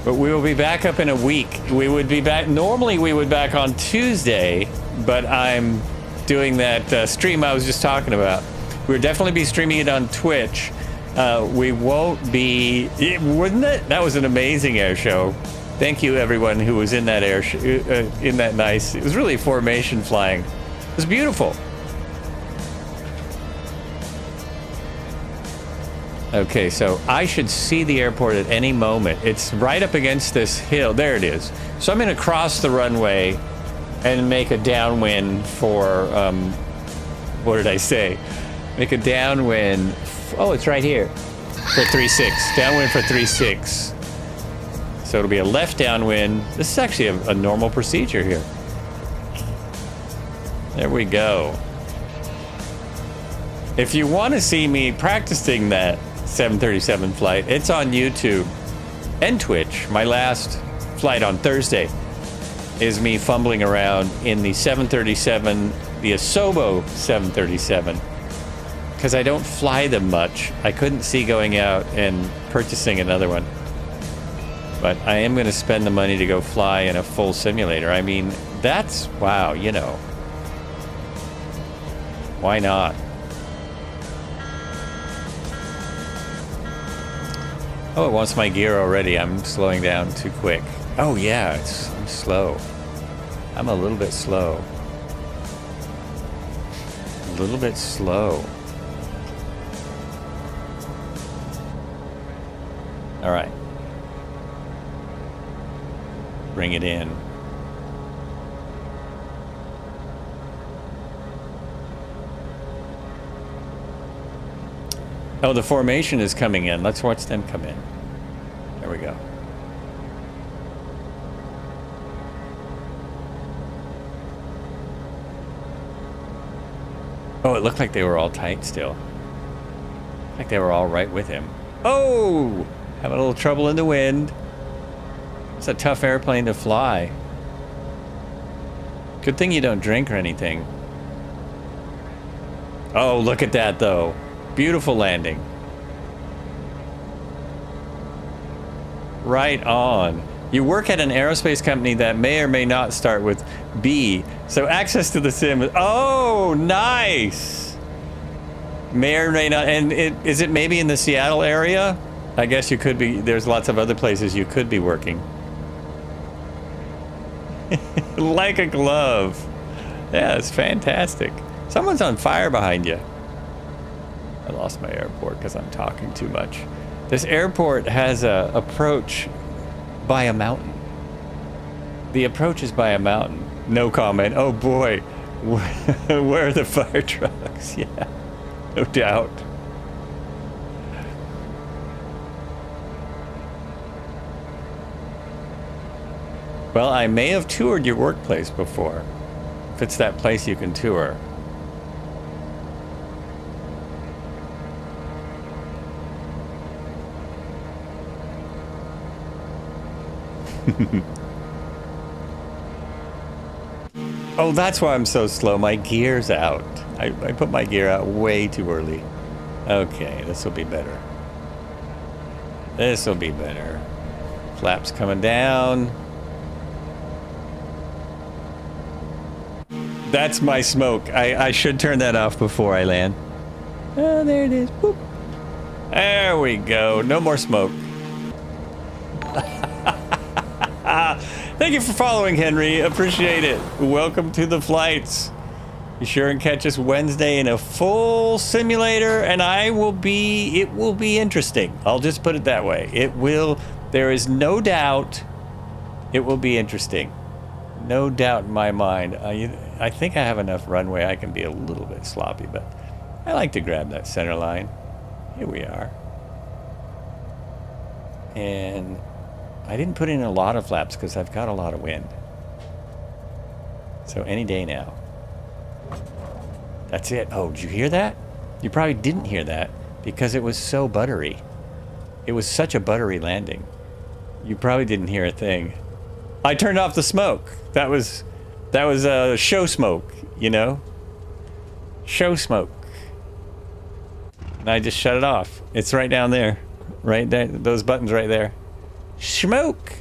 Speaker 1: But we will be back up in a week. We would be back, normally we would back on Tuesday, but I'm doing that stream I was just talking about. We'll definitely be streaming it on Twitch. We won't be, wouldn't it? That was an amazing air show. Thank you everyone who was in that air show, in that nice, it was really formation flying. It was beautiful. Okay, so I should see the airport at any moment. It's right up against this hill. There it is. So I'm going to cross the runway and make a downwind for, what did I say? Make a downwind, oh, it's right here, for 3.6, downwind for 3.6. So it'll be a left downwind. This is actually a normal procedure here. There we go. If you want to see me practicing that, 737 flight. It's on YouTube and Twitch. My last flight on Thursday is me fumbling around in the 737, the Asobo 737, because I don't fly them much. I couldn't see going out and purchasing another one. But I am going to spend the money to go fly in a full simulator. I mean, that's, wow, you know. Why not? Oh, it wants my gear already. I'm slowing down too quick. Oh, yeah, I'm slow. I'm a little bit slow. A little bit slow. All right. Bring it in. Oh, the formation is coming in. Let's watch them come in. There we go. Oh, it looked like they were all tight still. Like they were all right with him. Oh! Having a little trouble in the wind. It's a tough airplane to fly. Good thing you don't drink or anything. Oh, look at that though. Beautiful landing. Right on. You work at an aerospace company that may or may not start with B. So access to the sim is, oh, nice. May or may not, and is it maybe in the Seattle area? I guess you could be, there's lots of other places you could be working. Like a glove. Yeah, it's fantastic. Someone's on fire behind you. I lost my airport because I'm talking too much. This airport has a approach by a mountain. The approach is by a mountain. No comment. Oh boy. Where are the fire trucks? Yeah, no doubt. Well, I may have toured your workplace before. If it's that place you can tour. Oh, that's why I'm so slow. My gear's out. I put my gear out way too early. Okay, this will be better. This will be better. Flaps coming down. That's my smoke. I should turn that off before I land. Oh, there it is. Boop. There we go. No more smoke. Thank you for following, Henry. Appreciate it. Welcome to the flights. Be sure and catch us Wednesday in a full simulator, and it will be interesting. I'll just put it that way. There is no doubt it will be interesting. No doubt in my mind. I think I have enough runway. I can be a little bit sloppy, but I like to grab that center line. Here we are. And I didn't put in a lot of flaps because I've got a lot of wind. So any day now. That's it. Oh, did you hear that? You probably didn't hear that because it was so buttery. It was such a buttery landing. You probably didn't hear a thing. I turned off the smoke. That was show smoke, you know? Show smoke. And I just shut it off. It's right down there. Right there. Those buttons right there. Smoke.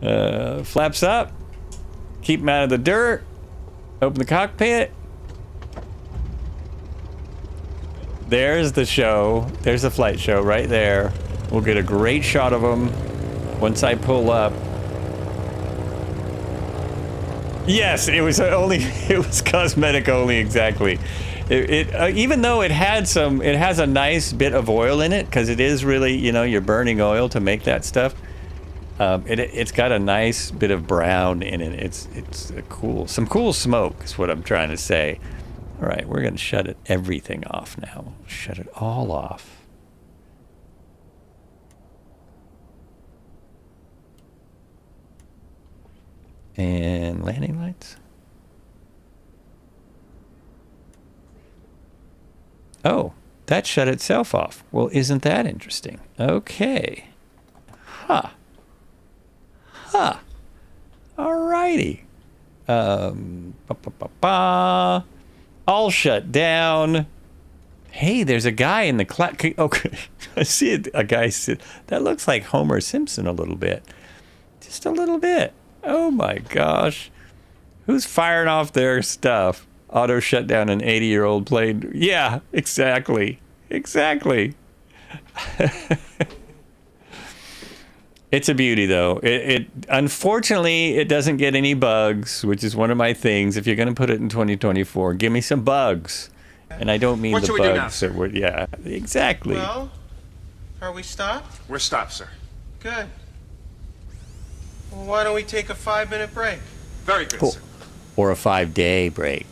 Speaker 1: Flaps up. Keep them out of the dirt. Open the cockpit. There's the show. There's the flight show right there. We'll get a great shot of them once I pull up. Yes, it was cosmetic only, exactly. Even though it has a nice bit of oil in it, because it is really, you know, you're burning oil to make that stuff. It's got a nice bit of brown in it. It's some cool smoke is what I'm trying to say. All right, we're gonna shut everything off now. Shut it all off. And landing lights. Oh, that shut itself off. Well, isn't that interesting? Okay. Huh. Alrighty. All shut down. Hey, there's a guy in the cloud. Okay, I see it. A guy that looks like Homer Simpson a little bit. Just a little bit. Oh my gosh. Who's firing off their stuff? Auto shut down an 80-year-old plane. Yeah, exactly. Exactly. It's a beauty, though. It unfortunately, it doesn't get any bugs, which is one of my things. If you're going to put it in 2024, give me some bugs. And I don't mean
Speaker 6: What
Speaker 1: the
Speaker 6: should we do now,
Speaker 1: bugs
Speaker 6: sir?
Speaker 1: that were, yeah, exactly.
Speaker 5: Well, are we stopped?
Speaker 6: We're stopped, sir.
Speaker 5: Good. Well, why don't we take a 5-minute break?
Speaker 6: Very good,
Speaker 1: Cool.
Speaker 6: sir.
Speaker 1: Or a 5-day break.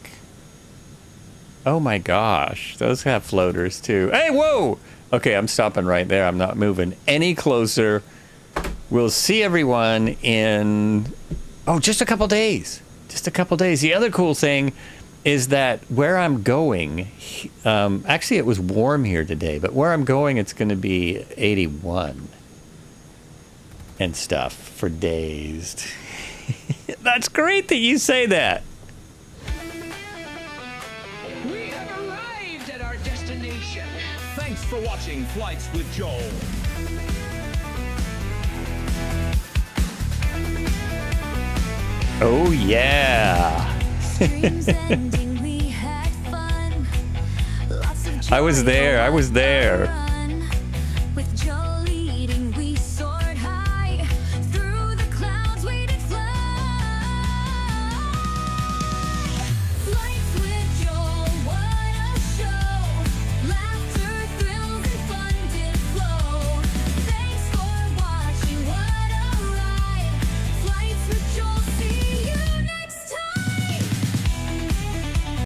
Speaker 1: Oh my gosh, those have floaters too. Hey, whoa! Okay, I'm stopping right there. I'm not moving any closer. We'll see everyone in, just a couple days. Just a couple days. The other cool thing is that where I'm going, actually it was warm here today, but where I'm going, it's going to be 81 and stuff for days. That's great that you say that.
Speaker 2: We have arrived at our destination. Thanks for watching Flights with Joel.
Speaker 1: Oh yeah.
Speaker 3: Dreams ending, we had fun. Lots of
Speaker 1: I was
Speaker 3: joy
Speaker 1: there.
Speaker 3: all around.